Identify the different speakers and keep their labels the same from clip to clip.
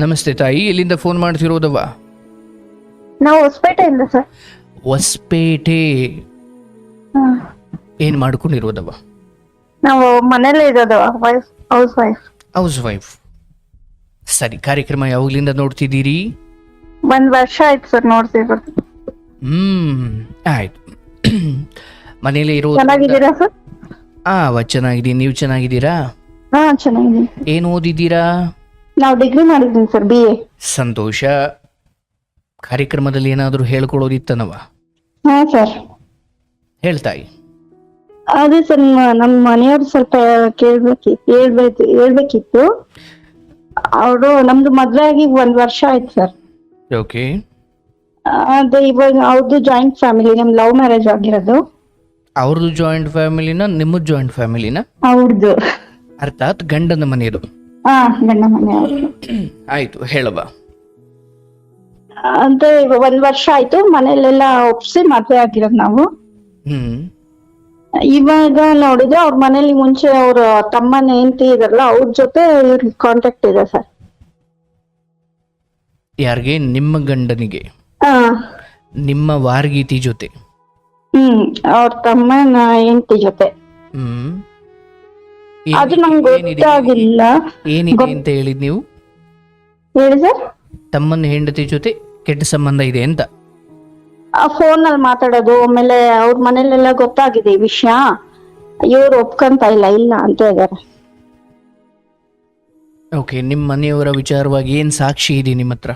Speaker 1: ನಮಸ್ತೆ ತಾಯಿ, ಎಲ್ಲಿಂದ ಫೋನ್ ಮಾಡ್ತಿರೋದವ್ವ?
Speaker 2: ನಾವು ಹೊಸಪೇಟೆಯಿಂದ ಸರ್.
Speaker 1: ಹೊಸಪೇಟೆ. ಏನು ಮಾಡ್ಕೊಂಡಿರೋದವ್ವ?
Speaker 2: ನಾವು ಮನೇಲೇ ಇರೋದು, ಹೌಸ್ ವೈಫ್.
Speaker 1: House wife. ಸರಿ, ಕಾರ್ಯಕ್ರಮ ಯಾವಾಗ್ಲಿಂದ ನೋಡ್ತಿದ್ದೀರಿ?
Speaker 2: 1 ವರ್ಷ ಆಯ್ತು ಸರ್ ನೋಡ್ತಿರೋದು.
Speaker 1: ಆಯ್ತು. ಮನೇಲಿ ಇರೋ
Speaker 2: ಚೆನ್ನಾಗಿದ್ದೀರಾ ಸರ್?
Speaker 1: ಚೆನ್ನಾಗಿದ್ದೀನಿ. ನೀವು ಚೆನ್ನಾಗಿದ್ದೀರಾ?
Speaker 2: ಹಾ, ಚೆನ್ನಾಗಿದ್ದೀನಿ.
Speaker 1: ಏನು ಓದಿದ್ದೀರಾ?
Speaker 2: ನಾವು ಡಿಗ್ರಿ ಮಾಡಿದ್ದೀನಿ ಸರ್, BA.
Speaker 1: ಸಂತೋಷ. ಕಾರ್ಯಕ್ರಮದಲ್ಲಿ ಏನಾದರೂ ಹೇಳ್ಕೊಳ್ಳೋದಿತ್ತನವ?
Speaker 2: ಹಾ ಸರ್,
Speaker 1: ಹೇಳ್ತಾಯಿ.
Speaker 2: ಅದೇ ಸರ್, ನಮ್ಮ ಮನೆಯವ್ರು ಸ್ವಲ್ಪ ಹೇಳ್ಬೇಕಿತ್ತು. ಅವರು ನಮ್ದು ಮದ್ವೆ ಆಗಿ 1 ವರ್ಷ ಆಯ್ತು ಸರ್.
Speaker 1: ಓಕೆ.
Speaker 2: ಅದೇ ಇವಾಗ ಅವ್ರದ್ದು ಜಾಯಿಂಟ್ ಫ್ಯಾಮಿಲಿ, ನಮ್ ಲವ್ ಮ್ಯಾರೇಜ್ ಆಗಿರೋದು.
Speaker 1: ಅವ್ರದ್ದು ಜಾಯಿಂಟ್ ಫ್ಯಾಮಿಲಿನ, ನಿಮ್ಮದು ಜಾಯಿಂಟ್ ಫ್ಯಾಮಿಲಿನ?
Speaker 2: ಅವ್ರದ್ದು,
Speaker 1: ಅರ್ಥಾತ್ ಗಂಡನ ಮನೆಯದು.
Speaker 2: ಹಾ, ಗಂಡ ಮನೆಯವ್ರು.
Speaker 1: ಆಯ್ತು, ಹೇಳವ.
Speaker 2: ಅಂತ 1 ವರ್ಷ ಆಯ್ತು, ಮನೇಲೆಲ್ಲ ಒಪ್ಸಿ ಮದ್ವೆ ಆಗಿರೋದು ನಾವು. ಇವಾಗ ನೋಡಿದ್ರೆ ಅವ್ರ ಮನೇಲಿ ಮುಂಚೆ ಅವ್ರ ತಮ್ಮನ ಹೆಂಡತಿ ಇದಾರಲ್ಲ, ಅವ್ರ ಜೊತೆ ಇವ್ರಿಗೆ ಕಾಂಟ್ಯಾಕ್ಟ್ ಇದೆ ಸರ್.
Speaker 1: ಯಾರಿಗೆ? ನಿಮ್ಮ ಗಂಡನಿಗೆ?
Speaker 2: ಹಾ.
Speaker 1: ನಿಮ್ಮ ವಾರ್ಗೀತಿ ಜೊತೆ?
Speaker 2: ಅವ್ರ ತಮ್ಮನ ಹೆಂಡತಿ ಜೊತೆ. ಅದು ನಂಗೆ ಗೊತ್ತಾಗಿಲ್ಲ.
Speaker 1: ಏನಿದೆ ಅಂತ ಹೇಳಿದ್ ನೀವು?
Speaker 2: ಹೇಳಿ ಸರ್.
Speaker 1: ತಮ್ಮನ ಹೆಂಡತಿ ಜೊತೆ ಕೆಟ್ಟ ಸಂಬಂಧ ಇದೆ ಅಂತ?
Speaker 2: ಆ ಫೋನ್ ಅಲ್ಲಿ ಮಾತಾಡೋದು, ಆಮೇಲೆ ಅವ್ರ ಮನೇಲೆಲ್ಲ ಗೊತ್ತಾಗಿದೆ ಈ ವಿಷಯ. ಇವ್ರು ಒಪ್ಕೊಂತ ಇಲ್ಲ ಅಂತ ಇದಾರೆ.
Speaker 1: ಓಕೆ. ನಿಮ್ಮ ಮನೆಯವರ ವಿಚಾರವಾಗಿ ಏನ್ ಸಾಕ್ಷಿ ಇದೆ ನಿಮ್ಮ ಹತ್ರ?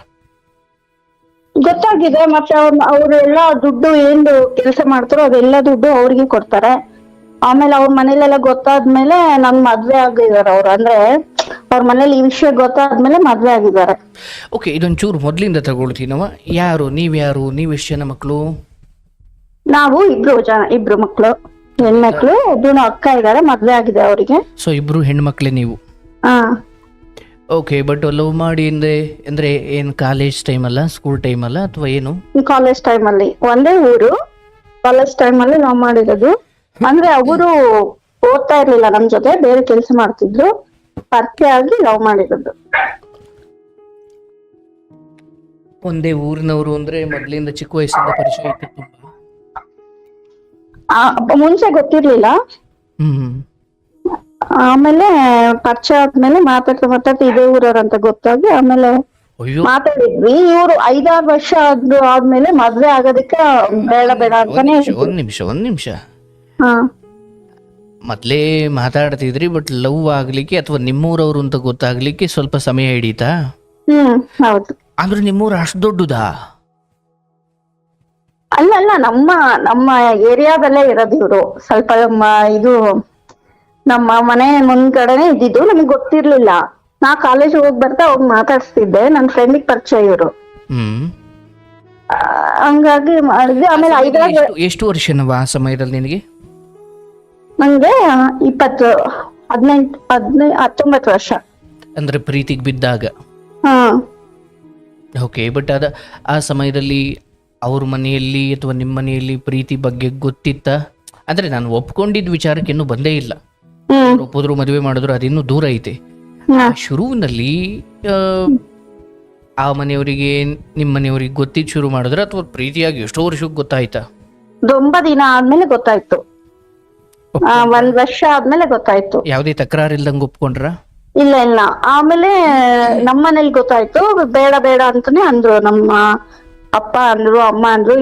Speaker 2: ಗೊತ್ತಾಗಿದೆ. ಮತ್ತೆ ಅವ್ರೆಲ್ಲ ದುಡ್ಡು ಏನು ಕೆಲಸ ಮಾಡ್ತಾರೋ ಅದೆಲ್ಲ ದುಡ್ಡು ಅವ್ರಿಗೆ ಕೊಡ್ತಾರೆ. ಆಮೇಲೆ ಅವ್ರ ಮನೇಲೆಲ್ಲ ಗೊತ್ತಾದ್ಮೇಲೆ ನನ್ ಮದ್ವೆ ಆಗಿದಾರೆ ಅವ್ರು. ಅಂದ್ರೆ ಅವ್ರ ಮನೇಲಿ ಈ ವಿಷಯ ಗೊತ್ತಾದ್ಮೇಲೆ ಮದ್ವೆ ಆಗಿದ್ದಾರೆ.
Speaker 1: ಓಕೆ, ಇದೊಂಚೂರು ಮೊದ್ಲಿಂದ ತಗೊಳ್ತೀನವ. ಯಾರು ನೀವ್ಯಾರು? ನೀವೆಷ್ಟು ಜನ ಮಕ್ಕಳು?
Speaker 2: ನಾವು ಇಬ್ರು ಮಕ್ಳು, ಹೆಣ್ಮಕ್ಳು. ಒಬ್ರು ಅಕ್ಕ ಇದಾರೆ, ಮದ್ವೆ ಆಗಿದೆ ಅವರಿಗೆ.
Speaker 1: ಸೊ ಇಬ್ರು ಹೆಣ್ಮಕ್ಳೇ ನೀವು?
Speaker 2: ಹಾ.
Speaker 1: ಓಕೆ. ಬಟ್ ಲವ್ ಮಾಡಿ ಅಂದ್ರೆ ಏನ್ ಕಾಲೇಜ್ ಟೈಮ್ ಅಲ್ಲ, ಸ್ಕೂಲ್ ಟೈಮ್ ಅಲ್ಲ, ಅಥವಾ ಏನು?
Speaker 2: ಕಾಲೇಜ್ ಟೈಮ್ ಅಲ್ಲಿ, ಒಂದೇ ಊರು. ಕಾಲೇಜ್ ಟೈಮ್ ಅಲ್ಲಿ ಲವ್ ಮಾಡಿರೋದು. ಅಂದ್ರೆ ಅವರು ಓದ್ತಾ ಇರ್ಲಿಲ್ಲ ನಮ್ ಜೊತೆ, ಬೇರೆ ಕೆಲಸ ಮಾಡ್ತಿದ್ರು. ಪರಿಚಯ ಆಗಿ ಲವ್ ಮಾಡಿರೋದು.
Speaker 1: ಒಂದೇ ಊರಿನವರು ಅಂದ್ರೆ ಮೊದ್ಲಿಂದ ಚಿಕ್ಕ ವಯಸ್ಸಿಂದ ಪರಿಚಯ ಇತ್ತು ತುಂಬಾ?
Speaker 2: ಮುಂಚೆ ಗೊತ್ತಿರ್ಲಿಲ್ಲ. ಆಮೇಲೆ ಪರಿಚಯ ಆದ್ಮೇಲೆ ಮಾತಾಡ್ತಾ ಇದೇ ಊರವ್ರ ಅಂತ ಗೊತ್ತಾಗಿ ಆಮೇಲೆ ಮಾತಾಡಿದ್ವಿ. ಇವ್ರು 5-6 ವರ್ಷ ಆದ್ಮೇಲೆ ಮದ್ವೆ ಆಗೋದಕ್ಕೆ ಬೇಡ ಅಂತಾನೆ.
Speaker 1: ಒಂದ್ ನಿಮಿಷ.
Speaker 2: ಹಾ.
Speaker 1: ಮೊದ್ಲೇ ಮಾತಾಡ್ತಿದ್ರಿ, ಬಟ್ ಲವ್ ಆಗ್ಲಿಕ್ಕೆ ಅಥವಾ ನಿಮ್ಮೂರವ್ರು ಅಂತ ಗೊತ್ತಾಗ್ಲಿಕ್ಕೆ ಸ್ವಲ್ಪ ಸಮಯ ಹಿಡೀತಾ?
Speaker 2: ಹೌದು.
Speaker 1: ಅಂದ್ರೆ ನಿಮ್ಮೂರು ಅಷ್ಟು ದೊಡ್ಡದಾ?
Speaker 2: ಅಲ್ಲ, ನಮ್ಮ ಏರಿಯಾದಲ್ಲೇ ಇರೋದು ಇವ್ರು. ಸ್ವಲ್ಪ ನಮ್ಮ ಮನೆ ಮುಂದ್ಗಡೆನೆ ಇದ್ದಿದ್ದು. ನಮಗ್ ಗೊತ್ತಿರ್ಲಿಲ್ಲ. ನಾ ಕಾಲೇಜ್ ಹೋಗಿ ಬರ್ತಾ ಹೋಗಿ ಮಾತಾಡ್ಸ್ತಿದ್ದೆ. ನನ್ನ ಫ್ರೆಂಡಿಗೆ ಪರಿಚಯ ಇವರು. ಹಂಗಾಗಿ ಮಾಡಿದ್ವಿ. ಆಮೇಲೆ 5
Speaker 1: ಎಷ್ಟು ವರ್ಷನವ ಆ ಸಮಯದಲ್ಲಿ ನಿನಗೆ?
Speaker 2: ನಂಗೆ 19 ವರ್ಷ.
Speaker 1: ಅಂದ್ರೆ ಪ್ರೀತಿಗೆ ಬಿದ್ದಾಗ? ಓಕೆ. ಬಟ್ ಆ ಸಮಯದಲ್ಲಿ ಅವ್ರ ಮನೆಯಲ್ಲಿ ಅಥವಾ ನಿಮ್ಮ ಮನೆಯಲ್ಲಿ ಪ್ರೀತಿ ಬಗ್ಗೆ ಗೊತ್ತಿತ್ತ? ಅಂದ್ರೆ ನಾನು ಒಪ್ಕೊಂಡಿದ್ದ ವಿಚಾರಕ್ಕೆ ಇನ್ನೂ ಬಂದೇ ಇಲ್ಲ. ಒಪ್ಪಿದ್ರು ಮದುವೆ ಮಾಡಿದ್ರು ಅದಿನ್ನೂ ದೂರ ಐತೆ. ಶುರುವಿನಲ್ಲಿ ಆ ಮನೆಯವರಿಗೆ ನಿಮ್ಮ ಮನೆಯವರಿಗೆ ಗೊತ್ತಿದ್ದು ಶುರು ಮಾಡಿದ್ರ ಅಥವಾ ಪ್ರೀತಿಯಾಗಿ ಎಷ್ಟೋ ವರ್ಷಕ್ಕೆ ಗೊತ್ತಾಯ್ತಾ?
Speaker 2: ತುಂಬಾ ದಿನ ಆದ್ಮೇಲೆ ಗೊತ್ತಾಯ್ತು. 1 ವರ್ಷ ಆದ್ಮೇಲೆ ಗೊತ್ತಾಯ್ತು.
Speaker 1: ಯಾವ್ದೇ ತಕರಾರು ಇಲ್ದಂಗೆ ಒಪ್ಕೊಂಡ್ರ?
Speaker 2: ಇಲ್ಲ. ಆಮೇಲೆ ನಮ್ಮನೇಲಿ ಗೊತ್ತಾಯ್ತು. ಬೇಡ ಅಂತಾನೆ ಅಂದ್ರು. ನಮ್ಮ ಅಪ್ಪ ಅಂದ್ರು, ಅಮ್ಮ ಅಂದ್ರು,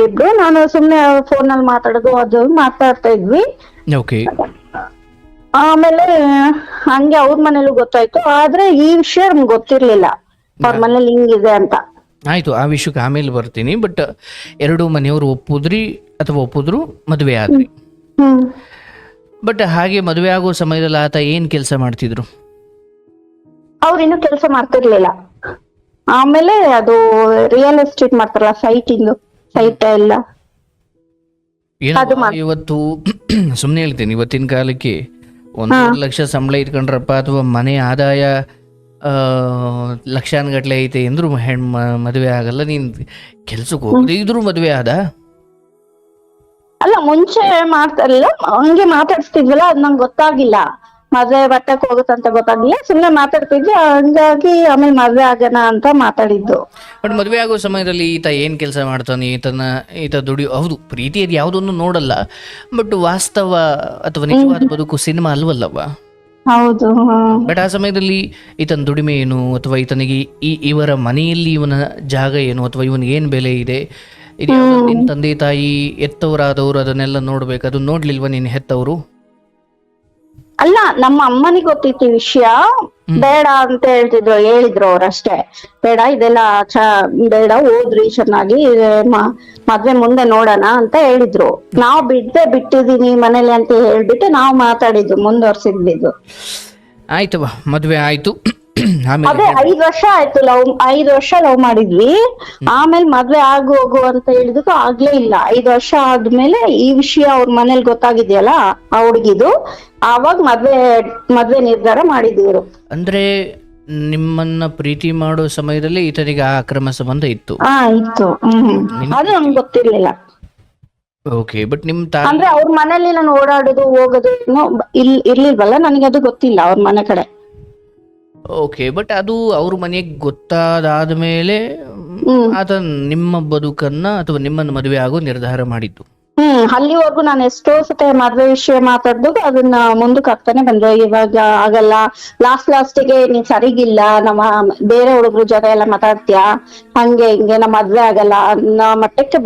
Speaker 2: ಇಬ್ರು. ನಾನು ಸುಮ್ನೆ ಫೋನ್ ಅಲ್ಲಿ ಮಾತಾಡೋದು ಅದು ಮಾತಾಡ್ತಾ ಇದ್ವಿ.
Speaker 1: ಓಕೆ.
Speaker 2: ಆಮೇಲೆ ಹಂಗೆ ಅವ್ರ ಮನೇಲೂ ಗೊತ್ತಾಯ್ತು. ಆದ್ರೆ ಈ ವಿಷಯ ನಮ್ಗೆ ಗೊತ್ತಿರ್ಲಿಲ್ಲ, ಅವ್ರ ಮನೇಲಿ ಹಿಂಗಿದೆ ಅಂತ.
Speaker 1: ಆಯ್ತು, ಆ ವಿಷಯಕ್ಕೆ ಆಮೇಲೆ ಬರ್ತೀನಿ. ಬಟ್ ಎರಡು ಮನೆಯವರು ಒಪ್ಪಿದ್ರು ಮದುವೆ ಆದ್ರಿ. ಬಟ್ ಹಾಗೆ ಮದುವೆ ಆಗೋ ಸಮಯದಲ್ಲಿ ಆತ ಏನ್ ಕೆಲಸ ಮಾಡ್ತಿದ್ರು?
Speaker 2: ಅವ್ರಿನ್ನೂ ಕೆಲಸ ಮಾಡ್ತಿರ್ಲಿಲ್ಲ. ಆಮೇಲೆ ಅದು ರಿಯಲ್ ಎಸ್ಟೇಟ್ ಮಾಡ್ತಾರಲ್ಲ, ಸೈಟ್ ಎಲ್ಲ.
Speaker 1: ಇವತ್ತು ಸುಮ್ನೆ ಹೇಳ್ತೀನಿ, ಇವತ್ತಿನ ಕಾಲಕ್ಕೆ 1 ಲಕ್ಷ ಸಂಬಳ ಇಟ್ಕೊಂಡ್ರಪ್ಪ ಅಥವಾ ಮನೆ ಆದಾಯ ಲಕ್ಷಾನುಗಟ್ಲೆ ಐತೆ ಅಂದ್ರು ಮದುವೆ ಆಗಲ್ಲ. ನೀನ್ ಕೆಲ್ಸಕ್ಕೆ ಹೋಗದೆ ಇದ್ರು ಮದುವೆ ಆದ?
Speaker 2: ಅಲ್ಲ, ಮುಂಚೆ ಮಾಡ್ತಾರಲ್ಲ, ಹಂಗೆ ಮಾತಾಡ್ಸ್ತಿದ್ವಲ್ಲ, ಅದ್ ನಂಗೆ ಗೊತ್ತಾಗಿಲ್ಲ. ಮದ್ವೆ ಬಟ್ಟಕ್ ಹೋಗುತ್ತಂತ ಗೊತ್ತಾಗ್ಲಿಲ್ಲ, ಸುಮ್ನೆ ಮಾತಾಡ್ತಿದ್ವಿ. ಹಂಗಾಗಿ ಆಮೇಲೆ ಮದ್ವೆ ಆಗೋಣ ಅಂತ ಮಾತಾಡಿದ್ದು.
Speaker 1: ಬಟ್ ಮದುವೆ ಆಗೋ ಸಮಯದಲ್ಲಿ ಈತ ಏನು ಕೆಲಸ ಮಾಡ್ತಾನೆ, ಈತ ಹೌದು ಪ್ರೀತಿ ಅದು ಯಾವುದನ್ನು ನೋಡಲ್ಲ, ಬಟ್ ವಾಸ್ತವ ಅಥವಾ ನಿಜವಾದ ಬದುಕು ಸಿನಿಮಾ ಅಲ್ವಲ್ಲವ.
Speaker 2: ಹೌದು.
Speaker 1: ಬಟ್ ಆ ಸಮಯದಲ್ಲಿ ಈತನ ದುಡಿಮೆ ಏನು, ಅಥವಾ ಈತನಿಗೆ ಇವರ ಮನೆಯಲ್ಲಿ ಇವನ ಜಾಗ ಏನು, ಅಥವಾ ಇವನಿಗೆ ಏನು ಬೆಲೆ ಇದೆ, ಇದು ನಿನ್ನ ತಂದೆ ತಾಯಿ ಎತ್ತವರಾದವರು ಅದನ್ನೆಲ್ಲ ನೋಡ್ಬೇಕು. ಅದು ನೋಡ್ಲಿಲ್ವ ನೀನು ಹೆತ್ತವರು?
Speaker 2: ಅಲ್ಲ, ನಮ್ಮ ಅಮ್ಮನಿಗೆ ಗೊತ್ತಿತ್ತು ಈ ವಿಷಯ. ಬೇಡ ಅಂತ ಹೇಳಿದ್ರು ಅವ್ರಷ್ಟೇ. ಬೇಡ ಇದೆಲ್ಲ ಬೇಡ, ಓದ್ರಿ ಚೆನ್ನಾಗಿ, ಮದ್ವೆ ಮುಂದೆ ನೋಡೋಣ ಅಂತ ಹೇಳಿದ್ರು. ನಾವು ಬಿಟ್ಟಿದೀನಿ ಮನೇಲಿ ಅಂತ ಹೇಳ್ಬಿಟ್ಟು ನಾವು ಮಾತಾಡಿದ್ದು, ಮುಂದುವರ್ಸಿದ್ದು.
Speaker 1: ಆಯ್ತವ, ಮದ್ವೆ ಆಯ್ತು.
Speaker 2: ಅದೇ 5 ವರ್ಷ ಆಯ್ತು, 5 ವರ್ಷ ಲವ್ ಮಾಡಿದ್ವಿ. ಆಮೇಲೆ ಮದ್ವೆ ಹೋಗು ಅಂತ ಹೇಳಿದಕ್ಕೂ ಆಗ್ಲೇ ಇಲ್ಲ. 5 ವರ್ಷ ಆದ್ಮೇಲೆ ಈ ವಿಷಯ ಅವ್ರ ಮನೇಲಿ ಗೊತ್ತಾಗಿದ್ಯಲ್ಲ ಆ ಹುಡುಗಿದು, ಆವಾಗ ಮದ್ವೆ ನಿರ್ಧಾರ ಮಾಡಿದ್ರು.
Speaker 1: ಅಂದ್ರೆ ನಿಮ್ಮನ್ನ ಪ್ರೀತಿ ಮಾಡೋ ಸಮಯದಲ್ಲಿ ಈತನಿಗೆ ಆ ಅಕ್ರಮ ಸಂಬಂಧ ಇತ್ತು?
Speaker 2: ಇತ್ತು. ಅದು ನಮ್ಗೆ ಗೊತ್ತಿರ್ಲಿಲ್ಲ.
Speaker 1: ಓಕೆ, ಬಟ್ ನಿಮ್
Speaker 2: ಅಂದ್ರೆ ಅವ್ರ ಮನೇಲಿ ನಾನು ಓಡಾಡೋದು ಹೋಗೋದು ಇರ್ಲಿಲ್ವಲ್ಲ, ನನಗೆ ಅದು ಗೊತ್ತಿಲ್ಲ ಅವ್ರ ಮನೆ ಕಡೆ.
Speaker 1: ಓಕೆ, ಬಟ್ ಅದು ಅವ್ರ ಮನೆಗೆ ಗೊತ್ತಾದಾದ್ಮೇಲೆ ಆತ ನಿಮ್ಮ ಬದುಕನ್ನ ಅಥವಾ ನಿಮ್ಮನ್ನ ಮದುವೆ ಆಗೋ ನಿರ್ಧಾರ ಮಾಡಿದ್ದು?
Speaker 2: ಅಲ್ಲಿವರೆಗೂ ನಾನು ಎಷ್ಟೋ ಸತೆ ಮದ್ವೆ ವಿಷಯ ಮಾತಾಡ್ದಾಗ ಅದನ್ನ ಮುಂದಕ್ಕೆ ಹಾಕ್ತಾನೆ ಬಂದ್ರು. ಇವಾಗ ಆಗಲ್ಲ, ಲಾಸ್ಟಿಗೆ ನೀನ್ ಸರಿಗಿಲ್ಲ, ನಮ್ಮ ಬೇರೆ ಹುಡುಗರು ಜೊತೆ ಎಲ್ಲ ಮಾತಾಡ್ತೀಯಾ, ಹಂಗೆ ಹಿಂಗೆ, ನಮ್ಮ ಮದ್ವೆ ಆಗಲ್ಲ ಅನ್ನೋ ಮಟ್ಟಕ್ಕೆ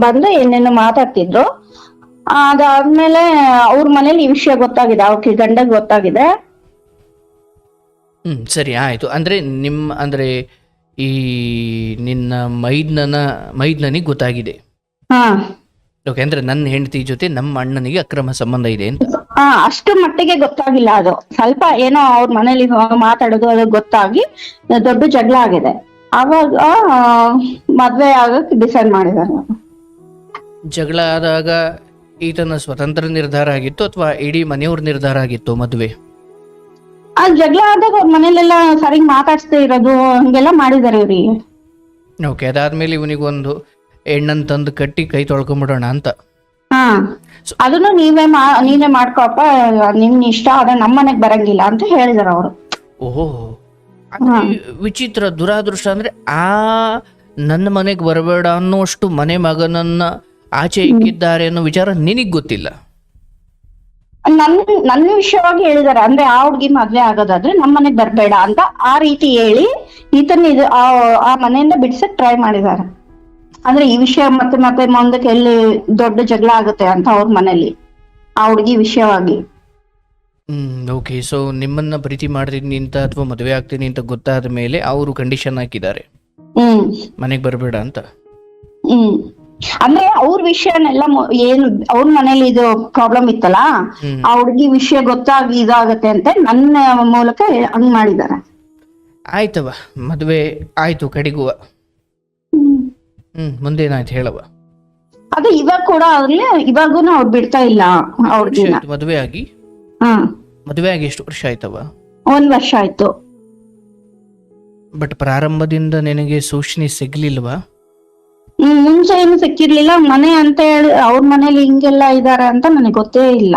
Speaker 2: ಬಂದು ಏನೇನು ಮಾತಾಡ್ತಿದ್ರು. ಅದಾದ್ಮೇಲೆ ಅವ್ರ ಮನೇಲಿ ಈ ವಿಷಯ ಗೊತ್ತಾಗಿದೆ, ಅವ್ರ ಗಂಡಗ್ ಗೊತ್ತಾಗಿದೆ.
Speaker 1: ಸರಿ, ಆಯ್ತು. ಅಂದ್ರೆ ಈ ನಿನ್ನ ಮೈದ್ನನಿಗೆ ಗೊತ್ತಾಗಿದೆ. ಓಕೆ, ಅಂದ್ರೆ ನನ್ನ ಹೆಂಡತಿ ಜೊತೆ ನಮ್ಮ ಅಣ್ಣನಿಗೆ ಅಕ್ರಮ ಸಂಬಂಧ ಇದೆ ಅಂತ?
Speaker 2: ಅಷ್ಟು ಮಟ್ಟಿಗೆ ಗೊತ್ತಾಗಿಲ್ಲ. ಅದು ಸ್ವಲ್ಪ ಏನೋ ಅವ್ರ ಮನೇಲಿ ಮಾತಾಡೋದು ಅದು ಗೊತ್ತಾಗಿ ದೊಡ್ಡ ಜಗಳ ಆಗಿದೆ. ಅವಾಗ ಮದ್ವೆ ಆಗಕ್ ಡಿಸೈಡ್ ಮಾಡಿದ್ದಾರೆ.
Speaker 1: ಜಗಳ ಆದಾಗ ಈತನ ಸ್ವತಂತ್ರ ನಿರ್ಧಾರ ಆಗಿತ್ತು ಅಥವಾ ಇಡೀ ಮನೆಯವ್ರ ನಿರ್ಧಾರ ಆಗಿತ್ತು ಮದ್ವೆ?
Speaker 2: ಆ ಜಗಳ ಆದಾಗ ಅವ್ರ ಮನೇಲೆಲ್ಲ ಸರಿಗ್ ಮಾತಾಡ್ಸ್ತಾ ಇರೋದು, ಹಂಗೆಲ್ಲ ಮಾಡಿದಾರೆ ಇವ್ರಿಗೆ.
Speaker 1: ಓಕೆ, ಅದಾದ್ಮೇಲೆ ಇವನಿಗೊಂದು ಹೆಣ್ಣನ್ ತಂದು ಕಟ್ಟಿ ಕೈ ತೊಳ್ಕೊಂಡ್ಬಿಡೋಣ ಅಂತ.
Speaker 2: ಅದನ್ನು ನೀವೇ ಮಾಡ್ಕೊಪ್ಪ, ನಿಮ್ ಇಷ್ಟ, ಅದ ನಮ್ಮ ಮನೆಗ್ ಬರಂಗಿಲ್ಲ ಅಂತ ಹೇಳಿದಾರ ಅವರು.
Speaker 1: ಓಹೋ, ವಿಚಿತ್ರ, ದುರಾದೃಷ್ಟ. ಅಂದ್ರೆ ನನ್ನ ಮನೆಗ್ ಬರಬೇಡ ಅನ್ನೋಷ್ಟು ಮನೆ ಮಗನನ್ನ ಆಚೆ ಇಕ್ಕಿದ್ದಾರೆ ಅನ್ನೋ ವಿಚಾರ ನಿನಗ್ ಗೊತ್ತಿಲ್ಲ?
Speaker 2: ನನ್ನ ವಿಷಯವಾಗಿ ಹೇಳಿದಾರೆ. ಅಂದ್ರೆ ಆ ಹುಡ್ಗಿ ಮದ್ವೆ ಆಗೋದಾದ್ರೆ ನಮ್ಮ ಮನೆಗ್ ಬರ್ಬೇಡ ಅಂತ ಆ ರೀತಿ ಹೇಳಿ ಈತನ ಆ ಮನೆಯಿಂದ ಬಿಡ್ಸಕ್ ಟ್ರೈ ಮಾಡಿದಾರೆ. ಅಂದ್ರೆ ಈ ವಿಷಯ ಮತ್ತೆ ಮುಂದಕ್ಕೆ ಎಲ್ಲಿ ದೊಡ್ಡ ಜಗಳ ಆಗುತ್ತೆ ಅಂತ ಅವ್ರ ಮನೇಲಿ ಆ ಹುಡುಗಿ ವಿಷಯವಾಗಿ.
Speaker 1: ಓಕೆ, ಸೊ ನಿಮ್ಮನ್ನ ಪ್ರೀತಿ ಮಾಡ್ತೀನಿ ಅಂತ ಅಥವಾ ಮದುವೆ ಆಗ್ತೀನಿ ಅಂತ ಗೊತ್ತಾದ ಮೇಲೆ ಅವರು ಕಂಡೀಷನ್ ಹಾಕಿದ್ದಾರೆ ಮನೆಗ್ ಬರ್ಬೇಡ ಅಂತ.
Speaker 2: ಅಂದ್ರೆ ಅವ್ರ ವಿಷಯನೆಲ್ಲ ಏನು ಅವ್ರ ಮನೇಲಿ ಇದು ಪ್ರಾಬ್ಲಮ್ ಇತ್ತಲ್ಲ, ಆ ಹುಡುಗಿ ವಿಷಯ ಗೊತ್ತಾಗಿ ಇದಾಗತ್ತೆ ಅಂತ ನನ್ನ ಮೂಲಕ ಹಂಗ್ ಮಾಡಿದಾರೆ.
Speaker 1: ಆಯ್ತವ, ಮದ್ವೆ ಆಯ್ತು ಕಡಿಗುವ. ಮುಂದೇನಾಯ್ತು ಹೇಳವ?
Speaker 2: ಅದು ಇವಾಗ ಕೂಡ ಇವಾಗೂನು ಅವ್ರು ಬಿಡ್ತಾ ಇಲ್ಲ ಅವ್ರಿಗೆ.
Speaker 1: ಮದುವೆ ಆಗಿ ಎಷ್ಟು ವರ್ಷ ಆಯ್ತವ?
Speaker 2: 1 ವರ್ಷ ಆಯ್ತು.
Speaker 1: ಬಟ್ ಪ್ರಾರಂಭದಿಂದ ನಿನಗೆ ಸೂಚನೆ ಸಿಗ್ಲಿಲ್ವಾ?
Speaker 2: ಮುಂಚೆ ಏನು ಸಿಕ್ಕಿರ್ಲಿಲ್ಲ. ಮನೆ ಅಂತ ಹೇಳಿ ಅವ್ರ ಮನೇಲಿ ಹಿಂಗೆಲ್ಲ ಇದಾರೆ ಅಂತ ನನಗೆ ಗೊತ್ತೇ ಇಲ್ಲ.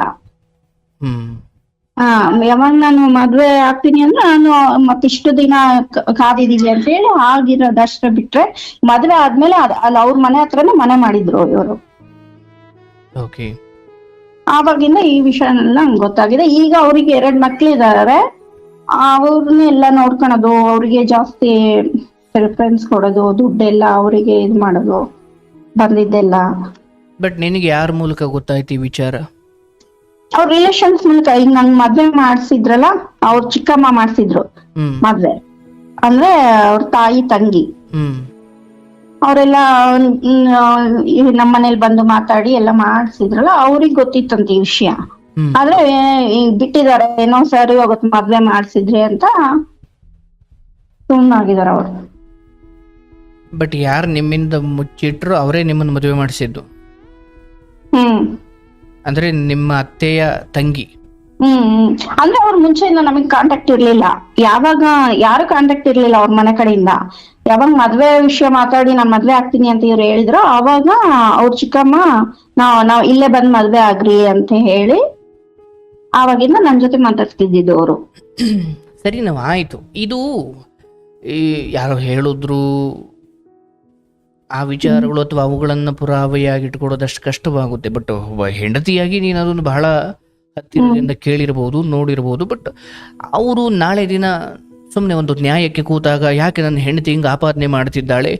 Speaker 2: ಯಾವಾಗ ನಾನು ಮದ್ವೆ ಆಗ್ತೀನಿ ಅಂದ್ರೆ ನಾನು ಮತ್ತಿಷ್ಟು ದಿನ ಕಾದಿದೀವಿ ಅಂತ ಹೇಳಿ ಆಗಿರೋದಷ್ಟೇ ಬಿಟ್ರೆ, ಮದ್ವೆ ಆದ್ಮೇಲೆ ಅಲ್ಲಿ ಅವ್ರ ಮನೆ ಹತ್ರನೇ ಮನೆ ಮಾಡಿದ್ರು ಇವರು. ಆವಾಗಿಂದ ಈ ವಿಷಯನೆಲ್ಲ ನಂಗೆ ಗೊತ್ತಾಗಿದೆ. ಈಗ ಅವ್ರಿಗೆ 2 ಮಕ್ಳಿದಾರೆ, ಅವ್ರನ್ನ ಎಲ್ಲ ನೋಡ್ಕೊಳೋದು, ಅವ್ರಿಗೆ ಜಾಸ್ತಿ ಪ್ರಿಫರೆನ್ಸ್ ಕೊಡೋದು, ದುಡ್ಡೆಲ್ಲ ಅವರಿಗೆ ಇದು ಮಾಡೋದು ಬಂದಿದ್ದೆಲ್ಲ.
Speaker 1: ಬಟ್ ನಿನಗೆ ಯಾರ ಮೂಲಕ ಗೊತ್ತಾಯ್ತು ಈ ವಿಚಾರ?
Speaker 2: ಅವ್ರ ರಿಲೇಷನ್ಸ್ ಮೂಲಕ. ಈಗ ನಂಗ್ ಮದ್ವೆ ಮಾಡ್ಸಿದ್ರಲ್ಲ, ಅವ್ರ ಚಿಕ್ಕಮ್ಮ ಮಾಡ್ಸಿದ್ರು ಮದ್ವೆ. ಅಂದ್ರೆ ಅವ್ರ ತಾಯಿ ತಂಗಿ ಅವರೆಲ್ಲ ನಮ್ಮ ಮನೇಲಿ ಬಂದು ಮಾತಾಡಿ ಎಲ್ಲ ಮಾಡ್ಸಿದ್ರಲ್ಲ, ಅವ್ರಿಗೆ ಗೊತ್ತಿತ್ತಂತ ಈ ವಿಷಯ. ಆದ್ರೆ ಬಿಟ್ಟಿದ್ದಾರೆ, ಏನೋ ಸರಿ ಹೋಗುತ್ತೆ ಮದ್ವೆ ಮಾಡ್ಸಿದ್ರಿ ಅಂತ ಸುಮ್ಮನಾಗಿದಾರ ಅವ್ರು.
Speaker 1: ಬಟ್ ಯಾರು ನಿಮ್ಮಿಂದ ಮುಚ್ಚಿಟ್ರು ಅವರೇ ನಿಮ್ಮನ್ನ ಮದುವೆ ಮಾಡಿಸಿದ್ದು? ಅಂದ್ರೆ ನಿಮ್ಮ ಅತ್ತೆಯ ತಂಗಿ?
Speaker 2: ಅಂದ್ರೆ ಅವ್ರ ಮುಂಚೆಯಿಂದ ನಮಗ್ ಕಾಂಟ್ಯಾಕ್ಟ್ ಇರ್ಲಿಲ್ಲ. ಯಾರು ಕಾಂಟ್ಯಾಕ್ಟ್ ಇರ್ಲಿಲ್ಲ ಅವ್ರ ಮನೆ ಕಡೆಯಿಂದ. ಯಾವಾಗ ಮದ್ವೆ ವಿಷಯ ಮಾತಾಡಿ ನಾ ಮದ್ವೆ ಆಗ್ತೀನಿ ಅಂತ ಇವ್ರು ಹೇಳಿದ್ರು, ಅವಾಗ ಅವ್ರ ಚಿಕ್ಕಮ್ಮ ನಾವ್ ಇಲ್ಲೇ ಬಂದ್ ಮದ್ವೆ ಆಗ್ರಿ ಅಂತ ಹೇಳಿ ಆವಾಗಿಂದ ನನ್ ಜೊತೆ ಮಾತಾಡ್ತಿದ್ದಿದ್ದು ಅವರು.
Speaker 1: ಸರಿ, ನಾವು ಆಯಿತು. ಇದು ಈ ಯಾರೋ ಹೇಳಿದ್ರು ಆ ವಿಚಾರಗಳು ಅಥವಾ ಅವುಗಳನ್ನು ಪುರಾವೆಯಾಗಿ ಇಟ್ಕೊಳ್ಳೋದಷ್ಟು ಕಷ್ಟವಾಗುತ್ತೆ. ಬಟ್ ಒಬ್ಬ ಹೆಂಡತಿಯಾಗಿ ನೀನು ಅದನ್ನು ಬಹಳ ಹತ್ತಿರದಿಂದ ಕೇಳಿರ್ಬೋದು, ನೋಡಿರ್ಬೋದು. ಬಟ್ ಅವರು ನಾಳೆ ದಿನ ಸುಮ್ಮನೆ ಒಂದು ನ್ಯಾಯಕ್ಕೆ ಕೂತಾಗ ಯಾಕೆ ನನ್ನ ಹೆಂಡತಿ ಹಿಂಗೆ ಆಪಾದನೆ ಮಾಡ್ತಿದ್ದಾಳೆ,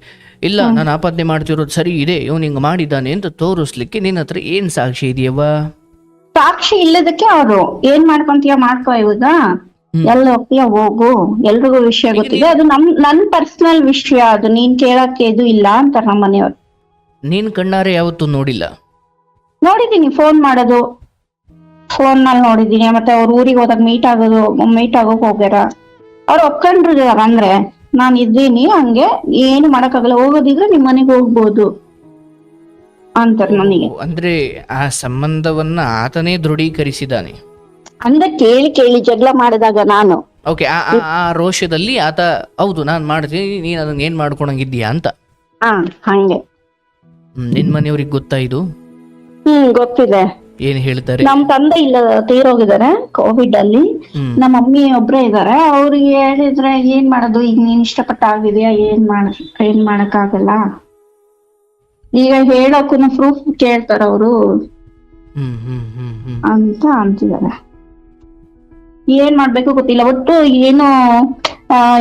Speaker 1: ಇಲ್ಲ ನಾನು ಆಪಾದನೆ ಮಾಡ್ತಿರೋದು ಸರಿ ಇದೆ, ಇವನು ಹಿಂಗೆ ಮಾಡಿದ್ದಾನೆ ಅಂತ ತೋರಿಸ್ಲಿಕ್ಕೆ ನಿನ್ನ ಹತ್ರ ಏನು ಸಾಕ್ಷಿ ಇದೆಯವ್ವ?
Speaker 2: ಸಾಕ್ಷಿ ಇಲ್ಲದಕ್ಕೆ ಅವರು ಏನ್ ಮಾಡ್ಕೊಂತೀಯ ಮಾಡ್ಕೋ, ಇವಾಗ ಎಲ್ಲ ಹೋಗ್ತೀಯ ಹೋಗು, ಎಲ್ರಿಗೂ ವಿಷಯ ಗೊತ್ತಿದೆ, ಅದು ನನ್ ಪರ್ಸನಲ್ ವಿಷಯ, ಅದು ನೀನ್ ಕೇಳಕ್ಕೆ ಇದು ಇಲ್ಲ ಅಂತ ನಮ್ಮ ಮನೆಯವ್ರು.
Speaker 1: ನೀನ್ ಕಣ್ಣಾರೆ ಯಾವತ್ತೂ ನೋಡಿಲ್ಲ?
Speaker 2: ನೋಡಿದೀನಿ, ಫೋನ್ ಮಾಡೋದು ಫೋನ್ ನಲ್ಲಿ ನೋಡಿದೀನಿ. ಮತ್ತೆ ಅವ್ರ ಊರಿಗೆ ಹೋದಾಗ ಮೀಟ್ ಆಗೋಕ್ ಹೋಗ್ಯಾರ. ಅವ್ರು ಒಪ್ಕೊಂಡ್ರಿದಾರ, ಅಂದ್ರೆ ನಾನ್ ಇದ್ದೀನಿ ಹಂಗೆ, ಏನು ಮಾಡಕ್ಕಾಗಲ್ಲ, ಹೋಗೋದಿದ್ರೆ ನಿಮ್ ಮನೆಗೆ ಹೋಗ್ಬೋದು ಅಂತಾರೆ ನನಗೆ.
Speaker 1: ಅಂದ್ರೆ ಆ ಸಂಬಂಧವನ್ನ ಆತನೇ ದೃಢೀಕರಿಸಿದಾನೆ
Speaker 2: ಅಂದ ಕೇಳಿ ಜಗಳ ಮಾಡಿದಾಗ ನಾನು
Speaker 1: ಓಕೆ, ಆ ರೋಷದಲ್ಲಿ ಆತ ಹೌದು ನಾನು ಮಾಡ್ತೀನಿ, ನೀನ್ ಅದನ್ನ ಏನ್ ಮಾಡ್ಕೊಳಂಗಿದ್ಯಾ ಅಂತ.
Speaker 2: ಹಂಗೆ.
Speaker 1: ನಿನ್ ಮನೆಯವ್ರಿಗೆ ಗೊತ್ತಾ ಇದು?
Speaker 2: ಗೊತ್ತಿದೆ.
Speaker 1: ಏನ್ ಹೇಳ್ತಾರೆ?
Speaker 2: ನಮ್ ತಂದೆ ಇಲ್ಲ, ತೀರೋಗಿದ್ದಾರೆ ಕೋವಿಡ್ ಅಲ್ಲಿ. ನಮ್ಮ ಮಮ್ಮಿ ಒಬ್ರೇ ಇದಾರೆ. ಅವ್ರಿಗೆ ಹೇಳಿದ್ರೆ ಏನ್ ಮಾಡೋದು, ಈಗ ನೀನ್ ಇಷ್ಟಪಟ್ಟ ಆಗಿದ್ಯಾ, ಏನ್ ಮಾಡಕ್ ಆಗಲ್ಲ, ಈಗ ಹೇಳಕ್ಕೂ ಪ್ರೂಫ್ ಕೇಳ್ತಾರ ಅವರು ಅಂತ ಅಂತಿದ್ದಾರೆ. ಏನ್ ಮಾಡ್ಬೇಕು ಗೊತ್ತಿಲ್ಲ. ಒಟ್ಟು ಏನು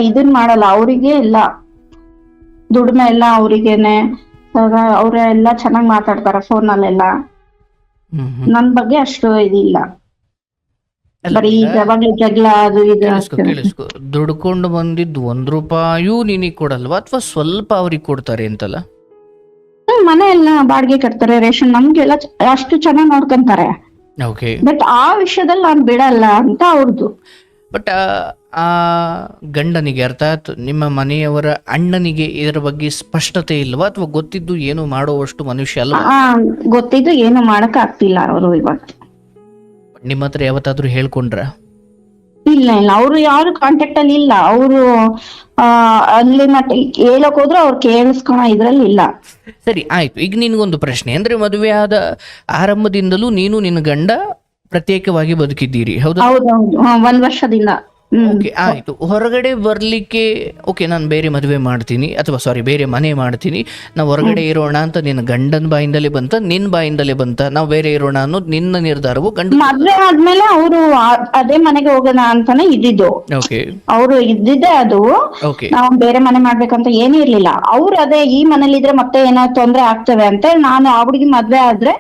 Speaker 2: ಇದನ್ ಮಾಡಲ್ಲ, ಅವ್ರಿಗೆ ಇಲ್ಲ ದುಡಿಮೆ ಎಲ್ಲ ಅವ್ರಿಗೇನೆ. ಅವ್ರೆಲ್ಲ ಚೆನ್ನಾಗ್ ಮಾತಾಡ್ತಾರ ಫೋನಲ್ಲೆಲ್ಲ. ನನ್ ಬಗ್ಗೆ ಅಷ್ಟು ಇದಿಲ್ಲ, ಬರೀ ಯಾವಾಗ್ಲೂ ಜಗಳ ಅದು ಇದು.
Speaker 1: ದುಡ್ಕೊಂಡು ಬಂದಿದ್ದು ₹1 ನಿನಗ್ ಕೊಡಲ್ವಾ, ಅಥವಾ ಸ್ವಲ್ಪ ಅವ್ರಿಗೆ ಕೊಡ್ತಾರೆ ಅಂತಲ್ಲ?
Speaker 2: ಮನೆ ಎಲ್ಲ ಬಾಡಿಗೆ ಕಟ್ತಾರೆ, ರೇಷನ್, ನಮ್ಗೆಲ್ಲ ಅಷ್ಟು ಚೆನ್ನಾಗ್ ನೋಡ್ಕೊಂತಾರೆ. ಬಟ್ ಆ ವಿಷಯದಲ್ಲಿ ನಾನ್ ಬಿಡಲ್ಲ ಅಂತ ಅವ್ರದ್ದು.
Speaker 1: ಬಟ್ ಆ ಗಂಡನಿಗೆ, ಅರ್ಥಾತ್ ನಿಮ್ಮ ಮನೆಯವರ ಅಣ್ಣನಿಗೆ ಇದರ ಬಗ್ಗೆ ಸ್ಪಷ್ಟತೆ ಇಲ್ವಾ, ಅಥವಾ ಗೊತ್ತಿದ್ದು ಏನು ಮಾಡುವಷ್ಟು ಮನುಷ್ಯ ಅಲ್ವಾ?
Speaker 2: ಗೊತ್ತಿದ್ದು ಏನು ಮಾಡಕ್ ಆಗ್ತಿಲ್ಲ ಅವರು ಇವಾಗ.
Speaker 1: ನಿಮ್ಮ ಹತ್ರ ಯಾವತ್ತಾದ್ರೂ ಹೇಳ್ಕೊಂಡ್ರ?
Speaker 2: ಇಲ್ಲ, ಅವ್ರು ಯಾರು ಕಾಂಟ್ಯಾಕ್ಟ್ ಅಲ್ಲಿ ಇಲ್ಲ. ಅವರು ಅಲ್ಲಿ ಹೇಳಕ್ ಹೋದ್ರು ಅವ್ರು ಕೇಳಿಸ್ಕೊಳ ಇದ್ರಲ್ಲಿ ಇಲ್ಲ.
Speaker 1: ಸರಿ, ಆಯ್ತು. ಈಗ ನಿನ್ಗೊಂದು ಪ್ರಶ್ನೆ. ಅಂದ್ರೆ ಮದುವೆ ಆದ ಆರಂಭದಿಂದಲೂ ನೀನು ನಿನ್ನ ಗಂಡ ಪ್ರತ್ಯೇಕವಾಗಿ ಬದುಕಿದ್ದೀರಿ, ಹೌದಾ?
Speaker 2: ಹೌದೌದು, 1 ವರ್ಷದಿಂದ.
Speaker 1: ಓಕೆ, ಆಯ್ತು. ಹೊರಗಡೆ ಬರ್ಲಿಕ್ಕೆ ಓಕೆ, ನಾನು ಬೇರೆ ಮದುವೆ ಮಾಡ್ತೀನಿ, ಅಥವಾ ಬೇರೆ ಮನೆ ಮಾಡ್ತೀನಿ, ನಾವು ಹೊರಗಡೆ ಇರೋಣ ಅಂತ ನಿನ್ನ ಗಂಡನ ಬಾಯಿಂದಲೇ ಬಂತ, ನಿನ್ನ ಬಾಯಿಂದಲೇ ಬಂತ ನಾವು ಬೇರೆ ಇರೋಣ ಅನ್ನೋದು ನಿನ್ನ ನಿರ್ಧಾರವು?
Speaker 2: ಮದ್ವೆ ಆದ್ಮೇಲೆ ಅವರು ಅದೇ ಮನೆಗೆ ಹೋಗೋಣ ಅಂತಾನೆ ಇದ್ದಿದ್ದು. ಅವರು ಇದ್ದಿದ್ದೆ ಅದು. ನಾವು ಬೇರೆ ಮನೆ ಮಾಡ್ಬೇಕಂತ ಏನೂ ಇರ್ಲಿಲ್ಲ. ಅವ್ರು ಅದೇ ಈ ಮನೇಲಿ ಇದ್ರೆ ಮತ್ತೆ ಏನಾದ್ರು ತೊಂದ್ರೆ ಆಗ್ತವೆ ಅಂತ ನಾನು ಆ ಹುಡುಗಿ ಮದ್ವೆ ಆದ್ರೆ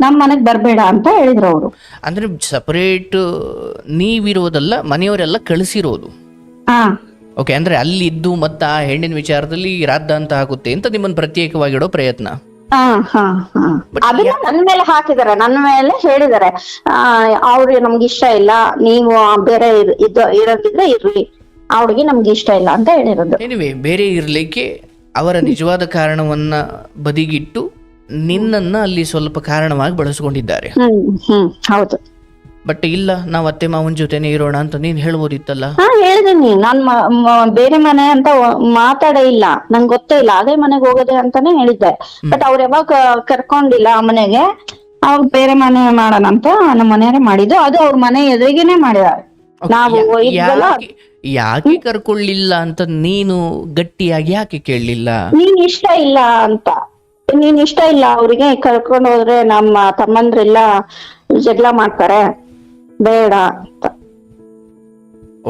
Speaker 2: ನಮ್ ಮನೆಗ್ ಬರ್ಬೇಡ ಅಂತ ಹೇಳಿದ್ರು ಅವರು.
Speaker 1: ಅಂದ್ರೆ ಸಪರೇಟ್ ನೀವಿರೋದಲ್ಲ, ಮನೆಯವರೆಲ್ಲ ಕಳಿಸಿರೋದು? ಓಕೆ, ಅಂದ್ರೆ ಅಲ್ಲಿದ್ದು ಮತ್ತ ಆ ಹೆಣ್ಣಿನ ವಿಚಾರದಲ್ಲಿ ರಾದ್ಧಾಂತ ಆಗುತ್ತೆ ಅಂತ ನಿಮ್ಮನ್ನ ಪ್ರತ್ಯೇಕವಾಗಿಡೋ ಪ್ರಯತ್ನ?
Speaker 2: ಅದನ್ನ ನನ್ನ ಮೇಲೆ ಹಾಕಿದಾರೆ, ನನ್ನ ಮೇಲೆ ಹೇಳಿದಾರೆ, ಅವ್ರಿಗೆ ನಮ್ಗೆ ಇಷ್ಟ ಇಲ್ಲ, ನೀವು ಬೇರೆ ಇರೋದಿದ್ರೆ ಇರ್ಲಿ, ಅವ್ರಿಗೆ ನಮ್ಗೆ ಇಷ್ಟ ಇಲ್ಲ ಅಂತ ಹೇಳಿರೋದು.
Speaker 1: ಬೇರೆ ಇರ್ಲಿಕ್ಕೆ ಅವರ ನಿಜವಾದ ಕಾರಣವನ್ನ ಬದಿಗಿಟ್ಟು ನಿನ್ನನ್ನ ಅಲ್ಲಿ ಸ್ವಲ್ಪ ಕಾರಣವಾಗಿ ಬಳಸ್ಕೊಂಡಿದ್ದಾರೆ.
Speaker 2: ಹೌದು.
Speaker 1: ಬಟ್ ಇಲ್ಲ, ನಾವ್ ಅತ್ತೆ ಮಾವನ ಜೊತೆನೆ ಇರೋಣ ಅಂತ ನೀನ್ ಹೇಳ್ಬೋದಿತ್ತಲ್ಲ?
Speaker 2: ಹೇಳಿದೀನಿ, ನಾನ್ ಬೇರೆ ಮನೆ ಅಂತ ಮಾತಾಡೇ ಇಲ್ಲ, ನಂಗೆ ಗೊತ್ತೇ ಇಲ್ಲ, ಅದೇ ಮನೆಗೆ ಹೋಗೋದೆ ಅಂತಾನೆ ಹೇಳಿದ್ದೆ. ಬಟ್ ಅವ್ರು ಯಾವಾಗ ಕರ್ಕೊಂಡಿಲ್ಲ ಆ ಮನೆಗೆ, ಅವಾಗ ಬೇರೆ ಮನೆ ಮಾಡೋಣ ಅಂತ ನಮ್ಮ ಮನೆಯವರೇ ಮಾಡಿದ್ದು. ಅದು ಅವ್ರ ಮನೆ ಎದುರಿಗೇನೆ ಮಾಡಿದಾರೆ. ನಾವು
Speaker 1: ಯಾಕೆ ಕರ್ಕೊಳ್ಳಿಲ್ಲ ಅಂತ ನೀನು ಗಟ್ಟಿಯಾಗಿ ಯಾಕೆ ಕೇಳಲಿಲ್ಲ?
Speaker 2: ನೀನ್ ಇಷ್ಟ ಇಲ್ಲ ಅಂತ. ನೀನ್ ಇಷ್ಟ ಇಲ್ಲ ಅವ್ರಿಗೆ, ಕರ್ಕೊಂಡು ಹೋದ್ರೆ ನಮ್ಮ ತಮ್ಮಂದ್ರೆಲ್ಲ ಜಗಳ ಮಾಡ್ತಾರೆ, ಬೇಡ ಅಂತ.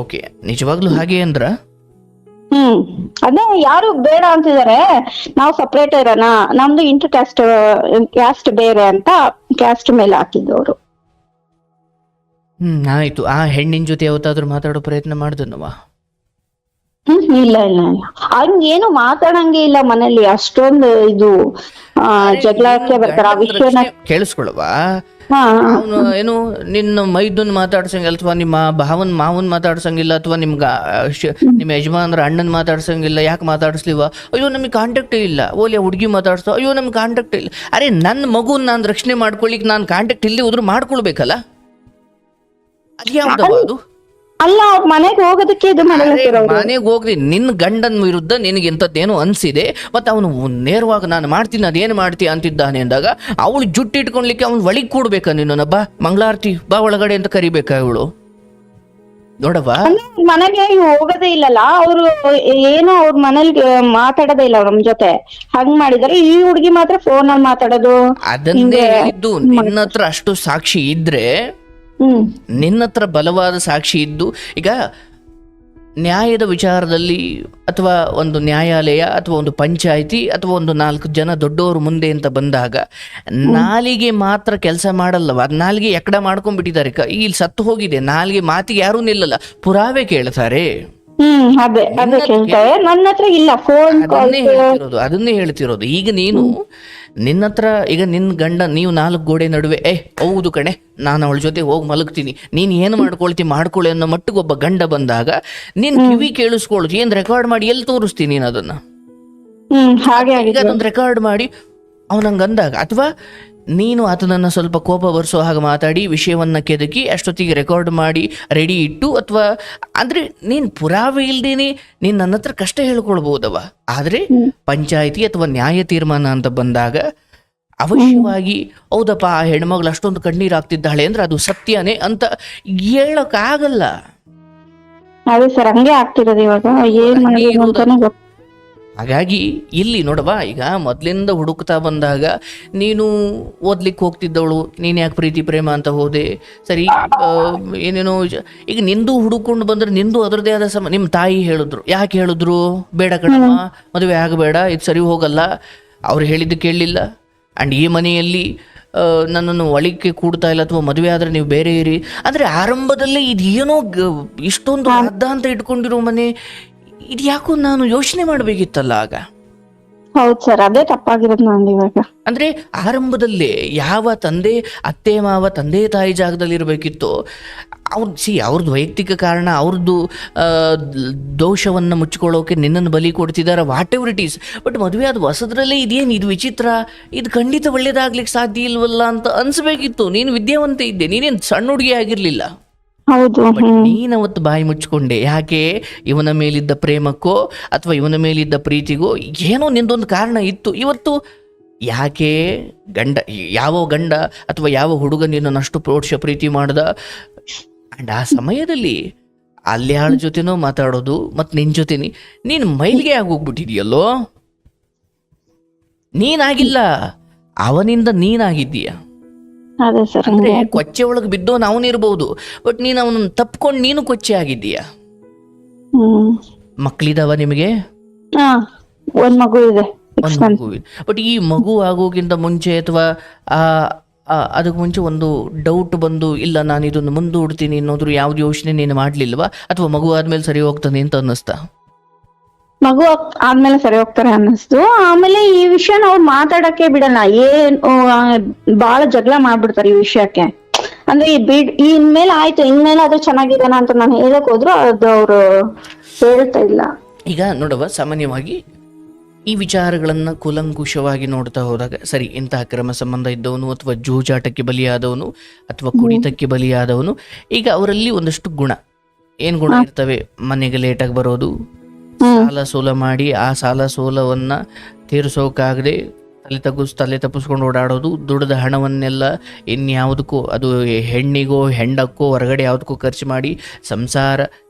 Speaker 1: ಓಕೆ, ನಿಜವಾಗ್ಲೂ ಹಾಗೆ ಅಂದ್ರ?
Speaker 2: ಅದೇ ಯಾರು ಬೇಡ ಅಂತಿದಾರೆ, ನಾವು ಸಪ್ರೇಟ್ ಇರೋಣ, ನಮ್ದು ಇಂಟರ್ ಕ್ಯಾಸ್ಟ್ ಬೇರೆ ಅಂತ ಕ್ಯಾಸ್ಟ್ ಮೇಲೆ ಹಾಕಿದ್ದವ್ರು.
Speaker 1: ಆಯ್ತು. ಆ ಹೆಣ್ಣಿನ ಜೊತೆ ಯಾವತ್ತಾದ್ರೂ ಮಾತಾಡೋ ಪ್ರಯತ್ನ ಮಾಡ್ದನವ?
Speaker 2: ಇಲ್ಲ ಇಲ್ಲ ಇಲ್ಲ, ಹಂಗೇನು ಮಾತಾಡಂಗೆ ಇಲ್ಲ ಮನೇಲಿ. ಅಷ್ಟೊಂದು ಇದು ಜಗಳಕ್ಕೆ ಬರ್ತಾರ. ಆ ವಿಷಯನ
Speaker 1: ಕೇಳಿಸ್ಕೊಳವಾ? ಅವನು ಏನು ನಿನ್ನ ಮೈದನ್ ಮಾತಾಡ್ಸಂಗಿಲ್ಲ, ಅಥವಾ ನಿಮ್ಮ ಭಾವನ್ ಮಾವನ್ ಮಾತಾಡ್ಸಂಗಿಲ್ಲ, ಅಥವಾ ನಿಮ್ಮ ಯಜಮಾನ್ರ ಅಣ್ಣನ್ ಮಾತಾಡ್ಸಂಗಿಲ್ಲ, ಯಾಕೆ ಮಾತಾಡಿಸ್ಲಿವ? ಅಯ್ಯೋ ನಮಗೆ ಕಾಂಟ್ಯಾಕ್ಟೇ ಇಲ್ಲ. ಓಲಿ ಹುಡುಗಿ ಮಾತಾಡ್ಸೋ, ಅಯ್ಯೋ ನಮ್ಗೆ ಕಾಂಟ್ಯಾಕ್ಟ್ ಇಲ್ಲ. ಅರೆ, ನನ್ನ ಮಗುನ್ ನಾನು ರಕ್ಷಣೆ ಮಾಡ್ಕೊಳ್ಳಿಕ್ ನಾನು ಕಾಂಟ್ಯಾಕ್ಟ್ ಇಲ್ಲಿ ಹೋದ್ರು ಮಾಡ್ಕೊಳ್ಬೇಕಲ್ಲ? ಅದ್ಯಾವ್ದವ ಅದು?
Speaker 2: ಅಲ್ಲ ಅವ್ರ ಮನೆಗೆ ಹೋಗೋದಕ್ಕೆ ಇದು ಮಾಡಲ್ಲ ಸರ್ ಅವ್ರು.
Speaker 1: ಮನೆಗೆ ಹೋಗ್ರಿ, ನಿನ್ನ ಗಂಡನ ವಿರುದ್ಧ ನಿನಗೆ ಇಂಥದ್ದೇನೋ ಅನ್ಸಿದೆ, ಮತ್ತೆ ಅವನು ನೇರವಾಗಿ ನಾನು ಮಾಡ್ತೀನಿ ಅದೇನು ಮಾಡ್ತೀಯ ಅಂತಿದ್ದಾನೆ ಅಂದಾಗ ಅವಳು ಜುಟ್ಟಿಟ್ಕೊಳ್ಲಿಕ್ಕೆ ಅವ್ನು ಒಳಗೆ ಕೂಡ್ಬೇಕಾ, ನಿನ್ನ ಬಾ ಮಂಗಳಾರತಿ ಬಾ ಒಳಗಡೆ ಅಂತ ಕರಿಬೇಕಾ ಇವಳು? ನೋಡವಾ,
Speaker 2: ಮನೆಗೆ ಹೋಗೋದೇ ಇಲ್ಲಲ್ಲ ಅವ್ರು, ಏನೋ ಅವ್ರ ಮನೇಲಿ ಮಾತಾಡೋದೇ ಇಲ್ಲ ಅವ್ರ ನಮ್ ಜೊತೆ. ಹಂಗ್ ಮಾಡಿದಾರೆ. ಈ ಹುಡ್ಗಿ ಮಾತ್ರ ಫೋನ್ ಅಲ್ಲಿ ಮಾತಾಡೋದು.
Speaker 1: ಅದನ್ನೇ ಹೇಳಿದ್ದು, ನಿನ್ನ ಹತ್ರ ಅಷ್ಟು ಸಾಕ್ಷಿ ಇದ್ರೆ, ನಿನ್ನ ಹತ್ರ ಬಲವಾದ ಸಾಕ್ಷಿ ಇದ್ದು, ಈಗ ನ್ಯಾಯದ ವಿಚಾರದಲ್ಲಿ ಅಥವಾ ಒಂದು ನ್ಯಾಯಾಲಯ ಅಥವಾ ಒಂದು ಪಂಚಾಯಿತಿ ಅಥವಾ ಒಂದು 4 ಜನ ದೊಡ್ಡವರು ಮುಂದೆ ಅಂತ ಬಂದಾಗ ನಾಲಿಗೆ ಮಾತ್ರ ಕೆಲಸ ಮಾಡಲ್ಲವ. ಅದು ನಾಲಿಗೆ ಎಕ್ಕಡ ಮಾಡ್ಕೊಂಡ್ಬಿಟ್ಟಿದ್ದಾರೆ. ಇಲ್ಲಿ ಸತ್ತು ಹೋಗಿದೆ, ನಾಲಿಗೆ ಮಾತಿಗೆ ಯಾರೂ ನಿಲ್ಲಲ್ಲ, ಪುರಾವೆ ಕೇಳ್ತಾರೆ.
Speaker 2: ಅದೇ ಕೇಳ್ತಾರೆ. ನನ್ನ ಹತ್ರ ಇಲ್ಲ ಫೋನ್.
Speaker 1: ಅದನ್ನೇ ಹೇಳ್ತಿರೋದು. ಈಗ ನೀನು ನಿನ್ನ ಹತ್ರ, ಈಗ ನಿನ್ನ ಗಂಡ, ನೀವು 4 ಗೋಡೆ ನಡುವೆ ಹೌದು ಕಣೆ ನಾನು ಅವಳ ಜೊತೆ ಹೋಗಿ ಮಲಗ್ತೀನಿ, ನೀನು ಏನು ಮಾಡ್ಕೊಳ್ತಿ ಮಾಡ್ಕೊಳ್ಳಿ ಅನ್ನೋ ಮಟ್ಟಿಗೆ ಒಬ್ಬ ಗಂಡ ಬಂದಾಗ ನೀನ್ ಕಿವಿ ಕೇಳಿಸ್ಕೊಳ್ಳೋದು, ಏನ್ ರೆಕಾರ್ಡ್ ಮಾಡಿ ಎಲ್ಲಿ ತೋರಿಸ್ತೀನಿ ನೀನು ಅದನ್ನ? ಈಗ ಅದೊಂದು ರೆಕಾರ್ಡ್ ಮಾಡಿ ಅವನಂಗ ಅಂದಾಗ, ಅಥವಾ ನೀನು ಆತನನ್ನ ಸ್ವಲ್ಪ ಕೋಪ ಬರ್ಸೋ ಹಾಗೆ ಮಾತಾಡಿ ವಿಷಯವನ್ನ ಕೆದಕಿ ಅಷ್ಟೊತ್ತಿಗೆ ರೆಕಾರ್ಡ್ ಮಾಡಿ ರೆಡಿ ಇಟ್ಟು, ಅಥವಾ ಅಂದ್ರೆ ನೀನ್ ಪುರಾವೆ ಇಲ್ದೇನೆ ನೀನ್ ನನ್ನ ಹತ್ರ ಕಷ್ಟ ಹೇಳ್ಕೊಳ್ಬಹುದವ. ಆದ್ರೆ ಪಂಚಾಯಿತಿ ಅಥವಾ ನ್ಯಾಯ ತೀರ್ಮಾನ ಅಂತ ಬಂದಾಗ ಅವಶ್ಯವಾಗಿ ಹೌದಪ್ಪ ಆ ಹೆಣ್ಮಗಳು ಅಷ್ಟೊಂದು ಕಣ್ಣೀರ್ ಆಗ್ತಿದ್ದಾಳೆ ಅಂದ್ರೆ ಅದು ಸತ್ಯನೇ ಅಂತ ಹೇಳಕ್ ಆಗಲ್ಲ.
Speaker 2: ಅದೇ ಸರ್ ಹಂಗೆ ಆಗ್ತಿರೋದು ಇವಾಗ. ಏನ್ ಮಾಡೋದು ಅಂತಾನೆ ಗೊತ್ತಿಲ್ಲ.
Speaker 1: ಹಾಗಾಗಿ ಇಲ್ಲಿ ನೋಡವಾ, ಈಗ ಮೊದಲಿಂದ ಹುಡುಕ್ತಾ ಬಂದಾಗ ನೀನು ಓದ್ಲಿಕ್ಕೆ ಹೋಗ್ತಿದ್ದವಳು, ನೀನು ಯಾಕೆ ಪ್ರೀತಿ ಪ್ರೇಮ ಅಂತ ಹೋದೆ, ಸರಿ ಏನೇನೋ. ಈಗ ನಿಂದು ಹುಡುಕೊಂಡು ಬಂದ್ರೆ ನಿಂದು ಅದರದೇ ಆದ ನಿಮ್ಮ ತಾಯಿ ಹೇಳಿದ್ರು. ಯಾಕೆ ಹೇಳಿದ್ರು? ಬೇಡ ಕಣಮ್ಮ ಮದುವೆ ಆಗಬೇಡ, ಇದು ಸರಿ ಹೋಗಲ್ಲ, ಅವ್ರು ಹೇಳಿದ್ದು ಕೇಳಲಿಲ್ಲ. ಆ್ಯಂಡ್ ಈ ಮನೆಯಲ್ಲಿ ನನ್ನನ್ನು ಒಳಕ್ಕೆ ಕೂಡ್ತಾ ಇಲ್ಲ, ಅಥವಾ ಮದುವೆ ಆದರೆ ನೀವು ಬೇರೆ ಇರಿ. ಅಂದರೆ ಆರಂಭದಲ್ಲೇ ಇದೇನೋ ಇಷ್ಟೊಂದು ಅರ್ಧ ಅಂತ ಇಟ್ಕೊಂಡಿರೋ ಮನೆ, ಇದು ಯಾಕೋ ನಾನು ಯೋಚನೆ ಮಾಡಬೇಕಿತ್ತಲ್ಲ ಆಗ.
Speaker 2: ಹೌದು ಸರ್, ಅದೇ ತಪ್ಪಾಗಿರೋದು ನಾನು ಇವಾಗ.
Speaker 1: ಅಂದ್ರೆ ಆರಂಭದಲ್ಲೇ ಯಾವ ತಂದೆ ಅತ್ತೆ ಮಾವ ತಂದೆ ತಾಯಿ ಜಾಗದಲ್ಲಿ ಇರಬೇಕಿತ್ತು. ಅವ್ರದ್ದು ವೈಯಕ್ತಿಕ ಕಾರಣ, ಅವ್ರದ್ದು ದೋಷವನ್ನು ಮುಚ್ಚಿಕೊಳ್ಳೋಕೆ ನಿನ್ನನ್ನು ಬಲಿ ಕೊಡ್ತಿದ್ದಾರೆ, what ever it is. But ಮದುವೆ ಆದ ಹೊಸದ್ರಲ್ಲೇ ಇದೇನು ಇದು ವಿಚಿತ್ರ, ಇದು ಖಂಡಿತ ಒಳ್ಳೇದಾಗ್ಲಿಕ್ಕೆ ಸಾಧ್ಯ ಇಲ್ವಲ್ಲ ಅಂತ ಅನ್ಸ್ಬೇಕಿತ್ತು. ನೀನು ವಿದ್ಯಾವಂತೆ ಇದ್ದೆ, ನೀನೇನು ಸಣ್ಣ ಹುಡುಗಿ ಆಗಿರ್ಲಿಲ್ಲ.
Speaker 2: ಹೌದು.
Speaker 1: ನೀನವತ್ತು ಬಾಯಿ ಮುಚ್ಕೊಂಡೆ. ಯಾಕೆ? ಇವನ ಮೇಲಿದ್ದ ಪ್ರೇಮಕ್ಕೋ ಅಥವಾ ಇವನ ಮೇಲಿದ್ದ ಪ್ರೀತಿಗೋ ಏನೋ ನಿಂದೊಂದು ಕಾರಣ ಇತ್ತು. ಇವತ್ತು ಯಾಕೆ ಯಾವ ಗಂಡ ಅಥವಾ ಯಾವ ಹುಡುಗ ನಿನ್ನಷ್ಟು ಪ್ರೋಕ್ಷ ಪ್ರೀತಿ ಮಾಡ್ದ, ಅಂಡ್ ಆ ಸಮಯದಲ್ಲಿ ಅಲ್ಲಿ ಆಳ ಜೊತೆನೋ ಮಾತಾಡೋದು ಮತ್ತು ನಿನ್ ಜೊತೆ ನೀನು ಮೈಲಿಗೆ ಆಗೋಗ್ಬಿಟ್ಟಿದೆಯಲ್ಲೋ. ನೀನಾಗಿಲ್ಲ, ಅವನಿಂದ ನೀನಾಗಿದ್ದೀಯ. ಅಂದ್ರೆ ಕೊಚ್ಚೆ ಒಳಗೆ ಬಿದ್ದೋನ್ ಅವನಿರ್ಬಹುದು, ಬಟ್ ನೀನು ಅವನನ್ನು ತಪ್ಕೊಂಡು ನೀನು ಕೊಚ್ಚೆ ಆಗಿದ್ದೀಯ. ಮಕ್ಕಳಿದಾವ ನಿಮಗೆ?
Speaker 2: ಒಂದ್ ಮಗು ಇದೆ.
Speaker 1: ಬಟ್ ಈ ಮಗು ಆಗೋಕ್ಕಿಂತ ಮುಂಚೆ ಅಥವಾ ಅದಕ್ಕೆ ಮುಂಚೆ ಒಂದು ಡೌಟ್ ಬಂದು, ಇಲ್ಲ ನಾನು ಇದನ್ನು ಮುಂದೂಡ್ತೀನಿ ಅನ್ನೋದ್ರ ಯಾವ್ದು ಯೋಚನೆ ನೀನು ಮಾಡ್ಲಿಲ್ವಾ? ಅಥವಾ ಮಗು ಆದ್ಮೇಲೆ ಸರಿ ಹೋಗ್ತಾನೆ ಅಂತ ಅನ್ನಿಸ್ತಾ?
Speaker 2: ಮಗು ಆದ್ಮೇಲೆ ಸರಿ ಹೋಗ್ತಾರೆ ಅನ್ನಿಸ್ತು. ಆಮೇಲೆ ಈ ವಿಷಯನ ಅವ್ರು ಮಾತಾಡಕ್ಕೆ ಬಿಡಲ್ಲ. ಬಾಳ ಜಗಳ ಮಾಡ್ಬಿಡ್ತಾರೆ ಈ ವಿಷಯಕ್ಕೆ. ಅಂದ್ರೆ ಇನ್ಮೇಲೆ ಆಯ್ತು, ಇನ್ಮೇಲೆ ಅದು ಚೆನ್ನಾಗಿದ್ದಾನ ಅಂತ ನಾನು ಹೇಳಕ್ ಹೋದ್ರು ಅದು ಅವ್ರು ಹೇಳ್ತಾ ಇಲ್ಲ.
Speaker 1: ಈಗ ನೋಡುವ, ಸಾಮಾನ್ಯವಾಗಿ ಈ ವಿಚಾರಗಳನ್ನ ಕೂಲಂಕುಷವಾಗಿ ನೋಡ್ತಾ ಹೋದಾಗ, ಸರಿ ಇಂತಹ ಕ್ರಮ ಸಂಬಂಧ ಇದ್ದವನು ಅಥವಾ ಜೂಜಾಟಕ್ಕೆ ಬಲಿಯಾದವನು ಅಥವಾ ಕುಡಿತಕ್ಕೆ ಬಲಿಯಾದವನು, ಈಗ ಅವರಲ್ಲಿ ಒಂದಷ್ಟು ಗುಣ, ಏನ್ ಗುಣ ಇರ್ತವೆ? ಮನೆಗೆ ಲೇಟಾಗಿ ಬರೋದು, ಸಾಲ ಸೋಲ ಮಾಡಿ ಆ ಸಾಲ ಸೋಲವನ್ನ ತೀರಿಸೋಕಾಗದೆ ತಲೆ ತಪ್ಪಿಸ್ಕೊಂಡು ಓಡಾಡೋದು, ದುಡ್ದ ಹಣವನ್ನೆಲ್ಲ ಇನ್ಯಾವುದಕ್ಕೂ, ಅದು ಹೆಣ್ಣಿಗೋ ಹೆಂಡಕ್ಕೋ ಹೊರಗಡೆ ಯಾವುದಕ್ಕೂ ಖರ್ಚು ಮಾಡಿ ಸಂಸಾರ,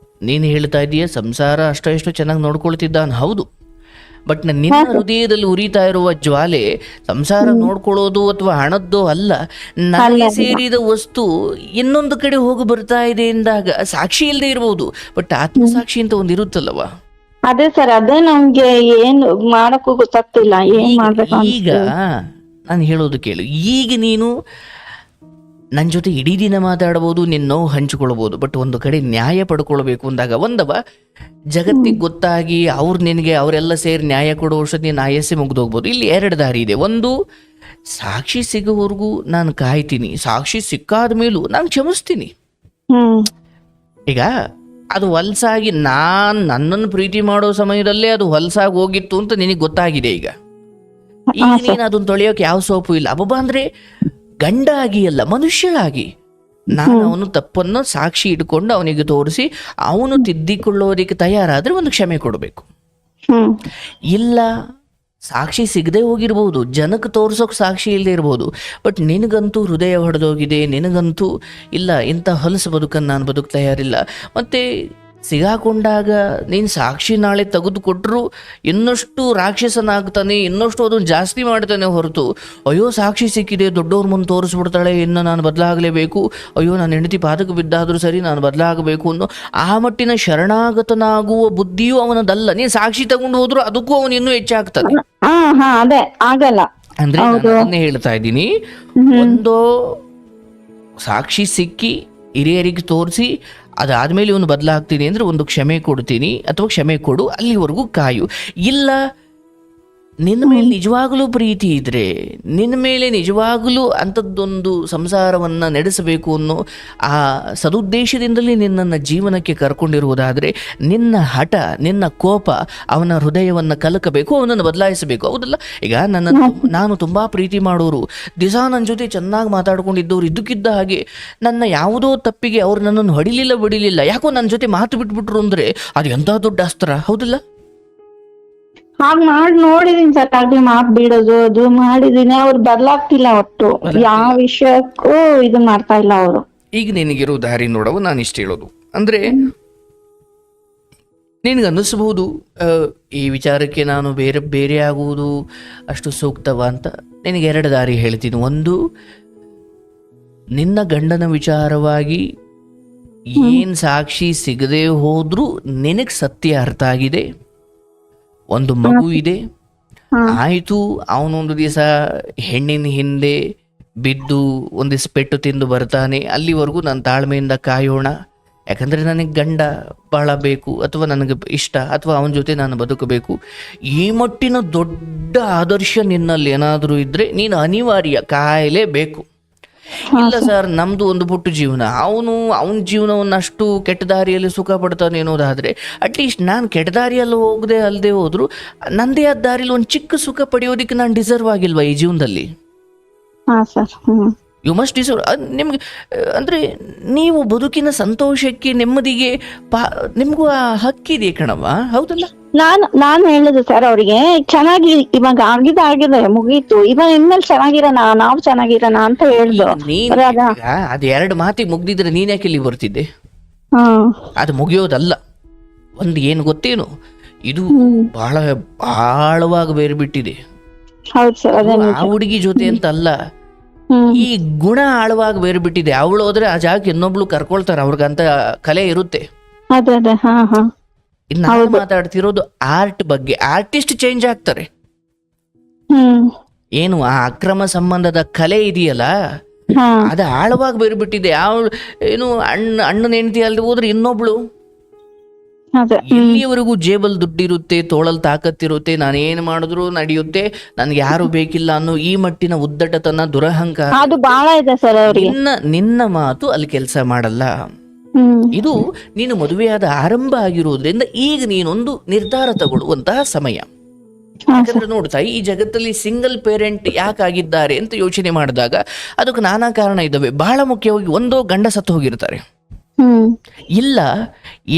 Speaker 1: ನೀನು ಹೇಳ್ತಾ ಇದೀಯ ಸಂಸಾರ ಅಷ್ಟು ಚೆನ್ನಾಗಿ ನೋಡ್ಕೊಳ್ತಿದ್ದಾನ, ಹೌದು. ಬಟ್ ನಿನ್ನ ಹೃದಯದಲ್ಲಿ ಉರಿತಾ ಇರುವ ಜ್ವಾಲೆ ಸಂಸಾರ ನೋಡ್ಕೊಳ್ಳೋದು ಅಥವಾ ಹಣದ್ದು ಅಲ್ಲ, ನನಗೆ ಸೇರಿದ ವಸ್ತು ಇನ್ನೊಂದು ಕಡೆ ಹೋಗಿ ಬರ್ತಾ ಇದೆ ಎಂದಾಗ ಸಾಕ್ಷಿ ಇಲ್ಲದೆ ಇರಬಹುದು, ಬಟ್ ಆತ್ಮಸಾಕ್ಷಿ ಅಂತ ಒಂದು ಇರುತ್ತಲ್ಲವಾ?
Speaker 2: ಅದೇ ಸರ್, ಅದೇ ನಮ್ಗೆ ಏನ್ ಮಾಡಕ್ಕೂ ಗೊತ್ತಾಗ್ತಿಲ್ಲ, ಏನ್ ಮಾಡ್ಬೇಕು.
Speaker 1: ಈಗ ನಾನು ಹೇಳೋದು ಕೇಳು. ಈಗ ನೀನು ನನ್ನ ಜೊತೆ ಇಡೀ ದಿನ ಮಾತಾಡಬಹುದು, ನಿನ್ನ ನೋವು ಹಂಚಿಕೊಳ್ಬಹುದು, ಬಟ್ ಒಂದು ಕಡೆ ನ್ಯಾಯ ಪಡ್ಕೊಳ್ಬೇಕು ಅಂದಾಗ ಒಂದವ ಜಗತ್ತಿಗೆ ಗೊತ್ತಾಗಿ ನಿನಗೆ ಅವರೆಲ್ಲ ಸೇರಿ ನ್ಯಾಯ ಕೊಡೋ ವರ್ಷದ ನೀನು ಆಯಸ್ಸೆ ಮುಗ್ದೋಗ್ಬೋದು. ಇಲ್ಲಿ 2 ದಾರಿ ಇದೆ. ಒಂದು, ಸಾಕ್ಷಿ ಸಿಗೋವರೆಗೂ ನಾನು ಕಾಯ್ತೀನಿ, ಸಾಕ್ಷಿ ಸಿಕ್ಕಾದ ಮೇಲೂ ನಾನು ಕ್ಷಮಿಸ್ತೀನಿ. ಈಗ ಅದು ಹೊಲ್ಸಾಗಿ ನನ್ನನ್ನು ಪ್ರೀತಿ ಮಾಡೋ ಸಮಯದಲ್ಲೇ ಅದು ಹೊಲ್ಸಾಗಿ ಹೋಗಿತ್ತು ಅಂತ ನಿನಗೆ ಗೊತ್ತಾಗಿದೆ. ಈಗ ನೀನು ಅದನ್ನ ತೊಳೆಯೋಕೆ ಯಾವ ಸೋಪು ಇಲ್ಲ. ಅಬ್ಬಬ್ಬ ಅಂದ್ರೆ ಗಂಡ ಆಗಿ ಅಲ್ಲ, ಮನುಷ್ಯ ಆಗಿ ನಾನು ಅವನು ತಪ್ಪನ್ನು ಸಾಕ್ಷಿ ಇಟ್ಕೊಂಡು ಅವನಿಗೆ ತೋರಿಸಿ ಅವನು ತಿದ್ದಿಕೊಳ್ಳೋದಕ್ಕೆ ತಯಾರಾದ್ರೆ ಒಂದು ಕ್ಷಮೆ ಕೊಡಬೇಕು. ಇಲ್ಲ ಸಾಕ್ಷಿ ಸಿಗದೆ ಹೋಗಿರ್ಬೋದು, ಜನಕ್ಕೆ ತೋರ್ಸೋಕೆ ಸಾಕ್ಷಿ ಇಲ್ಲದೆ ಇರ್ಬೋದು, ಬಟ್ ನಿನಗಂತೂ ಹೃದಯ ಹೊಡೆದೋಗಿದೆ, ನಿನಗಂತೂ ಇಲ್ಲ ಇಂಥ ಹೊಲಸು ಬದುಕನ್ನು ನಾನು ಬದುಕು ತಯಾರಿಲ್ಲ, ಮತ್ತು ಸಿಗಾಕೊಂಡಾಗ ನೀನು ಸಾಕ್ಷಿ ನಾಳೆ ತೆಗೆದುಕೊಟ್ರು ಇನ್ನಷ್ಟು ರಾಕ್ಷಸನಾಗ್ತಾನೆ, ಇನ್ನಷ್ಟು ಅದನ್ನು ಜಾಸ್ತಿ ಮಾಡ್ತಾನೆ ಹೊರತು ಅಯ್ಯೋ ಸಾಕ್ಷಿ ಸಿಕ್ಕಿದೆ ದೊಡ್ಡವ್ರ ಮುಂದೆ ತೋರಿಸ್ಬಿಡ್ತಾಳೆ ಇನ್ನು ನಾನು ಬದಲಾಗಲೇಬೇಕು, ಅಯ್ಯೋ ನಾನು ಹೆಂಡತಿ ಪಾದಕ್ಕೆ ಬಿದ್ದಾದರೂ ಸರಿ ನಾನು ಬದಲಾಗಬೇಕು ಅನ್ನೋ ಆ ಮಟ್ಟಿನ ಶರಣಾಗತನಾಗುವ ಬುದ್ಧಿಯೂ ಅವನದಲ್ಲ. ನೀನು ಸಾಕ್ಷಿ ತಗೊಂಡು ಹೋದ್ರು ಅದಕ್ಕೂ ಅವನು ಇನ್ನೂ ಹೆಚ್ಚಾಗ್ತಾನೆ.
Speaker 2: ಅದೇ ಆಗಲ್ಲ.
Speaker 1: ಅಂದ್ರೆ ನಾನೇ ಹೇಳ್ತಾ ಇದ್ದೀನಿ, ಒಂದು ಸಾಕ್ಷಿ ಸಿಕ್ಕಿ ಹಿರಿಯರಿಗೆ ತೋರಿಸಿ ಅದಾದ್ಮೇಲೆ ಇವನು ಬದಲಾಗ್ತೀನಿ ಅಂದ್ರೆ ಒಂದು ಕ್ಷಮೆ ಕೊಡ್ತೀನಿ ಅಥವಾ ಕ್ಷಮೆ ಕೊಡು, ಅಲ್ಲಿವರೆಗೂ ಕಾಯು. ಇಲ್ಲ ನಿನ್ನ ಮೇಲೆ ನಿಜವಾಗಲೂ ಪ್ರೀತಿ ಇದ್ರೆ, ನಿನ್ನ ಮೇಲೆ ನಿಜವಾಗಲೂ ಅಂಥದ್ದೊಂದು ಸಂಸಾರವನ್ನು ನಡೆಸಬೇಕು ಅನ್ನೋ ಆ ಸದುದ್ದೇಶದಿಂದಲೇ ನಿನ್ನನ್ನು ಜೀವನಕ್ಕೆ ಕರ್ಕೊಂಡಿರುವುದಾದರೆ ನಿನ್ನ ಹಠ, ನಿನ್ನ ಕೋಪ ಅವನ ಹೃದಯವನ್ನು ಕಲಕಬೇಕು, ಅವನನ್ನು ಬದಲಾಯಿಸಬೇಕು. ಹೌದಲ್ಲ? ಈಗ ನಾನು ತುಂಬ ಪ್ರೀತಿ ಮಾಡೋರು, ದಿವಸ ನನ್ನ ಜೊತೆ ಚೆನ್ನಾಗಿ ಮಾತಾಡ್ಕೊಂಡಿದ್ದವ್ರು, ಇದ್ದಕ್ಕಿದ್ದ ಹಾಗೆ ನನ್ನ ಯಾವುದೋ ತಪ್ಪಿಗೆ ಅವ್ರು ನನ್ನನ್ನು ಹೊಡಿಲಿಲ್ಲ ಬಿಡಿಲಿಲ್ಲ, ಯಾಕೋ ನನ್ನ ಜೊತೆ ಮಾತು ಬಿಟ್ಬಿಟ್ರು ಅಂದರೆ ಅದು ಎಂಥ ದೊಡ್ಡ ಅಸ್ತ್ರ. ಹೌದಲ್ಲ?
Speaker 2: ಹಾಗ್ ಮಾಡಿ ನೋಡಿದೀನಿ ಸರ್, ಆಗ್ಲಿ ಮಾತ್ ಬಿಡೋದು ಅದು ಮಾಡಿದೀನಿ, ಅವ್ರು ಬದಲಾಗ್ತಿಲ್ಲ. ಒಟ್ಟು ಯಾವ ವಿಷಯಕ್ಕೂ ಇದು ಮಾಡ್ತಾ ಇಲ್ಲ ಅವರು.
Speaker 1: ಈಗ ನಿನಗಿರೋ ದಾರಿ ನೋಡವು ನಾನು ಇಷ್ಟ ಹೇಳೋದು ಅಂದ್ರೆ, ನಿನಗೆ ಅನ್ನಿಸ್ಬಹುದು ಈ ವಿಚಾರಕ್ಕೆ ನಾನು ಬೇರೆ ಆಗುವುದು ಅಷ್ಟು ಸೂಕ್ತವ ಅಂತ. ನಿನಗೆ 2 ದಾರಿ ಹೇಳ್ತೀನಿ. ಒಂದು, ನಿನ್ನ ಗಂಡನ ವಿಚಾರವಾಗಿ ಏನ್ ಸಾಕ್ಷಿ ಸಿಗದೆ ಹೋದ್ರೂ ನಿನಗೆ ಸತ್ಯ ಅರ್ಥ ಆಗಿದೆ, ಒಂದು ಮಗು ಇದೆ, ಆಯಿತು ಅವನೊಂದು ದಿವಸ ಹೆಣ್ಣಿನ ಹಿಂದೆ ಬಿದ್ದು ಒಂದಿವ್ಸ ಪೆಟ್ಟು ತಿಂದು ಬರ್ತಾನೆ, ಅಲ್ಲಿವರೆಗೂ ನಾನು ತಾಳ್ಮೆಯಿಂದ ಕಾಯೋಣ, ಯಾಕಂದರೆ ನನಗೆ ಗಂಡ ಭಾಳ ಬೇಕು ಅಥವಾ ನನಗೆ ಇಷ್ಟ ಅಥವಾ ಅವನ ಜೊತೆ ನಾನು ಬದುಕಬೇಕು. ಈ ಮಟ್ಟಿನ ದೊಡ್ಡ ಆದರ್ಶ ನಿನ್ನಲ್ಲಿ ಏನಾದರೂ ಇದ್ದರೆ ನೀನು ಅನಿವಾರ್ಯ ಕಾಯಲೇಬೇಕು. ಇಲ್ಲ ಸರ್ ನಮ್ದು ಒಂದು ಪುಟ್ಟು ಜೀವನ, ಅವನ ಜೀವನವನ್ನು ಅಷ್ಟು ಕೆಟ್ಟ ದಾರಿಯಲ್ಲಿ ಸುಖ ಪಡ್ತಾನೆ ಅನ್ನೋದಾದರೆ ಅಟ್ಲೀಸ್ಟ್ ನಾನು ಕೆಟ್ಟ ದಾರಿಯಲ್ಲಿ ಹೋಗದೆ ಅಲ್ಲದೆ ಹೋದ್ರು ನಂದೇ ಆದ ದಾರಿಯಲ್ಲಿ ಒಂದು ಚಿಕ್ಕ ಸುಖ ಪಡೆಯೋದಕ್ಕೆ ನಾನು ಡಿಸರ್ವ್ ಆಗಿಲ್ವಾ ಈ ಜೀವನದಲ್ಲಿ? You must deserve. ನಿಮ್ಗೆ ಅಂದರೆ ನೀವು ಬದುಕಿನ ಸಂತೋಷಕ್ಕೆ ನೆಮ್ಮದಿಗೆ ನಿಮಗೂ ಆ ಹಕ್ಕಿದೆ ಕಣವ. ಹೌದಲ್ಲ?
Speaker 2: ನಾನು ಹೇಳಿದೆ ಸರ್ ಅವ್ರಿಗೆ, ಚೆನ್ನಾಗಿ ಇವಾಗ ಆಗಿದೆ ಮುಗೀತು, ಇವಾಗ ಇನ್ಮೇಲೆ ಚೆನ್ನಾಗಿರೋಣ, ನಾವು ಚೆನ್ನಾಗಿರೋಣ ಅಂತ ಹೇಳ್ದು.
Speaker 1: ಅದು 2 ಮಾತಿಗೆ ಮುಗ್ದಿದ್ರೆ ನೀನ್ ಯಾಕೆ ಇಲ್ಲಿ ಬರ್ತಿದ್ದೆ? ಅದು ಮುಗಿಯೋದಲ್ಲ. ಒಂದು ಏನು ಗೊತ್ತೇನು, ಇದು ಬಹಳ ಆಳವಾಗಿ ಬೇರೆ ಬಿಟ್ಟಿದೆ.
Speaker 2: ಹೌದು ಸರ್.
Speaker 1: ಆ ಹುಡುಗಿ ಜೊತೆ ಅಂತ ಅಲ್ಲ, ಈ ಗುಣ ಆಳವಾಗಿ ಬೇರೆ ಬಿಟ್ಟಿದೆ. ಅವಳು ಹೋದ್ರೆ ಆ ಜಾಗಕ್ಕೆ ಇನ್ನೊಬ್ಳು ಕರ್ಕೊಳ್ತಾರೆ, ಅವ್ರಿಗಂತ ಕಲೆ ಇರುತ್ತೆ. ನಾನು ಮಾತಾಡ್ತಿರೋದು ಆರ್ಟ್ ಬಗ್ಗೆ. ಆರ್ಟಿಸ್ಟ್ ಚೇಂಜ್ ಆಗ್ತಾರೆ. ಏನು ಆ ಅಕ್ರಮ ಸಂಬಂಧದ ಕಲೆ ಇದೆಯಲ್ಲ ಅದು ಆಳವಾಗಿ ಬೇರೆ ಬಿಟ್ಟಿದೆ. ಅವಳು ಏನು ಅಣ್ಣನ ಹೆಂಡತಿ ಅಲ್ದೆ ಹೋದ್ರೆ ಇನ್ನೊಬ್ಳು, ಇಲ್ಲಿಯವರೆಗೂ ಜೇಬಲ್ ದುಡ್ಡಿರುತ್ತೆ, ತೋಳಲ್ ತಾಕತ್ತಿರುತ್ತೆ, ನಾನೇನ್ ಮಾಡಿದ್ರು ನಡೆಯುತ್ತೆ, ನನ್ಗೆ ಯಾರು ಬೇಕಿಲ್ಲ ಅನ್ನೋ ಈ ಮಟ್ಟಿನ ಉದ್ದಟತನ, ದುರಹಂಕಾರ,
Speaker 2: ಅದು ಬಹಳ ಇದೆ ಸರ್.
Speaker 1: ನಿನ್ನ ಮಾತು ಅಲ್ಲಿ ಕೆಲಸ ಮಾಡಲ್ಲ. ಇದು ನೀನು ಮದುವೆಯಾದ ಆರಂಭ ಆಗಿರೋದ್ರಿಂದ ಈಗ ನೀನೊಂದು ನಿರ್ಧಾರ ತಗೊಳ್ಳುವಂತಹ ಸಮಯ. ಯಾಕಂದ್ರೆ ನೋಡ್ತಾ ಈ ಜಗತ್ತಲ್ಲಿ ಸಿಂಗಲ್ ಪೇರೆಂಟ್ ಯಾಕಾಗಿದ್ದಾರೆ ಅಂತ ಯೋಚನೆ ಮಾಡಿದಾಗ ಅದಕ್ಕೆ ನಾನಾ ಕಾರಣ ಇದ್ದಾವೆ. ಬಹಳ ಮುಖ್ಯವಾಗಿ ಒಂದು, ಗಂಡ ಸತ್ತು ಹೋಗಿರ್ತಾರೆ, ಇಲ್ಲ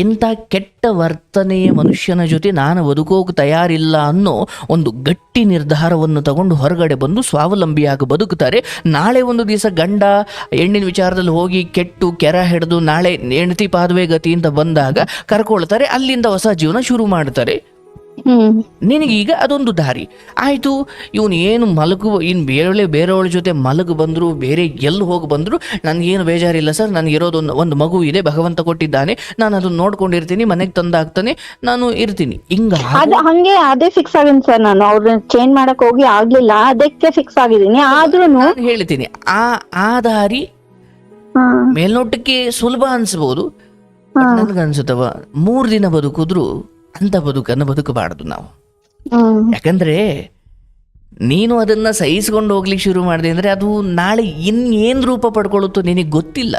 Speaker 1: ಇಂಥ ಕೆಟ್ಟ ವರ್ತನೆಯ ಮನುಷ್ಯನ ಜೊತೆ ನಾನು ಬದುಕೋಕೆ ತಯಾರಿಲ್ಲ ಅನ್ನೋ ಒಂದು ಗಟ್ಟಿ ನಿರ್ಧಾರವನ್ನು ತಗೊಂಡು ಹೊರಗಡೆ ಬಂದು ಸ್ವಾವಲಂಬಿಯಾಗಿ ಬದುಕುತ್ತಾರೆ. ನಾಳೆ ಒಂದು ದಿವಸ ಗಂಡ ಹೆಣ್ಣಿನ ವಿಚಾರದಲ್ಲಿ ಹೋಗಿ ಕೆಟ್ಟು ಕೆರ ಹಿಡಿದು ನಾಳೆ ಹೆಂಡತಿ ಪಾದವೇ ಗತಿಯಿಂದ ಬಂದಾಗ ಕರ್ಕೊಳ್ತಾರೆ, ಅಲ್ಲಿಂದ ಹೊಸ ಜೀವನ ಶುರು ಮಾಡ್ತಾರೆ. ನಿನಗೀಗ ಅದೊಂದು ದಾರಿ ಆಯ್ತು. ಇವನು ಏನು ಬೇರೆಯವಳ ಜೊತೆ ಮಲಗು ಬಂದ್ರು, ಬೇರೆ ಎಲ್ಲಿ ಹೋಗಿ ಬಂದ್ರು ನನ್ಗೇನು ಬೇಜಾರಿಲ್ಲ ಸರ್, ನನಗಿರೋದು ಒಂದು ಮಗು ಇದೆ, ಭಗವಂತ ಕೊಟ್ಟಿದ್ದಾನೆ, ನಾನು ಅದನ್ನ ನೋಡ್ಕೊಂಡಿರ್ತೀನಿ, ಮನೆಗೆ ತಂದಾಗ್ತಾನೆ, ನಾನು ಇರ್ತೀನಿ.
Speaker 2: ಹಂಗೆ ಅದೇ ಫಿಕ್ಸ್ ಆಗಿನಿ ಸರ್. ನಾನು ಅವ್ರನ್ನ ಚೇಂಜ್ ಮಾಡಕ್ ಹೋಗಿ ಆಗ್ಲಿಲ್ಲ, ಅದಕ್ಕೆ ಫಿಕ್ಸ್ ಆಗಿದ್ದೀನಿ. ಆದ್ರೂ
Speaker 1: ಹೇಳ್ತೀನಿ, ಆ ದಾರಿ ಮೇಲ್ನೋಟಕ್ಕೆ ಸುಲಭ ಅನ್ಸಬಹುದು, ನನ್ಗನ್ಸುತ್ತವ 3 ದಿನ ಬದುಕಿದ್ರು ಅಂತ ಬದುಕನ್ನು ಬದುಕಬಾರದು ನಾವು. ಯಾಕಂದ್ರೆ ನೀನು ಅದನ್ನ ಸಹಿಸ್ಕೊಂಡು ಹೋಗ್ಲಿಕ್ಕೆ ಶುರು ಮಾಡಿದೆ ಅಂದ್ರೆ ಅದು ನಾಳೆ ಇನ್ನೇನ್ ರೂಪ ಪಡ್ಕೊಳ್ಳುತ್ತೋ ನಿನಗೆ ಗೊತ್ತಿಲ್ಲ.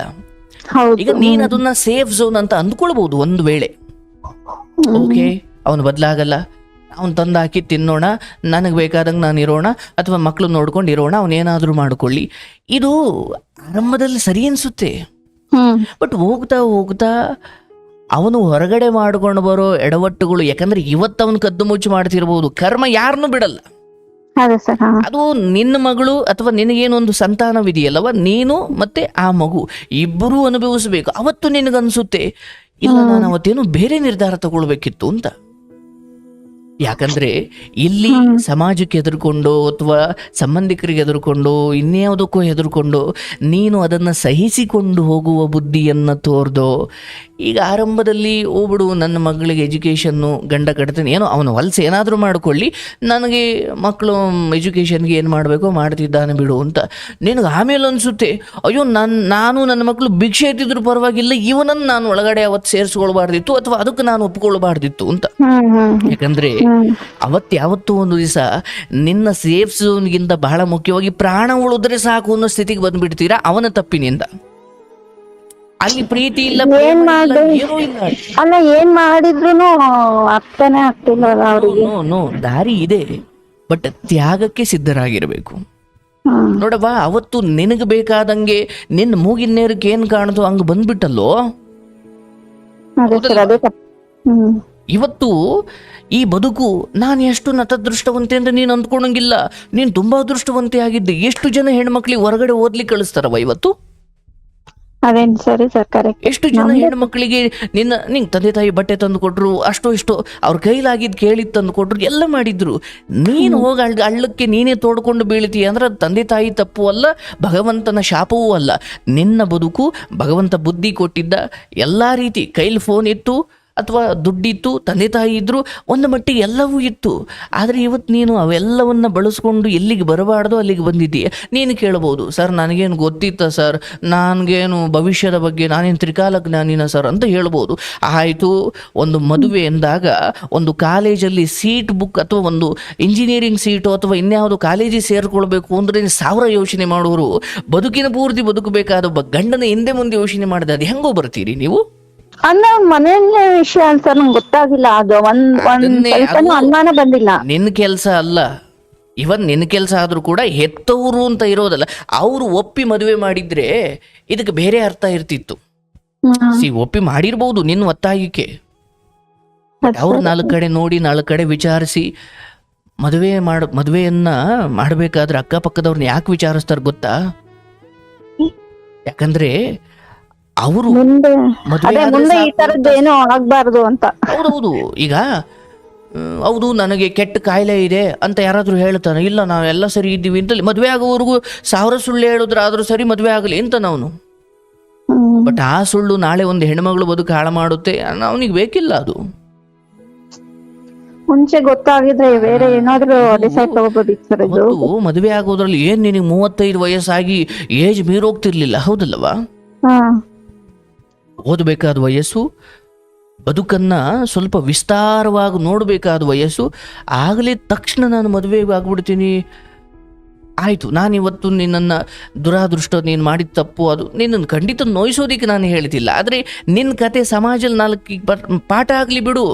Speaker 1: ಈಗ ನೀನ್ ಅದನ್ನ ಸೇಫ್ ಝೋನ್ ಅಂತ ಅಂದ್ಕೊಳ್ಬಹುದು ಒಂದು ವೇಳೆ. ಓಕೆ, ಅವನು ಬದಲಾಗಲ್ಲ, ಅವ್ನು ತಂದು ಹಾಕಿ ತಿನ್ನೋಣ, ನನಗೆ ಬೇಕಾದಂಗೆ ನಾನು ಇರೋಣ, ಅಥವಾ ಮಕ್ಕಳು ನೋಡ್ಕೊಂಡು ಇರೋಣ, ಅವನೇನಾದ್ರೂ ಮಾಡ್ಕೊಳ್ಳಿ. ಇದು ಆರಂಭದಲ್ಲಿ ಸರಿ ಅನ್ಸುತ್ತೆ. ಬಟ್ ಹೋಗ್ತಾ ಹೋಗ್ತಾ ಅವನು ಹೊರಗಡೆ ಮಾಡ್ಕೊಂಡು ಬರೋ ಎಡವಟ್ಟುಗಳು, ಯಾಕಂದ್ರೆ ಇವತ್ತು ಅವನು ಕದ್ದು ಮುಚ್ಚು ಮಾಡ್ತಿರ್ಬೋದು, ಕರ್ಮ ಯಾರನ್ನೂ ಬಿಡಲ್ಲ.
Speaker 2: ಅದೇ ಸರ್.
Speaker 1: ಅದು ನಿನ್ನ ಮಗಳು ಅಥವಾ ನಿನಗೇನೊಂದು ಸಂತಾನವಿದೆಯಲ್ಲವ, ನೀನು ಮತ್ತೆ ಆ ಮಗು ಇಬ್ಬರೂ ಅನುಭವಿಸಬೇಕು. ಅವತ್ತು ನಿನಗನ್ಸುತ್ತೆ, ಇಲ್ಲ ನಾನು ಅವತ್ತೇನು ಬೇರೆ ನಿರ್ಧಾರ ತಗೊಳ್ಬೇಕಿತ್ತು ಅಂತ. ಯಾಕಂದ್ರೆ ಇಲ್ಲಿ ಸಮಾಜಕ್ಕೆ ಹೆದರ್ಕೊಂಡು ಅಥವಾ ಸಂಬಂಧಿಕರಿಗೆ ಹೆದರ್ಕೊಂಡು ಇನ್ಯಾವುದಕ್ಕೂ ಹೆದರ್ಕೊಂಡು ನೀನು ಅದನ್ನು ಸಹಿಸಿಕೊಂಡು ಹೋಗುವ ಬುದ್ಧಿಯನ್ನು ತೋರ್ದೋ, ಈಗ ಆರಂಭದಲ್ಲಿ ಹೋಗ್ಬಿಡು ನನ್ನ ಮಗಳಿಗೆ ಎಜುಕೇಷನ್ನು ಗಂಡ ಕಟ್ತಾನೆ, ಏನೋ ಅವನು ಹೊಲಸು ಏನಾದರೂ ಮಾಡ್ಕೊಳ್ಳಿ, ನನಗೆ ಮಕ್ಕಳು ಎಜುಕೇಷನ್ಗೆ ಏನು ಮಾಡಬೇಕೋ ಮಾಡ್ತಿದ್ದಾನೆ ಬಿಡು ಅಂತ ನಿನಗೆ ಆಮೇಲೆ ಅನಿಸುತ್ತೆ, ಅಯ್ಯೋ ನಾನು ನನ್ನ ಮಕ್ಕಳು ಭಿಕ್ಷೆ ಎತ್ತಿದ್ರು ಪರವಾಗಿಲ್ಲ, ಇವನನ್ನು ನಾನು ಒಳಗಡೆ ಅವತ್ತು ಸೇರಿಸ್ಕೊಳ್ಬಾರ್ದಿತ್ತು ಅಥವಾ ಅದಕ್ಕೆ ನಾನು ಒಪ್ಕೊಳ್ಬಾರ್ದಿತ್ತು ಅಂತ. ಯಾಕಂದ್ರೆ ಯಾವತ್ತೂ ಒಂದು ದಿವಸ ನಿನ್ನ ಸೇಫ್ ಝೋನ್ಗಿಂತ ಬಹಳ ಮುಖ್ಯವಾಗಿ ಪ್ರಾಣ ಉಳಿದ್ರೆ ಸಾಕು ಅನ್ನೋ ಸ್ಥಿತಿಗೆ ಬಂದ್ಬಿಡ್ತೀರಾ ಅವನ ತಪ್ಪಿನಿಂದ. ಅಲ್ಲಿ ಪ್ರೀತಿ ಇಲ್ಲ, ಏನೂ ಇಲ್ಲ.
Speaker 2: ಅಲ್ಲ, ಏನ್ ಮಾಡಿದ್ರು ಅರ್ಥನೇ ಆಗ್ತಿಲ್ಲ ಅವ್ರಿಗೆ.
Speaker 1: ನೋ, ದಾರಿ ಇದೆ, ಬಟ್ ತ್ಯಾಗಕ್ಕೆ ಸಿದ್ಧರಾಗಿರ್ಬೇಕು. ನೋಡವ್ವ, ಅವತ್ತು ನಿನಗೆ ಬೇಕಾದಂಗೆ ನಿನ್ನ ಮೂಗಿನ ನೇರಕ್ಕೆ ಏನ್ ಕಾಣುತ್ತೋ ಹಂಗ ಬಂದ್ಬಿಟ್ಟಲ್ಲೋ. ಇವತ್ತು ಈ ಬದುಕು ನಾನು ಎಷ್ಟು ನತದೃಷ್ಟವಂತೆ ಅಂತ ನೀನು ಅಂದ್ಕೊಳಂಗಿಲ್ಲ. ನೀನು ತುಂಬಾ ಅದೃಷ್ಟವಂತೆ ಆಗಿದ್ದೆ. ಎಷ್ಟು ಜನ ಹೆಣ್ಮಕ್ಳಿಗೆ ಹೊರಗಡೆ ಓದ್ಲಿಕ್ಕೆ ಕಳಿಸ್ತಾರವ ಇವತ್ತು?
Speaker 2: ಅದೇನ್ ಸರಿ ಸರ್ಕಾರ.
Speaker 1: ಎಷ್ಟು ಜನ ಹೆಣ್ಮಕ್ಳಿಗೆ ನಿಂಗೆ ತಂದೆ ತಾಯಿ ಬಟ್ಟೆ ತಂದು ಕೊಟ್ರು, ಅಷ್ಟೋ ಇಷ್ಟೋ ಅವ್ರ ಕೈಲಾಗಿದ್ದು ಕೇಳಿದ್ ತಂದು ಕೊಟ್ರು, ಎಲ್ಲ ಮಾಡಿದ್ರು. ನೀನು ಹೋಗಿ ಹಳ್ಳಕ್ಕೆ ನೀನೇ ತೋಡ್ಕೊಂಡು ಬೀಳ್ತೀಯ ಅಂದ್ರೆ ತಂದೆ ತಾಯಿ ತಪ್ಪು ಅಲ್ಲ, ಭಗವಂತನ ಶಾಪವೂ ಅಲ್ಲ. ನಿನ್ನ ಬದುಕು ಭಗವಂತ ಬುದ್ಧಿ ಕೊಟ್ಟಿದ್ದ, ಎಲ್ಲ ರೀತಿ ಕೈಲಿ ಫೋನ್ ಇತ್ತು ಅಥವಾ ದುಡ್ಡಿತ್ತು, ತಂದೆ ತಾಯಿ ಇದ್ರು, ಒಂದು ಮಟ್ಟಿಗೆ ಎಲ್ಲವೂ ಇತ್ತು. ಆದರೆ ಇವತ್ತು ನೀನು ಅವೆಲ್ಲವನ್ನು ಬಳಸ್ಕೊಂಡು ಎಲ್ಲಿಗೆ ಬರಬಾರ್ದು ಅಲ್ಲಿಗೆ ಬಂದಿದ್ದೀಯ. ನೀನು ಕೇಳ್ಬೋದು, ಸರ್ ನನಗೇನು ಗೊತ್ತಿತ್ತ ಸರ್, ನನಗೇನು ಭವಿಷ್ಯದ ಬಗ್ಗೆ ನಾನೇನು ತ್ರಿಕಾಲ ಜ್ಞಾನಿನ ಸರ್ ಅಂತ ಹೇಳ್ಬೋದು. ಆಯಿತು, ಒಂದು ಮದುವೆ ಎಂದಾಗ ಒಂದು ಕಾಲೇಜಲ್ಲಿ ಸೀಟ್ ಬುಕ್ ಅಥವಾ ಒಂದು ಇಂಜಿನಿಯರಿಂಗ್ ಸೀಟು ಅಥವಾ ಇನ್ಯಾವುದು ಕಾಲೇಜಿಗೆ ಸೇರ್ಕೊಳ್ಬೇಕು ಅಂದರೆ 1000 ಯೋಚನೆ ಮಾಡೋರು ಬದುಕಿನ ಪೂರ್ತಿ ಬದುಕಬೇಕಾದ ಒಬ್ಬ ಗಂಡನ ಹಿಂದೆ ಮುಂದೆ ಯೋಚನೆ ಮಾಡಿದೆ, ಅದು ಹೆಂಗೋ ಬರ್ತೀರಿ ನೀವು?
Speaker 2: ಅಂದ್ರೆ ಮನೆಯ ವಿಷಯ ಅಂತ ನಂಗೆ ಗೊತ್ತಾಗಿಲ್ಲ. ಅದು ಒಂದ್ ಅನುಮಾನ ಬಂದಿಲ್ಲ.
Speaker 1: ನಿನ್ನ ಕೆಲಸ ಅಲ್ಲ, ಇವನ್ ನಿನ್ನ ಕೆಲಸ ಆದ್ರೂ ಕೂಡ ಹೆತ್ತವರು ಅಂತ ಇರೋದಲ್ಲ. ಅವರು ಒಪ್ಪಿ ಮದುವೆ ಮಾಡಿದ್ರೆ ಇದಕ್ಕೆ ಬೇರೆ ಅರ್ಥ ಇರ್ತಿತ್ತು. ಒಪ್ಪಿ ಮಾಡಿರ್ಬೋದು ನಿನ್ನ ಒತ್ತಾಯಕ್ಕೆ, ಅವ್ರು 4 ಕಡೆ ನೋಡಿ 4 ಕಡೆ ವಿಚಾರಿಸಿ ಮದುವೆಯನ್ನ ಮಾಡಬೇಕಾದ್ರೆ ಅಕ್ಕಪಕ್ಕದವ್ರನ್ನ ಯಾಕೆ ವಿಚಾರಿಸ್ತಾರೆ ಗೊತ್ತಾ? ಯಾಕಂದ್ರೆ ಅವರು
Speaker 2: ಮುಂದೆ ಈ ತರದ್ದೇನೋ ಆಗ್ಬಾರ್ದು ಅಂತ.
Speaker 1: ಹೌದೌದು. ಈಗ ಹೌದು ನನಗೆ ಕೆಟ್ಟ ಕಾಯಿಲೆ ಇದೆ ಅಂತ ಯಾರಾದ್ರೂ ಹೇಳ್ತಾನೆ, ಇಲ್ಲ ನಾವೆಲ್ಲ ಸರಿ ಇದ್ದೀವಿ ಅಂತ ಮದುವೆ ಆಗೋವರೆಗೂ 1000 ಸುಳ್ಳು ಹೇಳಿದ್ರಾದ್ರೂ ಸರಿ ಮದುವೆ ಆಗಲಿ ಅಂತ ನಾವು. ಬಟ್ ಆ ಸುಳ್ಳು ನಾಳೆ ಒಂದು ಹೆಣ್ಮಗಳು ಬದುಕು ಹಾಳು ಮಾಡುತ್ತೆ, ಅವನಿಗೆ ಬೇಕಿಲ್ಲ ಅದು.
Speaker 2: ಮುಂಚೆ ಗೊತ್ತಾಗಿದ್ರೆ ಬೇರೆ ಏನಾದ್ರೂ ಡಿಸೈಡ್ ತಗೋಬೋದಿತ್ತು.
Speaker 1: ಮದುವೆ ಆಗೋದ್ರಲ್ಲಿ ಏನ್ ನಿನಗೆ 35 ವಯಸ್ಸಾಗಿ ಏಜ್ ಮೀರೋಗ್ತಿರ್ಲಿಲ್ಲ, ಹೌದಲ್ಲವಾ? ಓದಬೇಕಾದ ವಯಸ್ಸು, ಬದುಕನ್ನ ಸ್ವಲ್ಪ ವಿಸ್ತಾರವಾಗಿ ನೋಡಬೇಕಾದ ವಯಸ್ಸು. ಆಗಲೇ ತಕ್ಷಣ ನಾನು ಮದುವೆ ಆಗ್ಬಿಡ್ತೀನಿ, ಆಯಿತು ನಾನಿವತ್ತು ನಿನ್ನನ್ನು ದುರಾದೃಷ್ಟ, ನೀನು ಮಾಡಿದ ತಪ್ಪು, ಅದು ನಿನ್ನನ್ನು ಖಂಡಿತ ನೋಯಿಸೋದಿಕ್ಕೆ ನಾನು ಹೇಳ್ತಿಲ್ಲ. ಆದರೆ ನಿನ್ನ ಕತೆ ಸಮಾಜದಲ್ಲಿ 4 ಪಾಠ ಆಗಲಿ ಬಿಡು.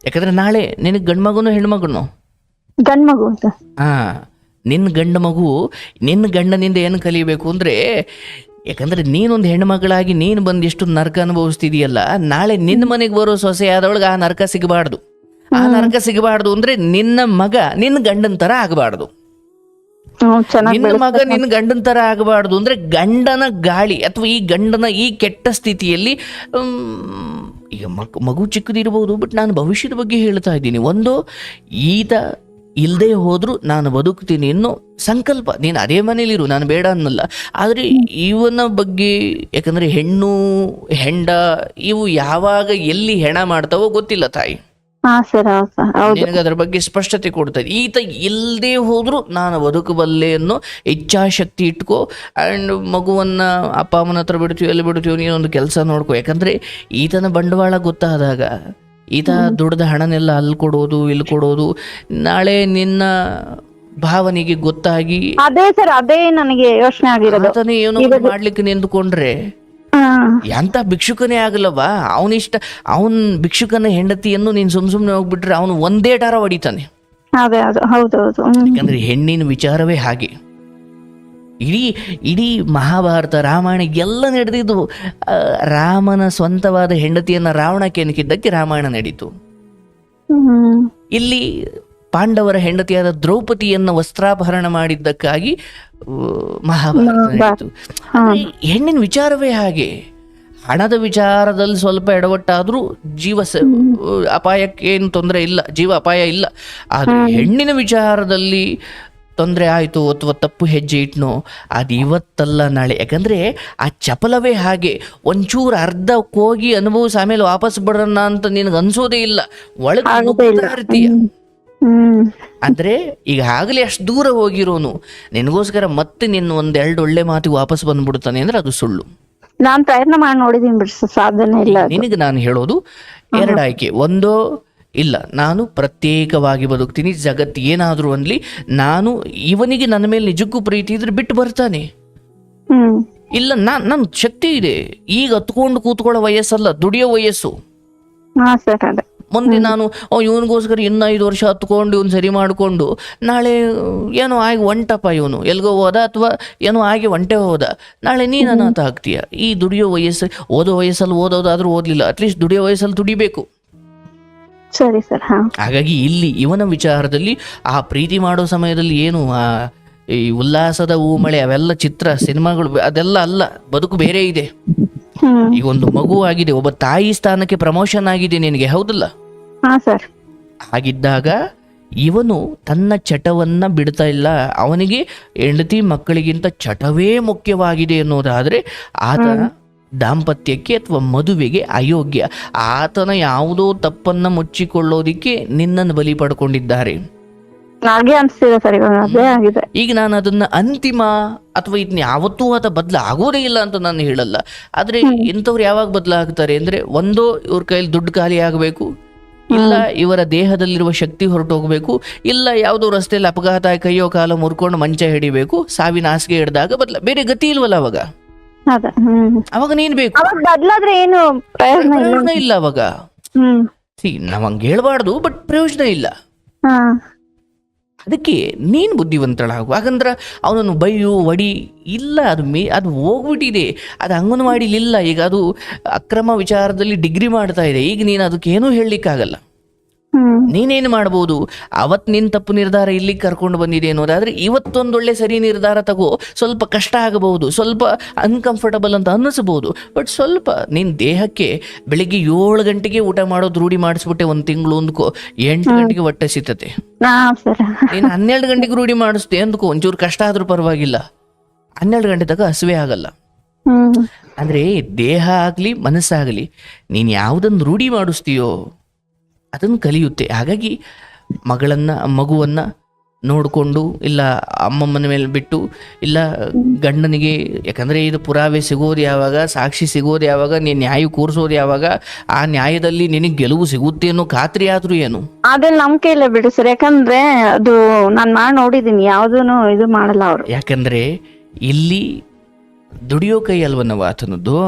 Speaker 1: ಯಾಕಂದ್ರೆ ನಾಳೆ ನಿನಗೆ ಗಂಡ್ಮಗುನೋ ಹೆಣ್ಮಗುನೋ?
Speaker 2: ಗಂಡ್ಮಗು.
Speaker 1: ನಿನ್ನ ಗಂಡ ಮಗು ನಿನ್ನ ಗಂಡನಿಂದ ಏನು ಕಲಿಬೇಕು ಅಂದರೆ, ಯಾಕಂದ್ರೆ ನೀನೊಂದು ಹೆಣ್ಮಗಳಾಗಿ ನೀನು ಬಂದು ಎಷ್ಟು ನರಕ ಅನುಭವಿಸ್ತಿದೀಯಲ್ಲ, ನಾಳೆ ನಿನ್ನ ಮನೆಗೆ ಬರೋ ಸೊಸೆ ಆದವಳಿಗೆ ಆ ನರಕ ಸಿಗಬಾರ್ದು. ಆ ನರಕ ಸಿಗಬಾರ್ದು ಅಂದ್ರೆ ನಿನ್ನ ಮಗ ನಿನ್ನ ಗಂಡನ ತರ ಆಗಬಾರ್ದು. ನಿನ್ನ ಮಗ ನಿನ್ನ ಗಂಡನ ತರ ಆಗಬಾರ್ದು ಅಂದ್ರೆ ಗಂಡನ ಗಾಳಿ ಅಥವಾ ಈ ಗಂಡನ ಈ ಕೆಟ್ಟ ಸ್ಥಿತಿಯಲ್ಲಿ ಈಗ ಮಗು ಚಿಕ್ಕದಿರ್ಬೋದು, ಬಟ್ ನಾನು ಭವಿಷ್ಯದ ಬಗ್ಗೆ ಹೇಳ್ತಾ ಇದ್ದೀನಿ. ಒಂದು, ಈತ ಇಲ್ಲದೆ ಹೋದ್ರು ನಾನು ಬದುಕ್ತೀನಿ ಅನ್ನೋ ಸಂಕಲ್ಪ. ನೀನು ಅದೇ ಮನೇಲಿರು, ನಾನು ಬೇಡ ಅನ್ನಲ್ಲ. ಆದರೆ ಇವನ ಬಗ್ಗೆ, ಯಾಕಂದ್ರೆ ಹೆಣ್ಣು ಹೆಂಡ ಇವು ಯಾವಾಗ ಎಲ್ಲಿ ಹೆಣ ಮಾಡ್ತಾವೋ ಗೊತ್ತಿಲ್ಲ ತಾಯಿ. ನಿನಗೆ ಅದ್ರ ಬಗ್ಗೆ ಸ್ಪಷ್ಟತೆ ಕೊಡ್ತಾ ಇದೆ. ಈತ ಇಲ್ಲದೆ ಹೋದ್ರು ನಾನು ಬದುಕಬಲ್ಲೆ ಅನ್ನೋ ಇಚ್ಛಾಶಕ್ತಿ ಇಟ್ಕೋ. ಆ್ಯಂಡ್ ಮಗುವನ್ನ ಅಪ್ಪ ಅಮ್ಮನ ಹತ್ರ ಬಿಡ್ತೀವಿ, ಎಲ್ಲಿ ಬಿಡ್ತೀವಿ, ನೀನೊಂದು ಕೆಲಸ ನೋಡ್ಕೋ. ಯಾಕಂದ್ರೆ ಈತನ ಬಂಡವಾಳ ಗೊತ್ತಾದಾಗ ಈತ ದುಡ್ದ ಹಣನೆಲ್ಲ ಅಲ್ಲಿ ಕೊಡೋದು ಇಲ್ಲಿ ಕೊಡೋದು, ನಾಳೆ ನಿನ್ನ ಭಾವನೆಗೆ ಗೊತ್ತಾಗಿ
Speaker 2: ಅದೇ ನನಗೆ ಯೋಚನೆ ಆಗಿರೋದು.
Speaker 1: ಏನೋ ಮಾಡ್ಲಿಕ್ಕೆ ನಿಂತ್ಕೊಂಡ್ರೆ ಎಂತ ಭಿಕ್ಷುಕನೇ ಆಗಲ್ಲವಾ? ಅವನ್ ಭಿಕ್ಷುಕನ ಹೆಂಡತಿಯನ್ನು ನೀನ್ ಸುಮ್ನೆ ಹೋಗ್ಬಿಟ್ರೆ ಅವನು ಒಂದೇ ಟಾರ ಹೊಡಿತಾನೆ.
Speaker 2: ಹೌದೌದು.
Speaker 1: ಯಾಕಂದ್ರೆ ಹೆಣ್ಣಿನ ವಿಚಾರವೇ ಹಾಗೆ. ಇಡೀ ಇಡೀ ಮಹಾಭಾರತ ರಾಮಾಯಣ ಎಲ್ಲ ನಡೆದಿದ್ದು ರಾಮನ ಸ್ವಂತವಾದ ಹೆಂಡತಿಯನ್ನ ರಾವಣಕ್ಕೆ ಎನ್ಕಿದ್ದಕ್ಕೆ ರಾಮಾಯಣ ನಡೀತು.
Speaker 2: ಹ್ಮ್
Speaker 1: ಇಲ್ಲಿ ಪಾಂಡವರ ಹೆಂಡತಿಯಾದ ದ್ರೌಪದಿಯನ್ನ ವಸ್ತ್ರಾಪಹರಣ ಮಾಡಿದ್ದಕ್ಕಾಗಿ ಮಹಾಭಾರತ ನಡೀತು. ಅಂದ್ರೆ ಹೆಣ್ಣಿನ ವಿಚಾರವೇ ಹಾಗೆ. ಹಣದ ವಿಚಾರದಲ್ಲಿ ಸ್ವಲ್ಪ ಎಡವಟ್ಟಾದ್ರೂ ಜೀವ ಅಪಾಯಕ್ಕೆ ಏನು ತೊಂದರೆ ಇಲ್ಲ, ಜೀವ ಅಪಾಯ ಇಲ್ಲ. ಆದ್ರೆ ಹೆಣ್ಣಿನ ವಿಚಾರದಲ್ಲಿ ತೊಂದರೆ ಆಯಿತು ಅಥವಾ ತಪ್ಪು ಹೆಜ್ಜೆ ಇಟ್ನೋ ಅದು ಇವತ್ತಲ್ಲ ನಾಳೆ. ಯಾಕಂದ್ರೆ ಆ ಚಪಲವೇ ಹಾಗೆ. ಒಂಚೂರು ಅರ್ಧ ಹೋಗಿ ಅನುಭವಿಸಿ ಆಮೇಲೆ ವಾಪಸ್ ಬಿಡೋಣ ಅಂತ ನಿನಗೆ ಅನ್ಸೋದೇ ಇಲ್ಲ, ಒಳಗೆ ನುಗ್ತಾ ಇರ್ತೀಯ. ಅಂದ್ರೆ ಈಗ ಆಗಲೇ ಅಷ್ಟು ದೂರ ಹೋಗಿರೋನು ನಿನಗೋಸ್ಕರ ಮತ್ತೆ ನಿನ್ನ ಒಂದೆರಡು ಒಳ್ಳೆ ಮಾತಿಗೆ ವಾಪಸ್ ಬಂದ್ಬಿಡ್ತಾನೆ ಅಂದ್ರೆ ಅದು ಸುಳ್ಳು.
Speaker 2: ನಾನ್ ಪ್ರಯತ್ನ ಮಾಡಿ ನೋಡಿದೀನಿ ಬಿಡಿ, ಸಾಧನೆ ಇಲ್ಲ.
Speaker 1: ನಿನಗೆ ನಾನು ಹೇಳೋದು ಎರಡು ಆಯ್ಕೆ. ಒಂದೋ ಇಲ್ಲ ನಾನು ಪ್ರತ್ಯೇಕವಾಗಿ ಬದುಕ್ತೀನಿ, ಜಗತ್ತು ಏನಾದ್ರು ಅನ್ಲಿ, ನಾನು ಇವನಿಗೆ ನನ್ನ ಮೇಲೆ ನಿಜಕ್ಕೂ ಪ್ರೀತಿ ಇದ್ರೆ ಬಿಟ್ಟು ಬರ್ತಾನೆ. ಇಲ್ಲ ನನ್ನ ಶಕ್ತಿ ಇದೆ, ಈಗ ಹತ್ಕೊಂಡು ಕೂತ್ಕೊಳ್ಳೋ ವಯಸ್ಸಲ್ಲ, ದುಡಿಯೋ ವಯಸ್ಸು. ಮುಂದೆ ನಾನು ಇವನಿಗೋಸ್ಕರ ಇನ್ನು 5 ವರ್ಷ ಹತ್ಕೊಂಡು ಇವನು ಸರಿ ಮಾಡಿಕೊಂಡು ನಾಳೆ ಏನೋ ಆಗಿ ಒಂಟಪ್ಪ ಇವನು ಎಲ್ಗೋ ಹೋದ ಅಥವಾ ಏನೋ ಆಗಿ ಒಂಟೆ ಹೋದ, ನಾಳೆ ನೀನು ಅನಾಥ ಆಗ್ತೀಯ. ಈ ದುಡಿಯೋ ವಯಸ್ಸು, ಓದೋ ವಯಸ್ಸಲ್ಲಿ ಓದೋದಾದ್ರೂ ಓದಲಿಲ್ಲ, ಅಟ್ಲೀಸ್ಟ್ ದುಡಿಯೋ ವಯಸ್ಸಲ್ಲಿ ದುಡಿಬೇಕು.
Speaker 2: ಸರಿ ಸರ್.
Speaker 1: ಹಾಗಾಗಿ ಇಲ್ಲಿ ಇವನ ವಿಚಾರದಲ್ಲಿ ಆ ಪ್ರೀತಿ ಮಾಡೋ ಸಮಯದಲ್ಲಿ ಏನು ಈ ಉಲ್ಲಾಸದ ಮಳೆ ಅವೆಲ್ಲ ಚಿತ್ರ ಸಿನಿಮಾಗಳು ಅದೆಲ್ಲ ಅಲ್ಲ, ಬದುಕು ಬೇರೆ ಇದೆ. ಈಗ ಒಂದು ಮಗು ಆಗಿದೆ, ಒಬ್ಬ ತಾಯಿ ಸ್ಥಾನಕ್ಕೆ ಪ್ರಮೋಷನ್ ಆಗಿದೆ ನಿನಗೆ, ಹೌದಲ್ಲ? ಹಾಗಿದ್ದಾಗ ಇವನು ತನ್ನ ಚಟವನ್ನ ಬಿಡ್ತಾ ಇಲ್ಲ. ಅವನಿಗೆ ಹೆಂಡತಿ ಮಕ್ಕಳಿಗಿಂತ ಚಟವೇ ಮುಖ್ಯವಾಗಿದೆ ಅನ್ನೋದಾದ್ರೆ ಆತನ ದಾಂಪತ್ಯಕ್ಕೆ ಅಥವಾ ಮದುವೆಗೆ ಅಯೋಗ್ಯ. ಆತನ ಯಾವುದೋ ತಪ್ಪನ್ನ ಮುಚ್ಚಿಕೊಳ್ಳೋದಿಕ್ಕೆ ನಿನ್ನನ್ನು ಬಲಿ ಪಡ್ಕೊಂಡಿದ್ದಾರೆ. ಈಗ ನಾನು ಅದನ್ನ ಅಂತಿಮ ಅಥವಾ ಇದನ್ನ ಯಾವತ್ತೂ ಆತ ಬದಲಾಗೋದೇ ಇಲ್ಲ ಅಂತ ನಾನು ಹೇಳಲ್ಲ. ಆದ್ರೆ ಇಂಥವ್ರು ಯಾವಾಗ ಬದಲಾಗ್ತಾರೆ ಅಂದ್ರೆ, ಒಂದೋ ಇವ್ರ ಕೈಲಿ ದುಡ್ಡು ಖಾಲಿ ಆಗಬೇಕು, ಇಲ್ಲ ಇವರ ದೇಹದಲ್ಲಿರುವ ಶಕ್ತಿ ಹೊರಟೋಗ್ಬೇಕು, ಇಲ್ಲ ಯಾವುದೋ ರಸ್ತೆಯಲ್ಲಿ ಅಪಘಾತ ಕೈಯೋ ಕಾಲ ಮುರ್ಕೊಂಡು ಮಂಚ ಹಿಡಿಬೇಕು, ಸಾವಿನ ಹಾಸಿಗೆ ಹಿಡಿದಾಗ ಬೇರೆ ಗತಿ ಇಲ್ವಲ್ಲ ಅವಾಗ. ಅವಾಗ ನೀನ್ ಬೇಕು,
Speaker 2: ಬದಲಾದ್ರೆ ಏನು
Speaker 1: ಪ್ರಯೋಜನ ಇಲ್ಲ ಅವಾಗ. ನಾವ್ ಹಂಗ ಹೇಳ್ಬಾರ್ದು, ಬಟ್ ಪ್ರಯೋಜನ ಇಲ್ಲ. ಅದಕ್ಕೆ ನೀನು ಬುದ್ಧಿವಂತಳಾಗು. ಯಾಕಂದ್ರೆ ಅವನನ್ನು ಬೈಯು ಒಡಿ ಇಲ್ಲ, ಅದು ಹೋಗ್ಬಿಟ್ಟಿದೆ. ಅದು ಅಂಗನವಾಡಿಲಿಲ್ಲ, ಈಗ ಅದು ಅಕ್ರಮ ವಿಚಾರದಲ್ಲಿ ಡಿಗ್ರಿ ಮಾಡ್ತಾ ಇದೆ. ಈಗ ನೀನು ಅದಕ್ಕೇನೂ ಹೇಳಲಿಕ್ಕಾಗಲ್ಲ. ನೀನೇನು ಮಾಡ್ಬೋದು, ಅವತ್ತು ನಿನ್ನ ತಪ್ಪು ನಿರ್ಧಾರ ಇಲ್ಲಿಗೆ ಕರ್ಕೊಂಡು ಬಂದಿದೆ ಅನ್ನೋದಾದ್ರೆ ಇವತ್ತೊಂದೊಳ್ಳೆ ಸರಿ ನಿರ್ಧಾರ ತಗೋ. ಸ್ವಲ್ಪ ಕಷ್ಟ ಆಗಬಹುದು, ಸ್ವಲ್ಪ ಅನ್ಕಂಫರ್ಟಬಲ್ ಅಂತ ಅನ್ನಿಸಬಹುದು, ಬಟ್ ಸ್ವಲ್ಪ ನಿನ್ನ ದೇಹಕ್ಕೆ ಬೆಳಿಗ್ಗೆ 7 ಗಂಟೆಗೆ ಊಟ ಮಾಡೋದು ರೂಢಿ ಮಾಡಿಸ್ಬಿಟ್ಟೆ, 1 ತಿಂಗಳು ಅಂದ್ಕೋ, 8 ಗಂಟೆಗೆ ಹೊಟ್ಟೆ ಸಿಗ್ತತೆ. ನೀನು 12 ಗಂಟೆಗೆ ರೂಢಿ ಮಾಡಿಸ್ತೆ ಅಂದ್ಕೋ, ಒಂಚೂರು ಕಷ್ಟ ಆದ್ರೂ ಪರವಾಗಿಲ್ಲ, 12 ಗಂಟೆ ತನಕ ಹಸುವೆ ಆಗಲ್ಲ. ಅಂದ್ರೆ ದೇಹ ಆಗ್ಲಿ ಮನಸ್ಸಾಗಲಿ ನೀನ್ ಯಾವ್ದನ್ನು ರೂಢಿ ಮಾಡಿಸ್ತೀಯೋ ಅದನ್ನು ಕಲಿಯುತ್ತೆ. ಹಾಗಾಗಿ ಮಗುವನ್ನ ನೋಡಿಕೊಂಡು, ಇಲ್ಲ ಅಮ್ಮಮ್ಮನ ಮೇಲೆ ಬಿಟ್ಟು, ಇಲ್ಲ ಗಂಡನಿಗೆ, ಯಾಕಂದ್ರೆ ಇದು ಪುರಾವೆ ಸಿಗೋದು ಯಾವಾಗ, ಸಾಕ್ಷಿ ಸಿಗೋದು ಯಾವಾಗ, ನೀನು ನ್ಯಾಯ ಕೂರಿಸೋದು ಯಾವಾಗ, ಆ ನ್ಯಾಯದಲ್ಲಿ ನಿನಗೆ ಗೆಲುವು ಸಿಗುತ್ತೆ ಅನ್ನೋ ಖಾತ್ರಿ ಆದ್ರೂ ಏನು
Speaker 2: ಅದ್ರಲ್ಲಿ ನಂಬಿಕೆ ಇಲ್ಲ ಬಿಡು ಸರ್. ಯಾಕಂದ್ರೆ ಅದು ನಾನ್ ಮಾಡಿ ನೋಡಿದೀನಿ, ಯಾವ್ದೂನು ಇದು ಮಾಡಲ್ಲ ಅವ್ರು.
Speaker 1: ಯಾಕಂದ್ರೆ ಇಲ್ಲಿ ದುಡಿಯೋ ಕೈ ಅಲ್ವನ್ನವ ಆತನದ್ದು,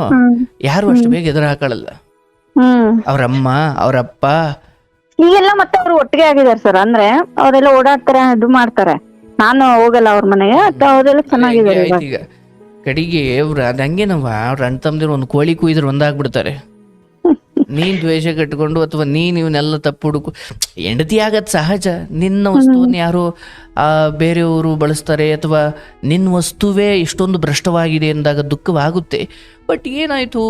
Speaker 1: ಯಾರು ಅಷ್ಟು ಬೇಗ ಎದುರು ಹಾಕೊಳ್ಳಲ್ಲ. ಅವ್ರಮ್ಮ ಅವರಪ್ಪ
Speaker 2: ಈಗೆಲ್ಲ ಮತ್ತೆ ಅವ್ರು ಒಟ್ಟಿಗೆ ಆಗಿದ್ದಾರೆ ಸರ್. ಅಂದ್ರೆ ಅವರೆಲ್ಲ ಓಡಾಡ್ತಾರೆ, ಇದು ಮಾಡ್ತಾರೆ. ನಾನು ಹೋಗಲ್ಲ ಅವ್ರ ಮನೆಗೆ, ಅವರೆಲ್ಲ ಚೆನ್ನಾಗಿದ್ದಾರೆ.
Speaker 1: ಈಗ ಕಡೆಗೆ ಅವ್ರು ಅದ್ ಹಂಗೇನವ, ಅವ್ರ ಅಣ್ಣ ತಮ್ಮದಿರು ಒಂದು ಕೋಳಿ ಕುಯ್ದ್ರೆ ಒಂದಾಗ್ಬಿಡ್ತಾರೆ. ನೀನ್ ದ್ವೇಷ ಕಟ್ಕೊಂಡು ಅಥವಾ ನೀನ್ ಇವನ್ನೆಲ್ಲ ತಪ್ಪು ಹುಡುಕು, ಹೆಂಡತಿ ಆಗದ್ ಸಹಜ. ನಿನ್ನ ವಸ್ತುವನ್ನ ಯಾರು ಬೇರೆಯವರು ಬಳಸ್ತಾರೆ ಅಥವಾ ನಿನ್ನ ವಸ್ತುವೇ ಇಷ್ಟೊಂದು ಭ್ರಷ್ಟವಾಗಿದೆ ಎಂದಾಗ ದುಃಖವಾಗುತ್ತೆ. ಬಟ್ ಏನಾಯ್ತು,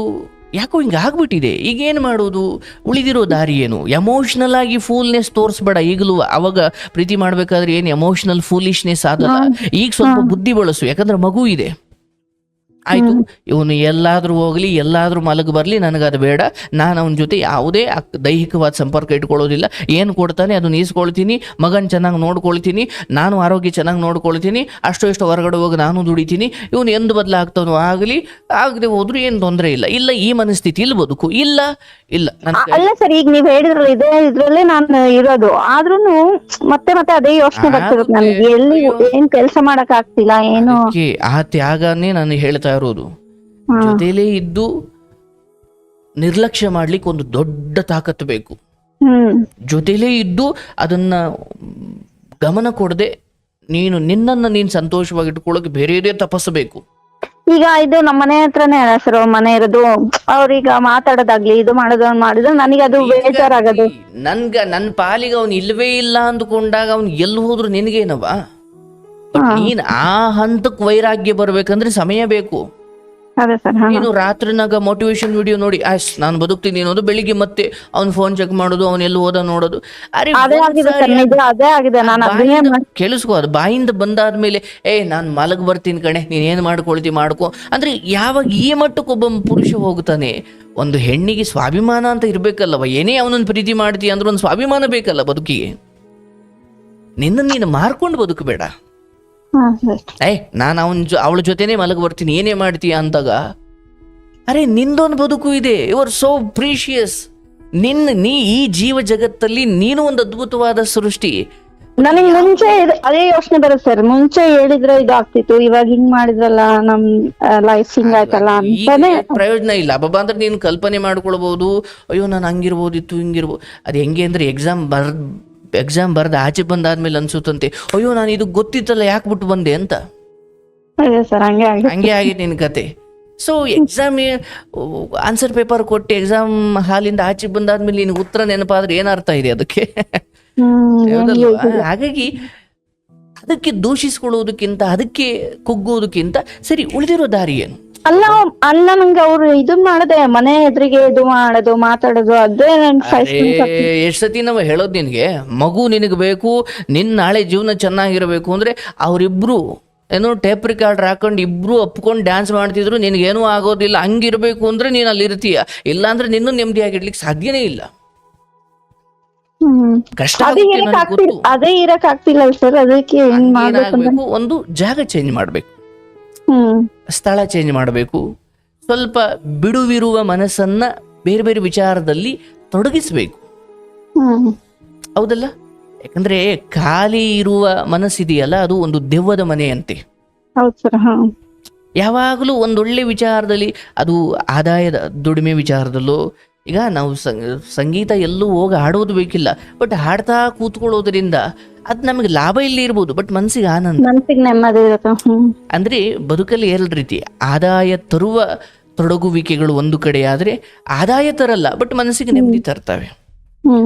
Speaker 1: ಯಾಕೋ ಹಿಂಗೆ ಆಗ್ಬಿಟ್ಟಿದೆ, ಈಗೇನು ಮಾಡೋದು, ಉಳಿದಿರೋ ದಾರಿ ಏನು? ಎಮೋಷ್ನಲ್ ಆಗಿ ಫೂಲ್ನೆಸ್ ತೋರಿಸ್ಬೇಡ ಈಗಲೂ. ಅವಾಗ ಪ್ರೀತಿ ಮಾಡ್ಬೇಕಾದ್ರೆ ಏನು ಎಮೋಷನಲ್ ಫೂಲಿಶ್ನೆಸ್ ಆಗಲ್ಲ. ಈಗ ಸ್ವಲ್ಪ ಬುದ್ಧಿ ಬಳಸು, ಯಾಕಂದ್ರೆ ಮಗು ಇದೆ. ಆಯ್ತು, ಇವನು ಎಲ್ಲಾದ್ರೂ ಹೋಗ್ಲಿ, ಎಲ್ಲಾದ್ರೂ ಮಲಗ ಬರ್ಲಿ, ನನಗದು ಬೇಡ. ನಾನು ಅವನ ಜೊತೆ ಯಾವುದೇ ದೈಹಿಕವಾದ ಸಂಪರ್ಕ ಇಟ್ಕೊಳ್ಳೋದಿಲ್ಲ. ಏನು ಕೊಡ್ತಾನೆ ಅದನ್ನ ಈಸ್ಕೊಳ್ತೀನಿ, ಮಗನ್ ಚೆನ್ನಾಗಿ ನೋಡ್ಕೊಳ್ತೀನಿ, ನಾನು ಆರೋಗ್ಯ ಚೆನ್ನಾಗಿ ನೋಡ್ಕೊಳ್ತೀನಿ, ಅಷ್ಟು ಹೊರಗಡೆ ಹೋಗಿ ನಾನು ದುಡಿತೀನಿ. ಇವನು ಎಂದು ಬದಲಾಗ್ತಾನೋ ಆಗದೆ ಹೋದ್ರು ಏನು ತೊಂದರೆ ಇಲ್ಲ. ಇಲ್ಲ ಈ ಮನಸ್ಥಿತಿ ಇಲ್ಲಿ ಬದುಕು, ಇಲ್ಲ
Speaker 2: ಅಲ್ಲ ಸರ್. ಈಗ ನೀವ್ ಹೇಳಿದ್ರಲ್ಲ, ಇದ್ರಲ್ಲೇ ನಾನು ಇರೋದು, ಆದ್ರೂನು ಮತ್ತೆ ಅದೇ ಯೋಚನೆ ಬರ್ತಿರುತ್ತೆ ನನಗೆ. ಎಲ್ಲಿ ಏನ್ ಕೆಲಸ ಮಾಡಕ್ ಆಗ್ತಿಲ್ಲ ಏನು.
Speaker 1: ಆ ತ್ಯಾಗನೇ ನಾನು ಹೇಳ್ತಾ ಇರೋದು. ಜೊತೆಲೇ ಇದ್ದು ನಿರ್ಲಕ್ಷ್ಯ ಮಾಡ್ಲಿಕ್ಕೆ ಒಂದು ದೊಡ್ಡ ತಾಕತ್ತು ಬೇಕು. ಜೊತೆಲೇ ಇದ್ದು ಅದನ್ನ ಗಮನ ಕೊಡದೆ ನಿನ್ನನ್ನು ನೀನು ಸಂತೋಷವಾಗಿ ಇಟ್ಕೊಳ್ಳೋಕೆ ಬೇರೆಯದೇ ತಪಸ್ಸಬೇಕು.
Speaker 2: ಈಗ ಇದು ನಮ್ಮ ಮನೆ ಹತ್ರನೇ ಅಲ್ಲ ಸರ್ ಮನೆ ಇರೋದು, ಅವ್ರೀಗ ಮಾತಾಡೋದಾಗ್ಲಿ ಇದು ಮಾಡಿದ್ರೆ ನನಗೆ ಅದು ಬೇಜಾರಾಗೋದು.
Speaker 1: ನನ್ನ ಪಾಲಿಗೆ ಅವನು ಇಲ್ವೇ ಇಲ್ಲ ಅಂದ್ಕೊಂಡಾಗ ಅವ್ನು ಎಲ್ಲಿ ಹೋದ್ರು ನಿನಗೇನವ. ನೀನ್ ಆ ಹಂತಕ್ಕೆ ವೈರಾಗ್ಯ ಬರ್ಬೇಕಂದ್ರೆ ಸಮಯ ಬೇಕು.
Speaker 2: ಅದೇ ಸರ್.
Speaker 1: ನೀನು ರಾತ್ರಿನಾಗ ಮೋಟಿವೇಶನ್ ವಿಡಿಯೋ ನೋಡಿ ನಾನು ಬದುಕ್ತೀನಿ ಅನ್ನೋದು, ಬೆಳಿಗ್ಗೆ ಮತ್ತೆ ಅವ್ನ ಫೋನ್ ಚೆಕ್ ಮಾಡೋದು, ಅವನ್ ಎಲ್ಲಿ ಹೋದ ನೋಡೋದು. ಅರೆ ಕೇಳಿಸ್ಕೋ, ಅದು ಬಾಯಿಂದ ಬಂದಾದ್ಮೇಲೆ ನಾನ್ ಮಲಗ್ ಬರ್ತೀನಿ ಕಣೆ, ನೀನ್ ಏನ್ ಮಾಡ್ಕೊಳ್ತಿ ಮಾಡ್ಕೊ ಅಂದ್ರೆ ಯಾವಾಗ ಈ ಮಟ್ಟಕ್ಕೆ ಒಬ್ಬ ಪುರುಷ ಹೋಗ್ತಾನೆ. ಒಂದು ಹೆಣ್ಣಿಗೆ ಸ್ವಾಭಿಮಾನ ಅಂತ ಇರ್ಬೇಕಲ್ಲವ. ಏನೇ ಅವನನ್ನ ಪ್ರೀತಿ ಮಾಡ್ತೀಯ ಅಂದ್ರೆ ಒಂದು ಸ್ವಾಭಿಮಾನ ಬೇಕಲ್ಲ ಬದುಕಿಗೆ. ನೀನು ಮಾರ್ಕೊಂಡು ಬದುಕಬೇಡ. ನಾನು ಅವಳ ಜೊತೆನೆ ಮಲಗ ಬರ್ತೀನಿ ಏನೇ ಮಾಡ್ತೀಯ ಅಂದಾಗ, ಅರೆ ನಿಂದೊಂದು ಬದುಕು ಇದೆ. You are so precious. ನೀ ಈ ಜೀವ ಜಗತ್ತಲ್ಲಿ ನೀನು ಒಂದು ಅದ್ಭುತವಾದ ಸೃಷ್ಟಿ.
Speaker 2: ನನಗೆ ಮುಂಚೆ ಅದೇ ಯೋಚನೆ ಬರುತ್ತೆ ಸರ್, ಮುಂಚೆ ಹೇಳಿದ್ರೆ ಇದು ಆಗ್ತಿತ್ತು, ಇವಾಗ ಹಿಂಗ್ ಮಾಡಿದ್ರಲ್ಲ ನಮ್ ಲೈಫ್ ಹಿಂಗ್ ಆಯ್ತಲ್ಲ ಅಂತಾನೆ.
Speaker 1: ಪ್ರಯೋಜನ ಇಲ್ಲ ಬಾಬಾ ಅಂದ್ರೆ ನೀನು ಕಲ್ಪನೆ ಮಾಡ್ಕೊಳ್ಬಹುದು, ಅಯ್ಯೋ ನಾನು ಹಂಗಿರ್ಬೋದಿತ್ತು ಹಿಂಗಿರ್ಬೋದು. ಅದು ಹೆಂಗೆ ಅಂದ್ರೆ ಎಕ್ಸಾಮ್ ಬರ್ದು ಆಚೆ ಬಂದಾದ್ಮೇಲೆ ಅನ್ಸುತ್ತಂತೆ, ಅಯ್ಯೋ ನಾನು ಇದು ಗೊತ್ತಿತ್ತಲ್ಲ ಯಾಕೆ ಬಿಟ್ಟು ಬಂದೆ ಅಂತ. ಹಂಗೆ ಆಗಿತ್ತು ನಿನ್ ಕತೆ. ಸೊ ಎಕ್ಸಾಮ್ ಆನ್ಸರ್ ಪೇಪರ್ ಕೊಟ್ಟು ಎಕ್ಸಾಮ್ ಹಾಲಿಂದ ಆಚೆ ಬಂದಾದ್ಮೇಲೆ ನಿನ್ಗೆ ಉತ್ತರ ನೆನಪಾದ್ರೆ ಏನರ್ಥ ಇದೆ ಅದಕ್ಕೆ? ಹಾಗಾಗಿ ಅದಕ್ಕೆ ದೂಷಿಸ್ಕೊಳ್ಳೋದಕ್ಕಿಂತ, ಅದಕ್ಕೆ ಕುಗ್ಗೋದಕ್ಕಿಂತ ಸರಿ ಉಳಿದಿರೋ ದಾರಿ ಏನು?
Speaker 2: ಅಲ್ಲ ನಂಗೆ ಅವ್ರು ಇದನ್ ಮಾಡದೆ ಮನೆ ಎದುರಿಗೆ ಇದು ಮಾಡೋದು ಮಾತಾಡೋದು ಅದೇ
Speaker 1: ಎಷ್ಟ್ ಸತಿ ನಾವು ಹೇಳೋದು ನಿನ್ಗೆ, ಮಗು ನಿನಗೆ ಬೇಕು, ನಿನ್ ನಾಳೆ ಜೀವನ ಚೆನ್ನಾಗಿರ್ಬೇಕು ಅಂದ್ರೆ ಅವರಿಬ್ರು ಏನೋ ಟೇಪ್ ರಿಕಾರ್ಡರ್ ಹಾಕೊಂಡು ಇಬ್ರು ಒಪ್ಕೊಂಡು ಡ್ಯಾನ್ಸ್ ಮಾಡ್ತಿದ್ರು, ನಿನ್ಗೇನೂ ಆಗೋದಿಲ್ಲ. ಹಂಗಿರ್ಬೇಕು ಅಂದ್ರೆ ನೀನ್ ಅಲ್ಲಿ ಇರ್ತೀಯ, ಇಲ್ಲ ಅಂದ್ರೆ ನಿನ್ನೂ ನೆಮ್ಮದಿಯಾಗಿಡ್ಲಿಕ್ಕೆ ಸಾಧ್ಯನೇ ಇಲ್ಲ. ಕಷ್ಟ
Speaker 2: ಅದೇ ಇರಕ್ ಆಗ್ತಿಲ್ಲ ಸರ್. ಅದಕ್ಕೆ
Speaker 1: ಒಂದು ಜಾಗ ಚೇಂಜ್ ಮಾಡ್ಬೇಕು, ಸ್ಥಳ ಚೇಂಜ್ ಮಾಡಬೇಕು, ಸ್ವಲ್ಪ ಬಿಡುವಿರುವ ಮನಸ್ಸನ್ನ ಬೇರೆ ಬೇರೆ ವಿಚಾರದಲ್ಲಿ ತೊಡಗಿಸ್ಬೇಕು. ಹೌದಲ್ಲ? ಯಾಕಂದ್ರೆ ಖಾಲಿ ಇರುವ ಮನಸ್ಸಿದೆಯಲ್ಲ, ಅದು ಒಂದು ದೆವ್ವದ ಮನೆಯಂತೆ. ಯಾವಾಗಲೂ ಒಂದೊಳ್ಳೆ ವಿಚಾರದಲ್ಲಿ, ಅದು ಆದಾಯದ ದುಡಿಮೆ ವಿಚಾರದಲ್ಲೂ. ಈಗ ನಾವು ಸಂಗೀತ ಎಲ್ಲೂ ಹೋಗಿ ಹಾಡೋದು ಬೇಕಿಲ್ಲ, ಬಟ್ ಹಾಡ್ತಾ ಕೂತ್ಕೊಳ್ಳೋದ್ರಿಂದ ಅದ್ ನಮಗೆ ಲಾಭ ಇಲ್ಲಿ ಇರ್ಬೋದು, ಬಟ್ ಮನ್ಸಿಗೆ ಆನಂದ,
Speaker 2: ನೆಮ್ಮದಿ ಇರುತ್ತೆ.
Speaker 1: ಅಂದ್ರೆ ಬದುಕಲ್ಲಿ ಎರಡು ರೀತಿ ಆದಾಯ ತರುವ ತೊಡಗುವಿಕೆಗಳು ಒಂದು ಕಡೆ ಆದ್ರೆ, ಆದಾಯ ತರಲ್ಲ ಬಟ್ ಮನಸ್ಸಿಗೆ ನೆಮ್ಮದಿ ತರ್ತವೆ.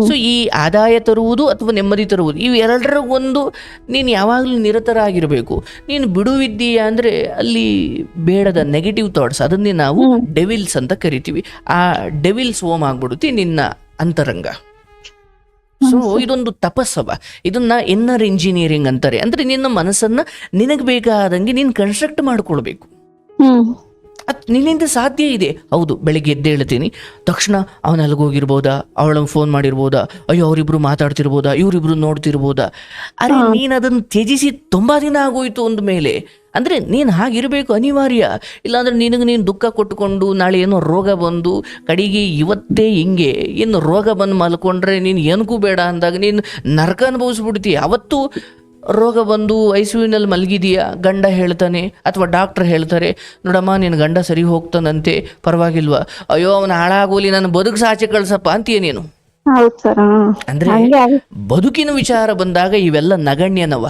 Speaker 1: ಸೊ ಈ ಆದಾಯ ತರುವುದು ಅಥವಾ ನೆಮ್ಮದಿ ತರುವುದು, ಇವೆರಡರ ಒಂದು ನೀನು ಯಾವಾಗಲೂ ನಿರತರಾಗಿರ್ಬೇಕು. ನೀನು ಬಿಡುವಿದ್ದೀಯ ಅಂದ್ರೆ ಅಲ್ಲಿ ಬೇಡದ ನೆಗೆಟಿವ್ ಥಾಟ್ಸ್, ಅದನ್ನೇ ನಾವು ಡೆವಿಲ್ಸ್ ಅಂತ ಕರಿತೀವಿ. ಆ ಡೆವಿಲ್ಸ್ ಹೋಮ್ ಆಗ್ಬಿಡುತ್ತೆ ನಿನ್ನ ಅಂತರಂಗ. ಸೊ ಇದೊಂದು ತಪಸ್ಸವ, ಇದನ್ನ ಇನ್ನರ್ ಇಂಜಿನಿಯರಿಂಗ್ ಅಂತಾರೆ. ಅಂದ್ರೆ ನಿನ್ನ ಮನಸ್ಸನ್ನ ನಿನಗೆ ಬೇಕಾದಂಗೆ ನೀನು ಕನ್ಸ್ಟ್ರಕ್ಟ್ ಮಾಡ್ಕೊಳ್ಬೇಕು. ಅದು ನಿನ್ನಿಂದ ಸಾಧ್ಯ ಇದೆ. ಹೌದು, ಬೆಳಿಗ್ಗೆ ಎದ್ದು ಹೇಳ್ತೀನಿ ತಕ್ಷಣ ಅವನ ಅಲ್ಲಿಗೋಗಿರ್ಬೋದಾ, ಅವಳ ಫೋನ್ ಮಾಡಿರ್ಬೋದಾ, ಅಯ್ಯೋ ಅವರಿಬ್ರು ಮಾತಾಡ್ತಿರ್ಬೋದಾ, ಇವರಿಬ್ರು ನೋಡ್ತಿರ್ಬೋದಾ. ಅರೆ ನೀನು ಅದನ್ನು ತ್ಯಜಿಸಿ ತುಂಬಾ ದಿನ ಆಗೋಯ್ತು ಅಂದ ಮೇಲೆ, ಅಂದ್ರೆ ನೀನು ಹಾಗಿರ್ಬೇಕು ಅನಿವಾರ್ಯ. ಇಲ್ಲಾಂದ್ರೆ ನಿನಗೆ ನೀನು ದುಃಖ ಕೊಟ್ಟುಕೊಂಡು ನಾಳೆ ಏನೋ ರೋಗ ಬಂದು ಕಡೆಗೆ ಇವತ್ತೇ ಹಿಂಗೆ ಏನು ರೋಗ ಬಂದು ಮಲ್ಕೊಂಡ್ರೆ ನೀನು ಏನಕ್ಕೂ ಬೇಡ ಅಂದಾಗ ನೀನು ನರಕ ಅನುಭವಿಸ್ಬಿಡ್ತೀಯ. ಅವತ್ತು ರೋಗ ಬಂದು ಐಸಿಯುನಲ್ಲಿ ಮಲಗಿದೀಯಾ, ಗಂಡ ಹೇಳ್ತಾನೆ ಅಥವಾ ಡಾಕ್ಟರ್ ಹೇಳ್ತಾರೆ, ನೋಡಮ್ಮ ನಿನ್ನ ಗಂಡ ಸರಿ ಹೋಗ್ತಾನಂತೆ, ಪರವಾಗಿಲ್ವಾ, ಅಯ್ಯೋ ಅವನ ಹಾಳಾಗೋಲಿ ನನ್ನ ಬದುಕು ಸಾಚೆ ಕಳ್ಸಪ್ಪ ಅಂತೀಯ ನೀನು. ಅಂದ್ರೆ ಬದುಕಿನ ವಿಚಾರ ಬಂದಾಗ ಇವೆಲ್ಲ ನಗಣ್ಯನವ.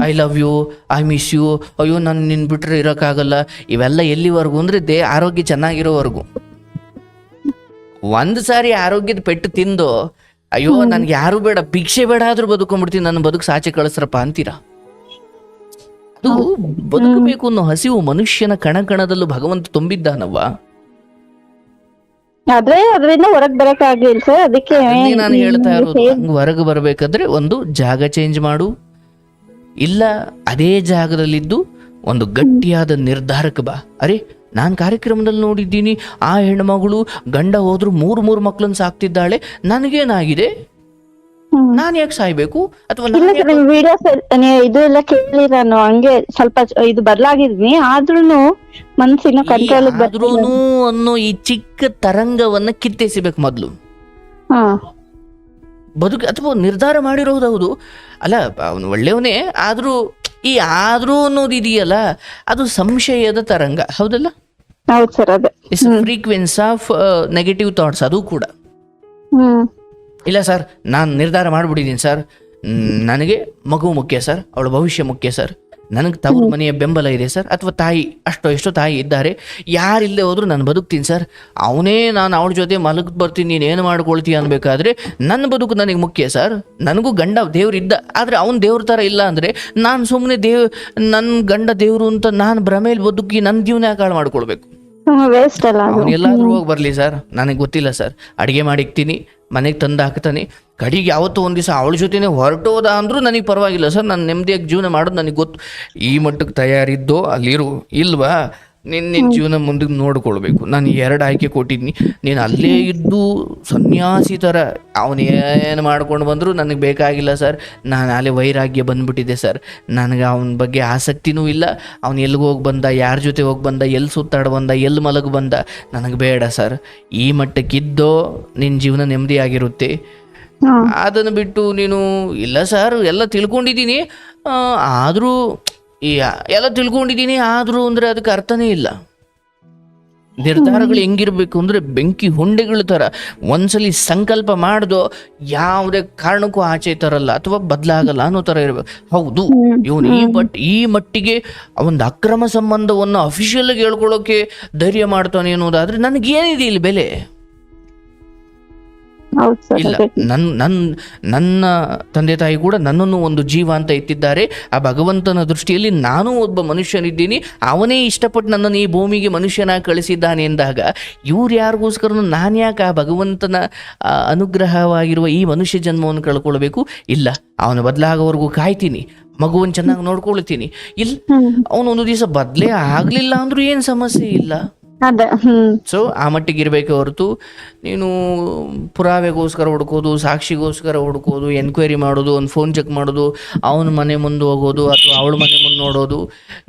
Speaker 1: I love you, I miss you, ಅಯ್ಯೋ ನಾನು ನಿನ್ ಬಿಟ್ರೆ ಇರೋಕ್ಕಾಗಲ್ಲ, ಇವೆಲ್ಲ ಎಲ್ಲಿವರೆಗೂ ಅಂದ್ರೆ ಆರೋಗ್ಯ ಚೆನ್ನಾಗಿರೋವರೆಗೂ. ಒಂದು ಸಾರಿ ಆರೋಗ್ಯದ ಪೆಟ್ಟು ತಿಂದು ಅಯ್ಯೋ ನನ್ಗೆ ಯಾರು ಬೇಡ, ಭಿಕ್ಷೆ ಬೇಡ ಆದ್ರೂ ಬದುಕೊಂಡ್ಬಿಡ್ತೀನಿ, ನನ್ನ ಬದುಕು ಸಾಚೆ ಕಳಿಸ್ರಪ್ಪ ಅಂತೀರ. ಅದು ಬದುಕಬೇಕು ಅನ್ನೋ ಹಸಿವು ಮನುಷ್ಯನ ಕಣಕಣದಲ್ಲೂ ಭಗವಂತ ತುಂಬಿದ್ದಾನವ್ವ.
Speaker 2: ಅದರಿಂದ ಹೊರಗೆ ಬರಕ್ಕಾಗ್ಲಿಲ್ಲ ಸರ್. ಅದಕ್ಕೆ
Speaker 1: ನಾನು ಹೇಳ್ತಾ ಇರೋದು, ಹಂಗ ಹೊರಗೆ ಬರ್ಬೇಕಾದ್ರೆ ಒಂದು ಜಾಗ ಚೇಂಜ್ ಮಾಡು, ಇಲ್ಲ ಅದೇ ಜಾಗದಲ್ಲಿದ್ದು ಒಂದು ಗಟ್ಟಿಯಾದ ನಿರ್ಧಾರಕ್ಕೆ ಬಾ. ಅರೆ ನಾನು ಕಾರ್ಯಕ್ರಮದಲ್ಲಿ ನೋಡಿದ್ದೀನಿ, ಆ ಹೆಣ್ಮಗಳು ಗಂಡ ಹೋದ್ರು 3 ಮಕ್ಕಳನ್ನ ಸಾಕ್ತಿದ್ದಾಳೆ, ನನಗೇನಾಗಿದೆ, ನಾನ್ ಯಾಕೆ ಸಾಯ್ಬೇಕು? ಅಥವಾ
Speaker 2: ವಿಡಿಯೋಸ್ ಇದು ಎಲ್ಲ ಕೇಳಿ ನಾನು ಹಂಗೆ ಸ್ವಲ್ಪ ಇದು ಬದಲಾಗಿದ್ವಿ, ಆದ್ರೂನು ಮನಸ್ಸಿನ ಕಂಟ್ರೋಲ್
Speaker 1: ಅನ್ನೋ ಈ ಚಿಕ್ಕ ತರಂಗವನ್ನ ಕಿತ್ತೆಸಿಬೇಕು ಮೊದ್ಲು. ಬದುಕು ಅಥವಾ ನಿರ್ಧಾರ ಮಾಡಿರೋದು ಅಲ್ಲ, ಅವನು ಒಳ್ಳೆಯವನೇ, ಆದ್ರೂ ಅನ್ನೋದು ಇದೆಯಲ್ಲ, ಅದು ಸಂಶಯದ ತರಂಗ. ಹೌದಲ್ಲ?
Speaker 2: ಹೌದು ಸರ್. ಅದೇ
Speaker 1: ಫ್ರೀಕ್ವೆನ್ಸಿ ಆಫ್ ನೆಗೆಟಿವ್ ಥಾಟ್ಸ್. ಅದು ಕೂಡ ಇಲ್ಲ ಸರ್ ನಾನು ನಿರ್ಧಾರ ಮಾಡ್ಬಿಟ್ಟಿದ್ದೀನಿ ಸರ್, ನನಗೆ ಮಗು ಮುಖ್ಯ ಸರ್, ಅವಳ ಭವಿಷ್ಯ ಮುಖ್ಯ ಸರ್, ನನಗೆ ತವರು ಮನೆಯ ಬೆಂಬಲ ಇದೆ ಸರ್, ಅಥವಾ ತಾಯಿ ಅಷ್ಟೋ ಎಷ್ಟೋ ತಾಯಿ ಇದ್ದಾರೆ, ಯಾರಿಲ್ಲದೆ ಹೋದ್ರು ನಾನು ಬದುಕ್ತೀನಿ ಸರ್, ಅವನೇ ನಾನು ಅವಳ ಜೊತೆ ಮಲಗಿ ಬರ್ತೀನಿ ನೀನೇನು ಮಾಡ್ಕೊಳ್ತೀಯ ಅನ್ಬೇಕಾದ್ರೆ ನನ್ನ ಬದುಕು ನನಗೆ ಮುಖ್ಯ ಸರ್. ನನಗೂ ಗಂಡ ದೇವ್ರಿದ್ದ, ಆದರೆ ಅವ್ನು ದೇವ್ರ ಥರ ಇಲ್ಲ ಅಂದರೆ ನಾನು ಸುಮ್ಮನೆ ನನ್ನ ಗಂಡ ದೇವರು ಅಂತ ನಾನು ಭ್ರಮೇಲಿ ಬದುಕಿ ನನ್ನ ಜೀವನ ಯಾಕೆ ಹಾಳು ಮಾಡ್ಕೊಳ್ಬೇಕು?
Speaker 2: ವೇಸ್ಟ್ ಅಲ್ಲ ಅದು.
Speaker 1: ಅವನು ಎಲ್ಲಾದ್ರೂ ಹೋಗಿ ಬರಲಿ ಸರ್, ನನಗೆ ಗೊತ್ತಿಲ್ಲ ಸರ್, ಅಡುಗೆ ಮಾಡಿಕ್ತೀನಿ, ಮನೆಗೆ ತಂದು ಹಾಕ್ತಾನೆ, ಕಡೆಗೆ ಯಾವತ್ತೂ ಒಂದು ದಿವಸ ಅವಳ ಜೊತೆನೇ ಹೊರಟೋದ ಅಂದರೂ ನನಗೆ ಪರವಾಗಿಲ್ಲ ಸರ್, ನಾನು ನೆಮ್ಮದಿಯಾಗಿ ಜೀವನ ಮಾಡೋದು ನನಗೆ ಗೊತ್ತು. ಈ ಮಟ್ಟಕ್ಕೆ ತಯಾರಿದ್ದೋ ಅಲ್ಲಿರು, ಇಲ್ವಾ ನಿನ್ನ ಜೀವನ ಮುಂದೆ ನೋಡ್ಕೊಳ್ಬೇಕು. ನಾನು 2 ಆಯ್ಕೆ ಕೊಟ್ಟಿದ್ನಿ, ನೀನು ಅಲ್ಲೇ ಇದ್ದು ಸನ್ಯಾಸಿ ಥರ ಅವನೇನು ಮಾಡ್ಕೊಂಡು ಬಂದರೂ ನನಗೆ ಬೇಕಾಗಿಲ್ಲ ಸರ್. ನಾನು ಅಲ್ಲೇ ವೈರಾಗ್ಯ ಬಂದುಬಿಟ್ಟಿದೆ ಸರ್, ನನಗೆ ಅವನ ಬಗ್ಗೆ ಆಸಕ್ತಿನೂ ಇಲ್ಲ. ಅವನು ಎಲ್ಲಿಗೆ ಹೋಗಿ ಬಂದ, ಯಾರ ಜೊತೆ ಹೋಗಿ ಬಂದ, ಎಲ್ಲಿ ಸುತ್ತಾಡಿ ಬಂದ, ಎಲ್ಲಿ ಮಲಗಿ ಬಂದ, ನನಗೆ ಬೇಡ ಸರ್. ಈ ಮಟ್ಟಕ್ಕಿದ್ದೋ ನಿನ್ನ ಜೀವನ ನೆಮ್ಮದಿಯಾಗಿರುತ್ತೆ. ಅದನ್ನು ಬಿಟ್ಟು ನೀನು ಇಲ್ಲ ಸರ್ ಎಲ್ಲ ತಿಳ್ಕೊಂಡಿದ್ದೀನಿ ಆದರೂ ಎಲ್ಲ ತಿಳ್ಕೊಂಡಿದ್ದೀನಿ ಆದರೂ ಅಂದರೆ ಅದಕ್ಕೆ ಅರ್ಥನೇ ಇಲ್ಲ. ನಿರ್ಧಾರಗಳು ಹೆಂಗಿರ್ಬೇಕು ಅಂದರೆ ಬೆಂಕಿ ಹೊಂಡೆಗಳ ಥರ ಒಂದ್ಸಲಿ ಸಂಕಲ್ಪ ಮಾಡ್ದೋ ಯಾವುದೇ ಕಾರಣಕ್ಕೂ ಆಚೆ ತರಲ್ಲ ಅಥವಾ ಬದಲಾಗಲ್ಲ ಅನ್ನೋ ಥರ ಇರಬೇಕು. ಹೌದು ಇವನು ಈ ಮಟ್ಟಿಗೆ ಒಂದು ಅಕ್ರಮ ಸಂಬಂಧವನ್ನು ಅಫಿಷಿಯಲ್ ಆಗಿ ಹೇಳ್ಕೊಳ್ಳೋಕೆ ಧೈರ್ಯ ಮಾಡ್ತಾನೆ ಅನ್ನೋದಾದ್ರೆ ನನಗೇನಿದೆ ಇಲ್ಲಿ ಬೆಲೆ ಇಲ್ಲ. ನನ್ನ ತಂದೆ ತಾಯಿ ಕೂಡ ನನ್ನನ್ನು ಒಂದು ಜೀವ ಅಂತ ಎತ್ತಿದ್ದಾರೆ. ಆ ಭಗವಂತನ ದೃಷ್ಟಿಯಲ್ಲಿ ನಾನು ಒಬ್ಬ ಮನುಷ್ಯನಿದ್ದೀನಿ, ಅವನೇ ಇಷ್ಟಪಟ್ಟು ನನ್ನನ್ನು ಈ ಭೂಮಿಗೆ ಮನುಷ್ಯನಾಗಿ ಕಳಿಸಿದ್ದಾನೆ ಎಂದಾಗ ಇವ್ರು ಯಾರಿಗೋಸ್ಕರ ನಾನು ಯಾಕೆ ಆ ಭಗವಂತನ ಅನುಗ್ರಹವಾಗಿರುವ ಈ ಮನುಷ್ಯ ಜನ್ಮವನ್ನು ಕಳ್ಕೊಳ್ಬೇಕು? ಇಲ್ಲ, ಅವನ ಬದಲಾಗೋವರೆಗೂ ಕಾಯ್ತೀನಿ, ಮಗುವನ್ನು ಚೆನ್ನಾಗಿ ನೋಡ್ಕೊಳ್ತೀನಿ. ಇಲ್ಲ ಅವನು ಒಂದು ದಿವಸ ಬದಲೇ ಆಗಲಿಲ್ಲ ಅಂದ್ರೂ ಏನು ಸಮಸ್ಯೆ ಇಲ್ಲ. ಸೊ ಆ ಮಟ್ಟಿಗೆ ಇರಬೇಕು ಹೊರತು ನೀನು ಪುರಾವೆಗೋಸ್ಕರ ಹುಡ್ಕೋದು, ಸಾಕ್ಷಿಗೋಸ್ಕರ ಹುಡ್ಕೋದು, ಎನ್ಕ್ವೈರಿ ಮಾಡೋದು, ಒಂದು ಫೋನ್ ಚೆಕ್ ಮಾಡೋದು, ಅವನ ಮನೆ ಮುಂದೆ ಹೋಗೋದು ಅಥವಾ ಅವಳ ಮನೆ ಮುಂದೆ ನೋಡೋದು,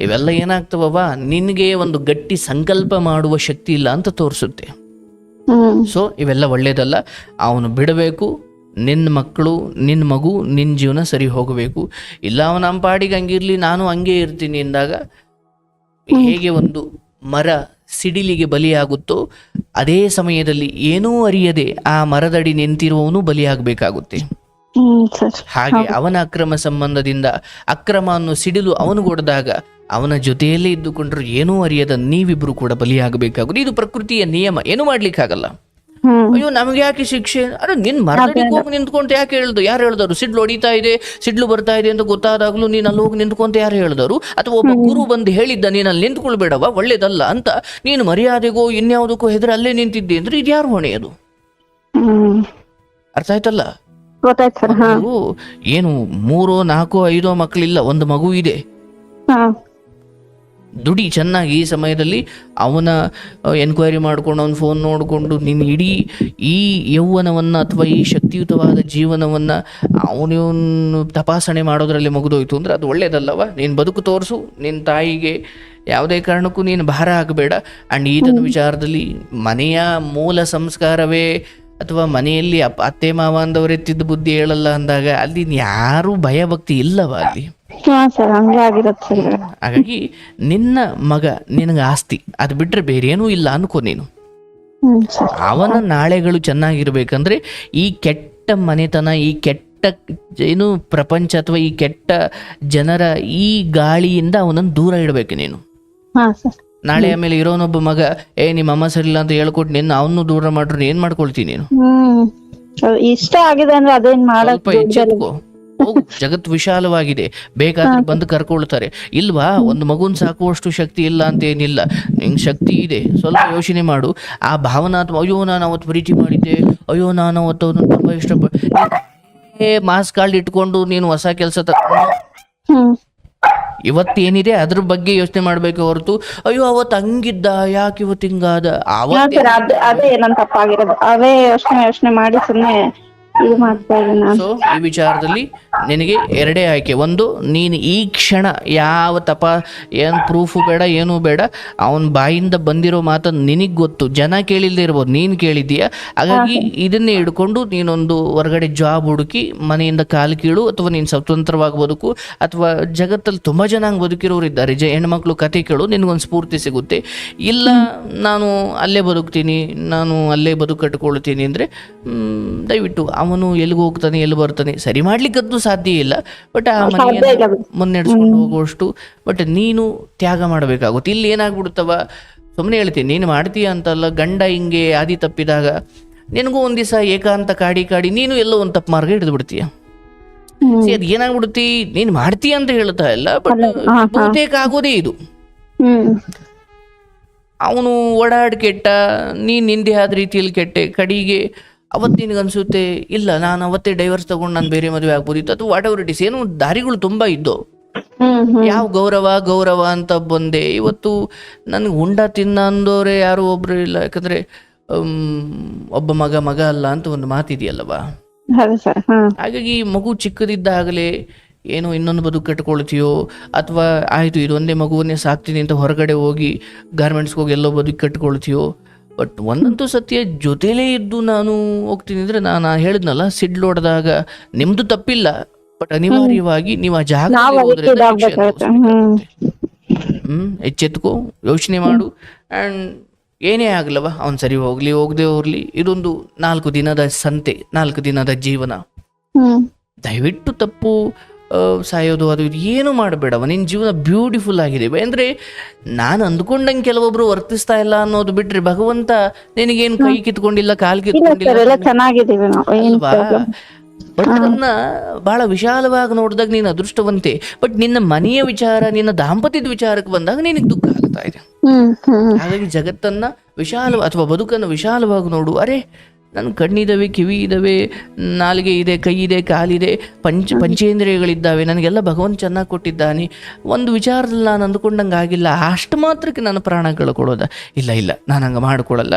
Speaker 1: ಇವೆಲ್ಲ ಏನಾಗ್ತವವ ನಿನಗೆ ಒಂದು ಗಟ್ಟಿ ಸಂಕಲ್ಪ ಮಾಡುವ ಶಕ್ತಿ ಇಲ್ಲ ಅಂತ ತೋರಿಸುತ್ತೆ. ಸೊ ಇವೆಲ್ಲ ಒಳ್ಳೇದಲ್ಲ. ಅವನು ಬಿಡಬೇಕು. ನಿನ್ನ ಮಕ್ಕಳು, ನಿನ್ನ ಮಗು, ನಿನ್ನ ಜೀವನ ಸರಿ ಹೋಗಬೇಕು. ಇಲ್ಲ ಅವನ ನಮ್ಮ ಪಾಡಿಗೆ ಹಂಗಿರ್ಲಿ ನಾನು ಹಂಗೆ ಇರ್ತೀನಿ ಎಂದಾಗ ಹೇಗೆ ಒಂದು ಮರ ಸಿಡಿಲಿಗೆ ಬಲಿಯಾಗುತ್ತೋ ಅದೇ ಸಮಯದಲ್ಲಿ ಏನೂ ಅರಿಯದೆ ಆ ಮರದಡಿ ನಿಂತಿರುವವನು ಬಲಿಯಾಗಬೇಕಾಗುತ್ತೆ. ಹಾಗೆ ಅವನ ಅಕ್ರಮ ಸಂಬಂಧದಿಂದ ಅಕ್ರಮ ಅನ್ನೋ ಸಿಡಿಲು ಅವನಿಗೊಡ್ದಾಗ ಅವನ ಜೊತೆಯಲ್ಲೇ ಇದ್ದುಕೊಂಡ್ರು ಏನೂ ಅರಿಯದ ನೀವಿಬ್ರು ಕೂಡ ಬಲಿಯಾಗಬೇಕಾಗುತ್ತೆ. ಇದು ಪ್ರಕೃತಿಯ ನಿಯಮ, ಏನು ಮಾಡ್ಲಿಕ್ಕಾಗಲ್ಲ. ಅಯ್ಯೋ ನಮ್ಗೆ ಯಾಕೆ ಶಿಕ್ಷೆ? ಅರೆ ನಿನ್ ಮರದಡಿಗೆ ಹೋಗಿ ನಿಂತ್ಕೊಂತ ಯಾಕೆ ಹೇಳ್ದು? ಯಾರು ಹೇಳ್ದವ್ರು? ಸಿಡ್ಲು ಹೊಡಿತಾ ಇದೆ, ಸಿಡ್ಲು ಬರ್ತಾ ಇದೆ ಅಂತ ಗೊತ್ತಾದಾಗ್ಲೂ ನೀನು ಅಲ್ಲಿ ಹೋಗಿ ನಿಂತ್ಕೊಂತ ಯಾರು ಹೇಳ್ದವ್ರು? ಅಥವಾ ಒಬ್ಬ ಗುರು ಬಂದು ಹೇಳಿದ್ದ ನೀನು ಅಲ್ಲಿ ನಿಂತ್ಕೊಳ್ಬೇಡವ, ಒಳ್ಳೇದಲ್ಲ ಅಂತ ನೀನು ಮರ್ಯಾದೆಗೋ ಇನ್ಯಾವುದಕ್ಕೋ ಹೆದರಿ ಅಲ್ಲೇ ನಿಂತಿದ್ದೆ ಅಂದ್ರೆ ಇದು ಯಾರು ಹೊಣೆ? ಅದು ಅರ್ಥ ಆಯ್ತಲ್ಲ? ಏನು 3, 4, 5 ಮಕ್ಕಳಿಲ್ಲ, ಒಂದು ಮಗು ಇದೆ. ದುಡಿ ಚೆನ್ನಾಗಿ. ಈ ಸಮಯದಲ್ಲಿ ಅವನ ಎನ್ಕ್ವೈರಿ ಮಾಡ್ಕೊಂಡು ಅವನ ಫೋನ್ ನೋಡಿಕೊಂಡು ನಿನ್ನ ಇಡೀ ಈ ಯೌವನವನ್ನು ಅಥವಾ ಈ ಶಕ್ತಿಯುತವಾದ ಜೀವನವನ್ನು ಅವನು ತಪಾಸಣೆ ಮಾಡೋದ್ರಲ್ಲಿ ಮುಗಿದೋಯ್ತು ಅಂದರೆ ಅದು ಒಳ್ಳೇದಲ್ಲವ? ನೀನು ಬದುಕು ತೋರಿಸು. ನಿನ್ನ ತಾಯಿಗೆ ಯಾವುದೇ ಕಾರಣಕ್ಕೂ ನೀನು ಭಾರ ಆಗಬೇಡ. ಆ್ಯಂಡ್ ಈತನ ವಿಚಾರದಲ್ಲಿ ಮನೆಯ ಮೂಲ ಸಂಸ್ಕಾರವೇ ಅಥವಾ ಮನೆಯಲ್ಲಿ ಅತ್ತೆ ಮಾವ ಅಂದವರೇ ತಿದ್ದು ಬುದ್ಧಿ ಹೇಳಲ್ಲ ಅಂದಾಗ ಅಲ್ಲಿ ಯಾರೂ ಭಯ ಭಕ್ತಿ ಇಲ್ಲವ ಅಲ್ಲಿ. ಹಾಗಾಗಿ ನಿನ್ನ ಮಗ ನಿನಗೆ ಆಸ್ತಿ, ಅದು ಬಿಟ್ರೆ ಬೇರೆ ಏನೂ ಇಲ್ಲ ಅನ್ಕೋ ನೀನು. ಅವನ ನಾಳೆಗಳು ಚೆನ್ನಾಗಿರ್ಬೇಕಂದ್ರೆ ಈ ಕೆಟ್ಟ ಮನೆತನ, ಈ ಕೆಟ್ಟ ಏನು ಪ್ರಪಂಚ ಅಥವಾ ಈ ಕೆಟ್ಟ ಜನರ ಈ ಗಾಳಿಯಿಂದ ಅವನನ್ನು ದೂರ ಇಡಬೇಕು ನೀನು. ನಾಳೆ ಆಮೇಲೆ ಇರೋನೊಬ್ಬ ಮಗ ನಿಮ್ಮ ಅಮ್ಮ ಸರಿಲ್ಲ ಅಂತ ಹೇಳ್ಕೊಟ್ಟು ನಿನ್ನ ಅವನು ದೂರ ಮಾಡ್ರು ಏನ್ ಮಾಡ್ಕೊಳ್ತೀನಿ ನೀನು?
Speaker 2: ಇಷ್ಟ ಆಗಿದೆ ಅಂದ್ರೆ ಅದೇನ್
Speaker 1: ಸ್ವಲ್ಪ ಎಚ್ಚೆತ್ಕೋ. ಜಗತ್ ವಿಶಾಲವಾಗಿದೆ, ಬೇಕಾದ್ರೆ ಬಂದು ಕರ್ಕೊಳ್ತಾರೆ. ಇಲ್ವಾ? ಒಂದು ಮಗುನ್ ಸಾಕುವಷ್ಟು ಶಕ್ತಿ ಇಲ್ಲ ಅಂತ ಏನಿಲ್ಲ, ನಿಂಗೆ ಶಕ್ತಿ ಇದೆ. ಸ್ವಲ್ಪ ಯೋಚನೆ ಮಾಡು. ಆ ಭಾವನಾತ್ಮಕ ಅಯ್ಯೋ ನಾನು ಅವತ್ತು ಪ್ರೀತಿ ಮಾಡಿದ್ದೆ, ಅಯ್ಯೋ ನಾನು ಅವತ್ತು ಅವನು ತುಂಬಾ ಇಷ್ಟಪಟ್ಟೆ ಮಾಸ್ ಕಾರ್ಡ್ ಇಟ್ಕೊಂಡು ನೀನು ಹೊಸ ಕೆಲಸ ಇವತ್ತೇನಿದೆ ಅದ್ರ ಬಗ್ಗೆ ಯೋಚನೆ ಮಾಡ್ಬೇಕು ಹೊರತು ಅಯ್ಯೋ ಅವತ್ತು ಹಂಗಿದ್ದ ಯಾಕೆ ಇವತ್ತು ಹಿಂಗಾದ
Speaker 2: ಅದೇ ಏನಂತ ತಪ್ಪಾಗಿರೋದು ಅವೇ ಯೋಚನೆ ಮಾಡಿ ಸುಮ್ಮನೆ ಇದು ಮಾಡ್ತಾ ಇದ್ದೀನಿ.
Speaker 1: ಸೊ ಈ ವಿಚಾರದಲ್ಲಿ ನಿನಗೆ 2 ಆಯ್ಕೆ. ಒಂದು, ನೀನು ಈ ಕ್ಷಣ ಯಾವ ಏನು ಪ್ರೂಫು ಬೇಡ, ಏನೂ ಬೇಡ, ಅವನ ಬಾಯಿಂದ ಬಂದಿರೋ ಮಾತನ್ನು ನಿನಗೆ ಗೊತ್ತು, ಜನ ಕೇಳಿಲ್ಲದೆ ಇರ್ಬೋದು, ನೀನು ಕೇಳಿದ್ದೀಯ. ಹಾಗಾಗಿ ಇದನ್ನೇ ಹಿಡ್ಕೊಂಡು ನೀನೊಂದು ಹೊರಗಡೆ ಜಾಬ್ ಹುಡುಕಿ ಮನೆಯಿಂದ ಕಾಲು ಕೀಳು, ಅಥವಾ ನೀನು ಸ್ವತಂತ್ರವಾಗಿ ಬದುಕು, ಅಥವಾ ಜಗತ್ತಲ್ಲಿ ತುಂಬ ಜನ ಹಂಗೆ ಬದುಕಿರೋರು ಇದ್ದಾರೆ. ಹೆಣ್ಮಕ್ಳು ಕತೆ ಕೇಳು, ನಿನಗೊಂದು ಸ್ಫೂರ್ತಿ ಸಿಗುತ್ತೆ. ಇಲ್ಲ ನಾನು ಅಲ್ಲೇ ಬದುಕ್ತೀನಿ, ನಾನು ಅಲ್ಲೇ ಬದುಕು ಕಟ್ಕೊಳ್ತೀನಿ ಅಂದರೆ ದಯವಿಟ್ಟು ಅವನು ಎಲ್ಲಿಗೆ ಹೋಗ್ತಾನೆ ಎಲ್ಲಿ ಬರ್ತಾನೆ ಸರಿ ಮಾಡ್ಲಿಕ್ಕಂತೂ ಸಾಧ್ಯ ಇಲ್ಲ, ಬಟ್ ಆ
Speaker 2: ಸಾಧ್ಯ
Speaker 1: ಮನೆಯನ್ನು
Speaker 2: ಇಲ್ಲ.
Speaker 1: ಮುನ್ನಡೆಸ್ಕೊಂಡು ಹೋಗುವಷ್ಟು ಬಟ್ ನೀನು ತ್ಯಾಗ ಮಾಡಬೇಕಾಗುತ್ತೆ. ಇಲ್ಲಿ ಏನಾಗ್ಬಿಡ್ತವ, ಸುಮ್ಮನೆ ಹೇಳ್ತೀನಿ, ನೀನು ಮಾಡ್ತೀಯ ಅಂತಲ್ಲ, ಗಂಡ ಹಿಂಗೆ ಆದಿ ತಪ್ಪಿದಾಗ ನಿನಗೂ ಒಂದ್ ದಿವಸ ಏಕಾಂತ ಕಾಡಿ ಕಾಡಿ ನೀನು ಎಲ್ಲೋ ಒಂದು ತಪ್ಪು ಮಾರ್ಗ ಹಿಡಿದು ಬಿಡ್ತೀಯ. ಅದು ಏನಾಗ್ಬಿಡುತ್ತಿ, ನೀನು ಮಾಡ್ತೀಯ ಅಂತ ಹೇಳ್ತಾ ಇಲ್ಲ, ಬಟ್ ಬಹುತೇಕ ಆಗೋದೇ ಇದು. ಅವನು ಓಡಾಡ್ ಕೆಟ್ಟ, ನೀನು ನಿಂದೆ ಆದ ರೀತಿಯಲ್ಲಿ ಕೆಟ್ಟೆ, ಕಡಿಗೆ ಅವತ್ತು ನಿನಗನ್ಸುತ್ತೆ ಇಲ್ಲ ನಾನು ಅವತ್ತೇ ಡೈವರ್ಸ್ ತಗೊಂಡು ನಾನು ಬೇರೆ ಮದುವೆ ಆಗ್ಬೋದಿತ್ತು, ಅಥವಾ ವಾಟ್ ಎವರ್ ಇಟ್ ಇಸ್, ಏನು ದಾರಿಗಳು ತುಂಬ ಇದ್ದು. ಯಾವ ಗೌರವ ಅಂತ ಬಂದೆ, ಇವತ್ತು ನನಗೆ ಉಂಡ ತಿನ್ನ ಅಂದೋರೆ ಯಾರು ಒಬ್ರು ಇಲ್ಲ. ಯಾಕಂದ್ರೆ ಒಬ್ಬ ಮಗ ಅಲ್ಲ ಅಂತ ಒಂದು ಮಾತಿದೆಯಲ್ಲವಾ. ಹಾಗಾಗಿ ಮಗು ಚಿಕ್ಕದಿದ್ದಾಗಲೇ ಏನೋ ಇನ್ನೊಂದು ಬದುಕು ಕಟ್ಕೊಳ್ತೀಯೋ, ಅಥವಾ ಆಯಿತು ಇದೊಂದೇ ಮಗುವನ್ನೇ ಸಾಕ್ತೀನಿ ಅಂತ ಹೊರಗಡೆ ಹೋಗಿ ಗಾರ್ಮೆಂಟ್ಸ್ಗೆ ಹೋಗಿ ಎಲ್ಲೋ ಬದುಕು ಕಟ್ಕೊಳ್ತೀಯೋ. ಬಟ್ ಒಂದಂತೂ ಸತ್ಯ, ಜೊತೆಲೇ ಇದ್ದು ನಾನು ಹೋಗ್ತೀನಿ ಅಂದರೆ, ನಾನು ಹೇಳಿದ್ನಲ್ಲ ಸಿಡ್ಲು ಹೊಡೆದಾಗ ನಿಮ್ಮದು ತಪ್ಪಿಲ್ಲ, ಬಟ್ ಅನಿವಾರ್ಯವಾಗಿ ನೀವು ಆ ಜಾಗ ಎಚ್ಚೆತ್ಕೋ, ಯೋಚನೆ ಮಾಡು. ಆ್ಯಂಡ್ ಏನೇ ಆಗಲವ, ಅವ್ನು ಸರಿ ಹೋಗ್ಲಿ ಹೋಗದೆ ಹೋಗ್ಲಿ, ಇದೊಂದು 4 ದಿನದ ಸಂತೆ, 4 ದಿನದ ಜೀವನ. ದಯವಿಟ್ಟು ತಪ್ಪು ಸಾಯೋದು ಅದು ಇದು ಏನು ಮಾಡಬೇಡವ. ನಿನ್ನ ಜೀವನ ಬ್ಯೂಟಿಫುಲ್ ಆಗಿದೆ. ಅಂದರೆ ನಾನು ಅಂದ್ಕೊಂಡಂಗೆ ಕೆಲವೊಬ್ರು ವರ್ತಿಸ್ತಾ ಇಲ್ಲ ಅನ್ನೋದು ಬಿಟ್ರೆ, ಭಗವಂತ ನಿನಗೇನು ಕೈ ಕಿತ್ಕೊಂಡಿಲ್ಲ, ಕಾಲು ಕಿತ್ಕೊಂಡಿಲ್ಲ ಅಲ್ವಾ. ಬಟ್ ಅದನ್ನ ಬಹಳ ವಿಶಾಲವಾಗಿ ನೋಡಿದಾಗ ನೀನು ಅದೃಷ್ಟವಂತೆ. ಬಟ್ ನಿನ್ನ ಮನೆಯ ವಿಚಾರ, ನಿನ್ನ ದಾಂಪತ್ಯದ ವಿಚಾರಕ್ಕೆ ಬಂದಾಗ ನಿನಗೆ ದುಃಖ ಆಗ್ತಾ ಇದೆ. ಹಾಗಾಗಿ ಜಗತ್ತನ್ನ ಅಥವಾ ಬದುಕನ್ನು ವಿಶಾಲವಾಗಿ ನೋಡು. ಅರೆ, ನನ್ನ ಕಣ್ಣಿದಾವೆ, ಕಿವಿ ಇದಾವೆ, ನಾಲಿಗೆ ಇದೆ, ಕೈ ಇದೆ, ಕಾಲಿದೆ, ಪಂಚೇಂದ್ರಿಯಗಳಿದ್ದಾವೆ, ನನಗೆಲ್ಲ ಭಗವಂತ ಚೆನ್ನಾಗಿ ಕೊಟ್ಟಿದ್ದಾನೆ. ಒಂದು ವಿಚಾರದಲ್ಲಿ ನಾನು ಅಂದ್ಕೊಂಡಂಗೆ ಆಗಿಲ್ಲ, ಅಷ್ಟು ಮಾತ್ರಕ್ಕೆ ನಾನು ಪ್ರಾಣ ಕಳ್ಕೊಳ್ಳೋದ? ಇಲ್ಲ, ನಾನು ಹಂಗೆ ಮಾಡ್ಕೊಳ್ಳಲ್ಲ.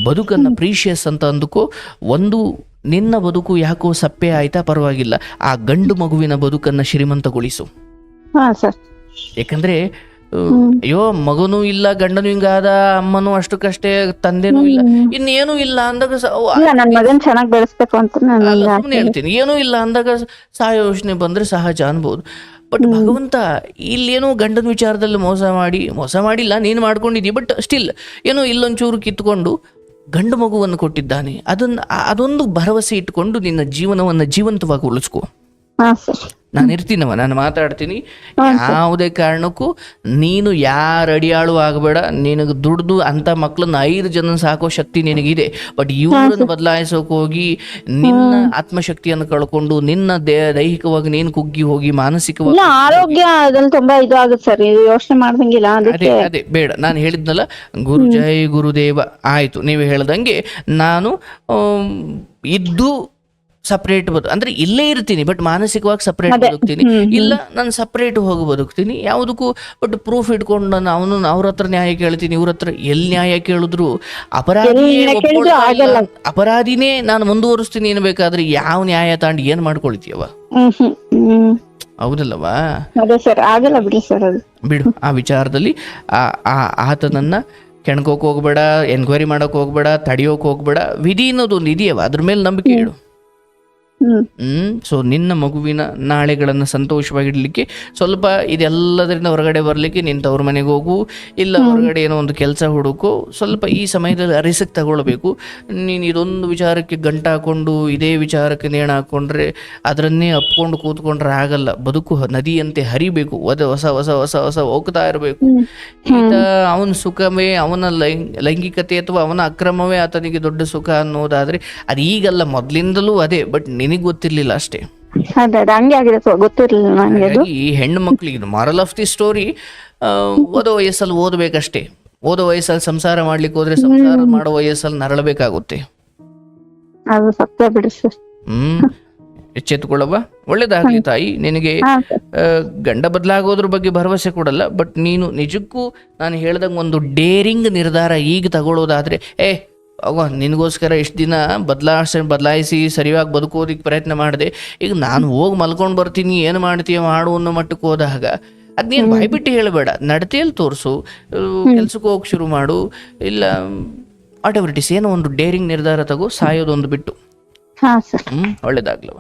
Speaker 1: ಬದುಕನ್ನು ಪ್ರೀಶಿಯಸ್ ಅಂತ ಅಂದುಕೋ. ಒಂದು ನಿನ್ನ ಬದುಕು ಯಾಕೋ ಸಪ್ಪೆ ಆಯ್ತಾ, ಪರವಾಗಿಲ್ಲ, ಆ ಗಂಡು ಮಗುವಿನ ಬದುಕನ್ನು ಶ್ರೀಮಂತಗೊಳಿಸು. ಯಾಕಂದ್ರೆ ಅಯ್ಯೋ ಮಗನೂ ಇಲ್ಲ, ಗಂಡನೂ ಹಿಂಗಾದ, ಅಮ್ಮನೂ ಅಷ್ಟಕ್ಕಷ್ಟೇ, ತಂದೆನೂ ಇಲ್ಲ, ಇನ್ನೇನು ಇಲ್ಲ ಅಂದಾಗ
Speaker 2: ಚೆನ್ನಾಗಿ ಬೆಳೆಸ್ಬೇಕು ಅಂತ
Speaker 1: ಸುಮ್ಮನೆ ಹೇಳ್ತೀನಿ. ಏನೂ ಇಲ್ಲ ಅಂದಾಗ ಸಹಾಯ ಯೋಚನೆ ಬಂದ್ರೆ ಸಹಜ ಅನ್ಬೋದು. ಬಟ್ ಭಗವಂತ ಇಲ್ಲೇನೋ ಗಂಡನ ವಿಚಾರದಲ್ಲಿ ಮೋಸ ಮಾಡಿಲ್ಲ, ನೀನು ಮಾಡ್ಕೊಂಡಿದ್ದೀವಿ, ಬಟ್ ಸ್ಟಿಲ್ ಏನೋ ಇಲ್ಲೊಂಚೂರು ಕಿತ್ಕೊಂಡು ಗಂಡು ಮಗುವನ್ನು ಕೊಟ್ಟಿದ್ದಾನೆ. ಅದೊಂದು ಭರವಸೆ ಇಟ್ಕೊಂಡು ನಿನ್ನ ಜೀವನವನ್ನು ಜೀವಂತವಾಗಿ ಉಳಿಸ್ಕೊ. ನಾನು ಇರ್ತೀನವ, ನಾನು ಮಾತಾಡ್ತೀನಿ. ಯಾವುದೇ ಕಾರಣಕ್ಕೂ ನೀನು ಯಾರ ಅಡಿಯಾಳು ಆಗಬೇಡ. ನಿನಗೆ ದುಡ್ದು ಅಂತ ಮಕ್ಕಳನ್ನ 5 ಜನ ಸಾಕೋ ಶಕ್ತಿ ನಿನಗಿದೆ. ಬಟ್ ಇವ್ರನ್ನ ಬದಲಾಯಿಸೋಕೆ ಹೋಗಿ ನಿನ್ನ ಆತ್ಮಶಕ್ತಿಯನ್ನು ಕಳ್ಕೊಂಡು ನಿನ್ನ ದೈಹಿಕವಾಗಿ ನೀನು ಕುಗ್ಗಿ ಹೋಗಿ ಮಾನಸಿಕವಾಗಿ
Speaker 2: ಆರೋಗ್ಯ ತುಂಬಾ ಇದು ಆಗುತ್ತೆ ಸರ್, ಯೋಚನೆ ಮಾಡ್ದಂಗಿಲ್ಲ.
Speaker 1: ಅದೇ ಬೇಡ. ನಾನು ಹೇಳಿದ್ನಲ್ಲ, ಗುರು ಜೈ ಗುರುದೇವ. ಆಯ್ತು, ನೀವು ಹೇಳ್ದಂಗೆ ನಾನು ಇದ್ದು ಸಪ್ರೇಟ್ ಅಂದ್ರೆ ಇಲ್ಲೇ ಇರ್ತೀನಿ, ಬಟ್ ಮಾನಸಿಕವಾಗಿ ಸಪ್ರೇಟ್ ಬದುಕ್ತೀನಿ. ಇಲ್ಲ, ನಾನು ಸಪ್ರೇಟ್ ಹೋಗಿ ಬದುಕ್ತೀನಿ ಯಾವುದಕ್ಕೂ. ಬಟ್ ಪ್ರೂಫ್ ಇಟ್ಕೊಂಡು ನಾನು ಅವ್ರ ಹತ್ರ ನ್ಯಾಯ ಕೇಳ್ತೀನಿ, ಇವ್ರ ಹತ್ರ ಎಲ್ಲಿ ನ್ಯಾಯ ಕೇಳಿದ್ರು ಅಪರಾಧಿನೇ ನಾನು ಮುಂದುವರಿಸ್ತೀನಿ ಅನ್ಬೇಕಾದ್ರೆ ಯಾವ ನ್ಯಾಯ ತಾಂಡಿ ಏನ್ ಮಾಡ್ಕೊಳ್ತೀಯವ? ಹೌದಲ್ಲವಾ? ಬಿಡು. ಆ ವಿಚಾರದಲ್ಲಿ ಆತನನ್ನ ಕೆಣ್ಕೋಕ್ ಹೋಗ್ಬೇಡ, ಎನ್ಕ್ವೈರಿ ಮಾಡಕ್ ಹೋಗ್ಬೇಡ, ತಡಿಯೋಕ್ ಹೋಗ್ಬೇಡ. ವಿಧಿ ಅನ್ನೋದೊಂದು ಇದೆಯವ, ಅದ್ರ ಮೇಲೆ ನಂಬಿಕೆ ಇಡು. ಸೊ ನಿನ್ನ ಮಗುವಿನ ನಾಳೆಗಳನ್ನು ಸಂತೋಷವಾಗಿಡ್ಲಿಕ್ಕೆ ಸ್ವಲ್ಪ ಇದೆಲ್ಲದರಿಂದ ಹೊರಗಡೆ ಬರ್ಲಿಕ್ಕೆ ನಿನ್ನ ತವ್ರ ಮನೆಗೆ ಹೋಗು, ಇಲ್ಲ ಹೊರಗಡೆ ಏನೋ ಒಂದು ಕೆಲಸ ಹುಡುಕು. ಸ್ವಲ್ಪ ಈ ಸಮಯದಲ್ಲಿ ರಿಸ್ಕ್ ತಗೊಳ್ಬೇಕು. ನೀನು ಇದೊಂದು ವಿಚಾರಕ್ಕೆ ಗಂಟು ಹಾಕೊಂಡು ಇದೇ ವಿಚಾರಕ್ಕೆ ನೇಣು ಹಾಕೊಂಡ್ರೆ, ಅದರನ್ನೇ ಅಪ್ಕೊಂಡು ಕೂತ್ಕೊಂಡ್ರೆ ಆಗಲ್ಲ. ಬದುಕು ನದಿಯಂತೆ ಹರಿಬೇಕು, ಹೊಸ ಹೊಸ ಹೊಸ ಹೊಸ ಹೋಗ್ತಾ ಇರಬೇಕು. ಈತ ಅವನ ಸುಖವೇ, ಅವನ ಲೈಂಗಿಕತೆ ಅಥವಾ ಅವನ ಅಕ್ರಮವೇ ಆತನಿಗೆ ದೊಡ್ಡ ಸುಖ ಅನ್ನೋದಾದ್ರೆ ಅದು ಈಗಲ್ಲ, ಮೊದ್ಲಿಂದಲೂ ಅದೇ. ಬಟ್ ನಿನಗೆ ಗೊತ್ತಿರ್ಲಿಲ್ಲ ಅಷ್ಟೇ. ಈ ಹೆಣ್ಣು ಮಕ್ಳಿಗೆ ಮಾರಲ್ ಆಫ್ ದಿ ಸ್ಟೋರಿ, ಓದೋ ವಯಸ್ಸಲ್ಲಿ ಓದ್ಬೇಕಷ್ಟೇ. ಓದೋ ವಯಸ್ಸಲ್ಲಿ ಸಂಸಾರ ಮಾಡ್ಲಿಕ್ಕೆ ಹೋದ್ರೆ ಸಂಸಾರ ಮಾಡೋ ವಯಸ್ಸಲ್ಲಿ ನರಳಬೇಕಾಗುತ್ತೆ. ಎಚ್ಚೆತ್ತುಕೊಳ್ಳವ. ಒಳ್ಳೇದಾಗ್ಲಿ ತಾಯಿ. ನಿನಗೆ ಗಂಡ ಬದಲಾಗೋದ್ರ ಬಗ್ಗೆ ಭರವಸೆ ಕೊಡಲ್ಲ, ಬಟ್ ನೀನು ನಿಜಕ್ಕೂ ನಾನು ಹೇಳ್ದಂಗೆ ಒಂದು ಡೇರಿಂಗ್ ನಿರ್ಧಾರ ಈಗ ತಗೊಳ್ಳೋದಾದ್ರೆ, ನಿನಗೋಸ್ಕರ ಇಷ್ಟು ದಿನ ಬದಲಾಯಿಸಿ ಸರಿಯಾಗಿ ಬದುಕೋದಿಕ್ಕೆ ಪ್ರಯತ್ನ ಮಾಡಿದೆ. ಈಗ ನಾನು ಹೋಗಿ ಮಲ್ಕೊಂಡು ಬರ್ತೀನಿ, ಏನು ಮಾಡ್ತೀಯ ಮಾಡು ಅನ್ನೋ ಮಟ್ಟಕ್ಕೆ ಹೋದಾಗ ಅದ್ನೇನು ಬಾಯ್ಬಿಟ್ಟು ಹೇಳಬೇಡ, ನಡತೆಯಲ್ಲಿ ತೋರಿಸು. ಕೆಲ್ಸಕ್ಕೆ ಹೋಗಿ ಶುರು ಮಾಡು, ಇಲ್ಲ ವಾಟ್ ಎವರ್ ಇಟ್ ಇಸ್, ಏನೋ ಒಂದು ಡೇರಿಂಗ್ ನಿರ್ಧಾರ ತಗೋ, ಸಾಯೋದೊಂದು ಬಿಟ್ಟು. ಒಳ್ಳೇದಾಗ್ಲವ.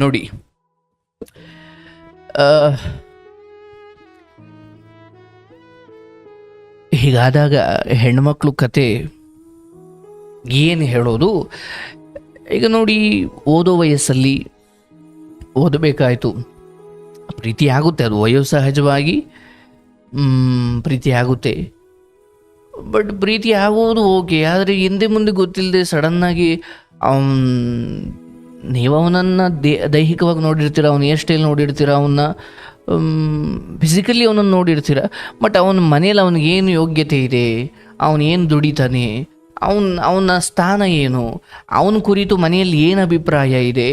Speaker 1: ನೋಡಿ, ಆ, ಹೀಗಾದಾಗ ಹೆಣ್ಮಕ್ಳು ಕತೆ ಏನು ಹೇಳೋದು? ಈಗ ನೋಡಿ, ಓದೋ ವಯಸ್ಸಲ್ಲಿ ಓದಬೇಕಾಯಿತು, ಪ್ರೀತಿ ಆಗುತ್ತೆ, ಅದು ವಯೋಸಹಜವಾಗಿ ಪ್ರೀತಿ ಆಗುತ್ತೆ. ಬಟ್ ಪ್ರೀತಿ ಆಗೋದು ಓಕೆ, ಆದರೆ ಹಿಂದೆ ಮುಂದೆ ಗೊತ್ತಿಲ್ಲದೆ ಸಡನ್ನಾಗಿ ನೀವು ಅವನನ್ನು ದೈಹಿಕವಾಗಿ ನೋಡಿರ್ತೀರ, ಅವನು ಹೇರ್ ಸ್ಟೈಲ್ ನೋಡಿರ್ತೀರ, ಅವನ್ನ ಫಿಸಿಕಲಿ ಅವನನ್ನು ನೋಡಿರ್ತೀರ, ಬಟ್ ಅವನ ಮನೇಲಿ ಅವನಿಗೇನು ಯೋಗ್ಯತೆ ಇದೆ, ಅವನೇನು ದುಡಿತಾನೆ, ಅವನ ಸ್ಥಾನ ಏನು, ಅವನ ಕುರಿತು ಮನೆಯಲ್ಲಿ ಏನು ಅಭಿಪ್ರಾಯ ಇದೆ,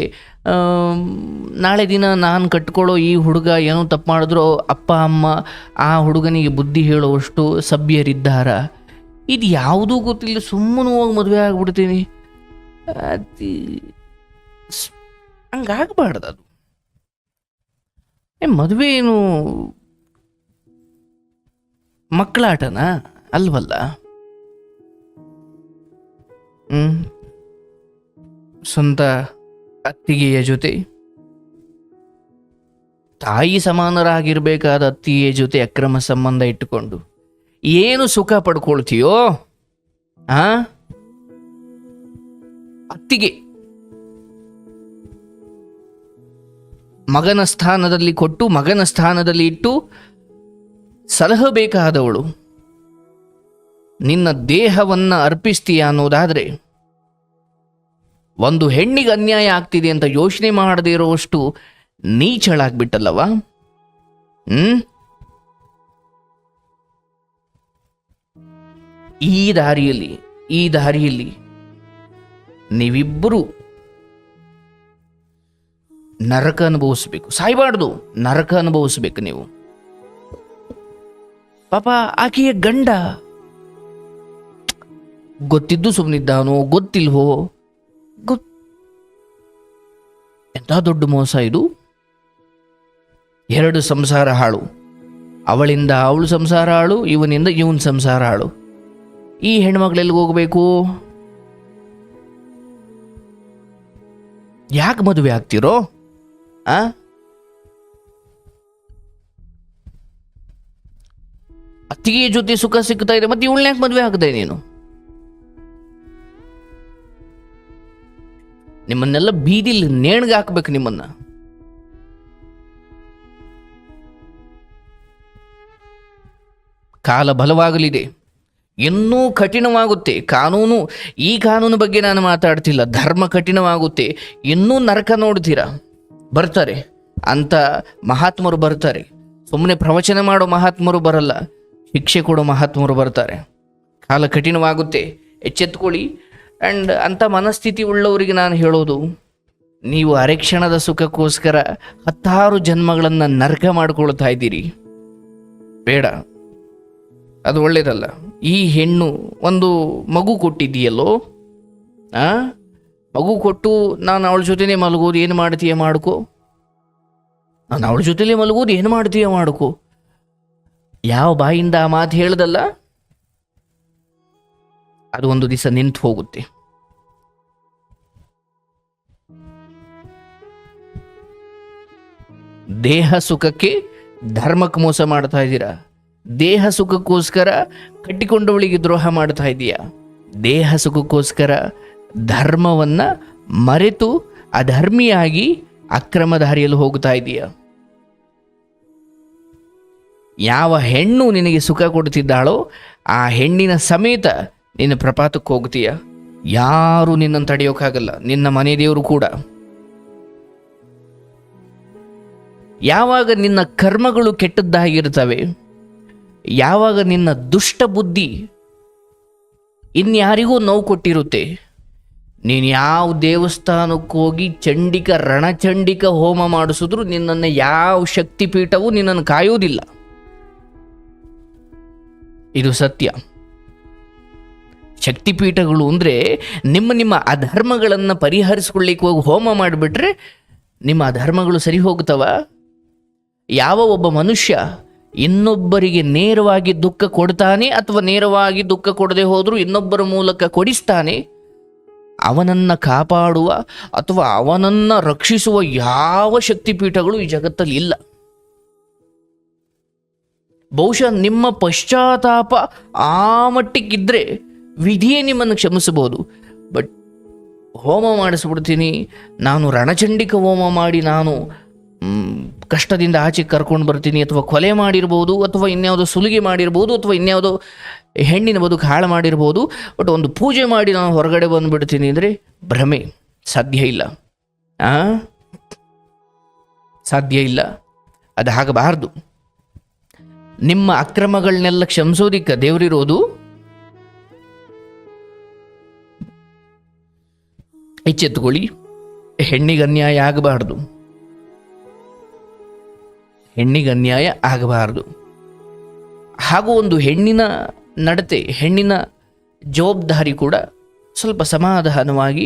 Speaker 1: ನಾಳೆ ದಿನ ನಾನು ಕಟ್ಕೊಳ್ಳೋ ಈ ಹುಡುಗ ಏನೋ ತಪ್ಪು ಮಾಡಿದ್ರೋ ಅಪ್ಪ ಅಮ್ಮ ಆ ಹುಡುಗನಿಗೆ ಬುದ್ಧಿ ಹೇಳುವಷ್ಟು ಸಭ್ಯರಿದ್ದಾರ, ಇದು ಯಾವುದೂ ಗೊತ್ತಿಲ್ಲ, ಸುಮ್ಮನೆ ಹೋಗಿ ಮದುವೆ ಆಗ್ಬಿಡ್ತೀನಿ. ಹಂಗಾಗಬಾರ್ದು. ಅದು ಮದುವೆ ಏನು ಮಕ್ಕಳಾಟನಾ? ಅಲ್ವಲ್ಲ. ಸ್ವಂತ ಅತ್ತಿಗೆಯ ಜೊತೆ, ತಾಯಿ ಸಮಾನರಾಗಿರ್ಬೇಕಾದ ಅತ್ತಿಗೆಯ ಜೊತೆ ಅಕ್ರಮ ಸಂಬಂಧ ಇಟ್ಟುಕೊಂಡು ಏನು ಸುಖ ಪಡ್ಕೊಳ್ತೀಯೋ ಅತ್ತಿಗೆ ಮಗನ ಸ್ಥಾನದಲ್ಲಿ ಕೊಟ್ಟು, ಮಗನ ಸ್ಥಾನದಲ್ಲಿ ಇಟ್ಟು ಸಲಹಬೇಕಾದವಳು ನಿನ್ನ ದೇಹವನ್ನು ಅರ್ಪಿಸ್ತೀಯ ಅನ್ನೋದಾದ್ರೆ, ಒಂದು ಹೆಣ್ಣಿಗೆ ಅನ್ಯಾಯ ಆಗ್ತಿದೆ ಅಂತ ಯೋಚನೆ ಮಾಡದೇ ಇರುವಷ್ಟು ನೀಚಳಾಗ್ಬಿಟ್ಟಲ್ಲವ. ಈ ದಾರಿಯಲ್ಲಿ ನೀವಿಬ್ಬರು ನರಕ ಅನುಭವಿಸ್ಬೇಕು. ಸಾಯ್ಬಾರ್ದು, ನರಕ ಅನುಭವಿಸ್ಬೇಕು ನೀವು. ಪಾಪ ಆಕೆಯ ಗಂಡ ಗೊತ್ತಿದ್ದು ಸುಮ್ಮನಿದ್ದಾನೋ ಗೊತ್ತಿಲ್ವೋ, ಎಂಥ ದೊಡ್ಡ ಮೋಸ ಇದು. 2 ಸಂಸಾರ ಹಾಳು, ಅವಳಿಂದ ಅವಳು ಸಂಸಾರ ಹಾಳು, ಇವನಿಂದ ಇವನ್ ಸಂಸಾರ ಹಾಳು. ಈ ಹೆಣ್ಮಕ್ಳೆಲ್ಲಿಗೆ ಹೋಗ್ಬೇಕು? ಯಾಕೆ ಮದುವೆ ಆಗ್ತಿರೋ? ಅತ್ತಿಗೆ ಜೊತೆ ಸುಖ ಸಿಗ್ತಾ ಇದೆ, ಮತ್ತೆ ಇವಳನ್ನ ಯಾಕೆ ಮದುವೆ ಆಗದೆ ನೀನು? ನಿಮ್ಮನ್ನೆಲ್ಲ ಬೀದಿಲಿ ನೇಣ್ಗೆ ಹಾಕ್ಬೇಕು ನಿಮ್ಮನ್ನ. ಕಾಲ ಬಲವಾಗಲಿದೆ, ಇನ್ನೂ ಕಠಿಣವಾಗುತ್ತೆ ಕಾನೂನು. ಈ ಕಾನೂನು ಬಗ್ಗೆ ನಾನು ಮಾತಾಡ್ತಿಲ್ಲ, ಧರ್ಮ ಕಠಿಣವಾಗುತ್ತೆ, ಇನ್ನೂ ನರಕ ನೋಡ್ತೀರಾ. ಬರ್ತಾರೆ ಅಂತ ಮಹಾತ್ಮರು ಬರ್ತಾರೆ, ಸುಮ್ಮನೆ ಪ್ರವಚನ ಮಾಡೋ ಮಹಾತ್ಮರು ಬರಲ್ಲ, ಶಿಕ್ಷೆ ಕೊಡೋ ಮಹಾತ್ಮರು ಬರ್ತಾರೆ. ಕಾಲ ಕಠಿಣವಾಗುತ್ತೆ, ಎಚ್ಚೆತ್ಕೊಳ್ಳಿ. ಆ್ಯಂಡ್ ಅಂಥ ಮನಸ್ಥಿತಿ ಉಳ್ಳವರಿಗೆ ನಾನು ಹೇಳೋದು, ನೀವು ಅರೆಕ್ಷಣದ ಸುಖಕ್ಕೋಸ್ಕರ 10 ಜನ್ಮಗಳನ್ನು ನರಕ ಮಾಡ್ಕೊಳ್ತಾ ಇದ್ದೀರಿ. ಬೇಡ, ಅದು ಒಳ್ಳೇದಲ್ಲ. ಈ ಹೆಣ್ಣು ಒಂದು ಮಗು ಕೊಟ್ಟಿದ್ದೀಯಲ್ಲೋ, ಮಗು ಕೊಟ್ಟು ನಾನು ಅವಳ ಜೊತೆನೇ ಮಲಗೋದು, ಏನು ಮಾಡ್ತೀಯ ಮಾಡ್ಕೋ, ನಾನು ಅವಳ ಜೊತೆಲೇ ಮಲಗೋದು, ಏನು ಮಾಡ್ತೀಯ ಮಾಡ್ಕೋ. ಯಾವ ಬಾಯಿಂದ ಆ ಮಾತು ಹೇಳ್ದಲ್ಲ, ಅದು ಒಂದು ದಿವಸ ನಿಂತು ಹೋಗುತ್ತೆ. ದೇಹ ಸುಖಕ್ಕೆ ಧರ್ಮಕ್ಕೆ ಮೋಸ ಮಾಡ್ತಾ ಇದ್ದೀರಾ. ದೇಹ ಸುಖಕ್ಕೋಸ್ಕರ ಕಟ್ಟಿಕೊಂಡವಳಿಗೆ ದ್ರೋಹ ಮಾಡ್ತಾ ಇದೀಯಾ. ದೇಹ ಸುಖಕ್ಕೋಸ್ಕರ ಧರ್ಮವನ್ನ ಮರೆತು ಅಧರ್ಮಿಯಾಗಿ ಅಕ್ರಮ ದಾರಿಯಲ್ಲಿ ಹೋಗ್ತಾ ಇದೀಯಾ. ಯಾವ ಹೆಣ್ಣು ನಿನಗೆ ಸುಖ ಕೊಡ್ತಿದ್ದಾಳೋ ಆ ಹೆಣ್ಣಿನ ಸಮೇತ ನಿನ್ನ ಪ್ರಪಾತಕ್ಕೆ ಹೋಗ್ತೀಯ. ಯಾರು ನಿನ್ನನ್ನು ತಡೆಯೋಕ್ಕಾಗಲ್ಲ, ನಿನ್ನ ಮನೆ ದೇವರು ಕೂಡ. ಯಾವಾಗ ನಿನ್ನ ಕರ್ಮಗಳು ಕೆಟ್ಟದ್ದಾಗಿರ್ತವೆ, ಯಾವಾಗ ನಿನ್ನ ದುಷ್ಟ ಬುದ್ಧಿ ಇನ್ಯಾರಿಗೂ ನೋವು ಕೊಟ್ಟಿರುತ್ತೆ, ನೀನು ಯಾವ ದೇವಸ್ಥಾನಕ್ಕೆ ಹೋಗಿ ರಣಚಂಡಿಕ ಹೋಮ ಮಾಡಿಸಿದ್ರು ನಿನ್ನನ್ನು ಯಾವ ಶಕ್ತಿಪೀಠವೂ ನಿನ್ನನ್ನು ಕಾಯೋದಿಲ್ಲ. ಇದು ಸತ್ಯ. ಶಕ್ತಿಪೀಠಗಳು ಅಂದರೆ ನಿಮ್ಮ ಅಧರ್ಮಗಳನ್ನು ಪರಿಹರಿಸ್ಕೊಳ್ಳಿಕ್ಕೆ ಹೋಗಿ ಹೋಮ ಮಾಡಿಬಿಟ್ರೆ ನಿಮ್ಮ ಅಧರ್ಮಗಳು ಸರಿ ಹೋಗ್ತವ. ಯಾವ ಒಬ್ಬ ಮನುಷ್ಯ ಇನ್ನೊಬ್ಬರಿಗೆ ನೇರವಾಗಿ ದುಃಖ ಕೊಡ್ತಾನೆ ಅಥವಾ ನೇರವಾಗಿ ದುಃಖ ಕೊಡದೆ ಹೋದರೂ ಇನ್ನೊಬ್ಬರ ಮೂಲಕ ಕೊಡಿಸ್ತಾನೆ, ಅವನನ್ನು ಕಾಪಾಡುವ ಅಥವಾ ಅವನನ್ನು ರಕ್ಷಿಸುವ ಯಾವ ಶಕ್ತಿಪೀಠಗಳು ಈ ಜಗತ್ತಲ್ಲಿ ಇಲ್ಲ. ಬಹುಶಃ ನಿಮ್ಮ ಪಶ್ಚಾತ್ತಾಪ ಆ ಮಟ್ಟಿಗಿದ್ರೆ ವಿಧಿಯೇ ನಿಮ್ಮನ್ನು ಕ್ಷಮಿಸಬಹುದು. ಬಟ್ ಹೋಮ ಮಾಡಿಸ್ಬಿಡ್ತೀನಿ, ನಾನು ರಣಚಂಡಿಕ ಹೋಮ ಮಾಡಿ ನಾನು ಕಷ್ಟದಿಂದ ಆಚೆ ಕರ್ಕೊಂಡು ಬರ್ತೀನಿ, ಅಥವಾ ಕೊಲೆ ಮಾಡಿರ್ಬೋದು, ಅಥವಾ ಇನ್ಯಾವುದೋ ಸುಲಿಗೆ ಮಾಡಿರ್ಬೋದು, ಅಥವಾ ಇನ್ಯಾವುದೋ ಹೆಣ್ಣಿನ ಬದುಕು ಹಾಳು ಮಾಡಿರ್ಬೋದು, ಬಟ್ ಒಂದು ಪೂಜೆ ಮಾಡಿ ನಾನು ಹೊರಗಡೆ ಬಂದುಬಿಡ್ತೀನಿ ಅಂದರೆ ಭ್ರಮೆ. ಸಾಧ್ಯ ಇಲ್ಲ, ಸಾಧ್ಯ ಇಲ್ಲ. ಅದು ಆಗಬಾರ್ದು. ನಿಮ್ಮ ಅಕ್ರಮಗಳನ್ನೆಲ್ಲ ಕ್ಷಮಿಸೋದಿಕ್ಕ ದೇವರಿರೋದು. ಎಚ್ಚೆತ್ತುಕೊಳ್ಳಿ, ಹೆಣ್ಣಿಗೆ ಅನ್ಯಾಯ ಆಗಬಾರ್ದು, ಹೆಣ್ಣಿಗೆ ಅನ್ಯಾಯ ಆಗಬಾರ್ದು. ಹಾಗೂ ಒಂದು ಹೆಣ್ಣಿನ ನಡತೆ, ಹೆಣ್ಣಿನ ಜವಾಬ್ದಾರಿ ಕೂಡ ಸ್ವಲ್ಪ ಸಮಾಧಾನವಾಗಿ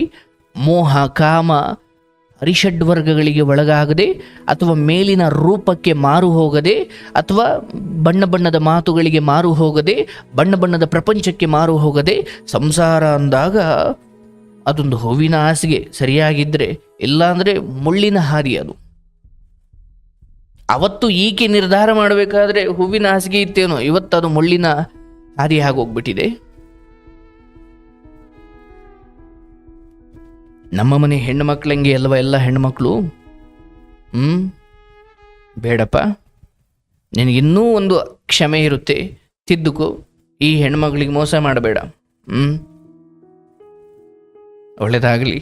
Speaker 1: ಮೋಹ, ಕಾಮ, ಅರಿಷಡ್ವರ್ಗಗಳಿಗೆ ಒಳಗಾಗದೆ, ಅಥವಾ ಮೇಲಿನ ರೂಪಕ್ಕೆ ಮಾರು ಹೋಗದೆ, ಅಥವಾ ಬಣ್ಣ ಬಣ್ಣದ ಮಾತುಗಳಿಗೆ ಮಾರು ಹೋಗದೆ, ಬಣ್ಣ ಬಣ್ಣದ ಪ್ರಪಂಚಕ್ಕೆ ಮಾರು ಹೋಗದೆ, ಸಂಸಾರ ಅಂದಾಗ ಅದೊಂದು ಹೂವಿನ ಹಾಸಿಗೆ ಸರಿಯಾಗಿದ್ದರೆ, ಇಲ್ಲಾಂದರೆ ಮುಳ್ಳಿನ ಹಾದಿ ಅದು. ಅವತ್ತು ಈಕೆ ನಿರ್ಧಾರ ಮಾಡಬೇಕಾದ್ರೆ ಹೂವಿನ ಹಾಸಿಗೆ ಇತ್ತೇನೋ, ಇವತ್ತು ಅದು ಮುಳ್ಳಿನ ಹಾದಿ ಆಗೋಗ್ಬಿಟ್ಟಿದೆ. ನಮ್ಮ ಮನೆ ಹೆಣ್ಣು ಮಕ್ಕಳಂಗೆ ಅಲ್ವ ಎಲ್ಲ ಹೆಣ್ಮಕ್ಳು? ಬೇಡಪ್ಪ, ನಿನಗಿನ್ನೂ ಒಂದು ಕ್ಷಮೆ ಇರುತ್ತೆ, ತಿದ್ದುಕೋ, ಈ ಹೆಣ್ಮಗಳಿಗೆ ಮೋಸ ಮಾಡಬೇಡ. ಒಳ್ಳೆಯದಾಗಲಿ.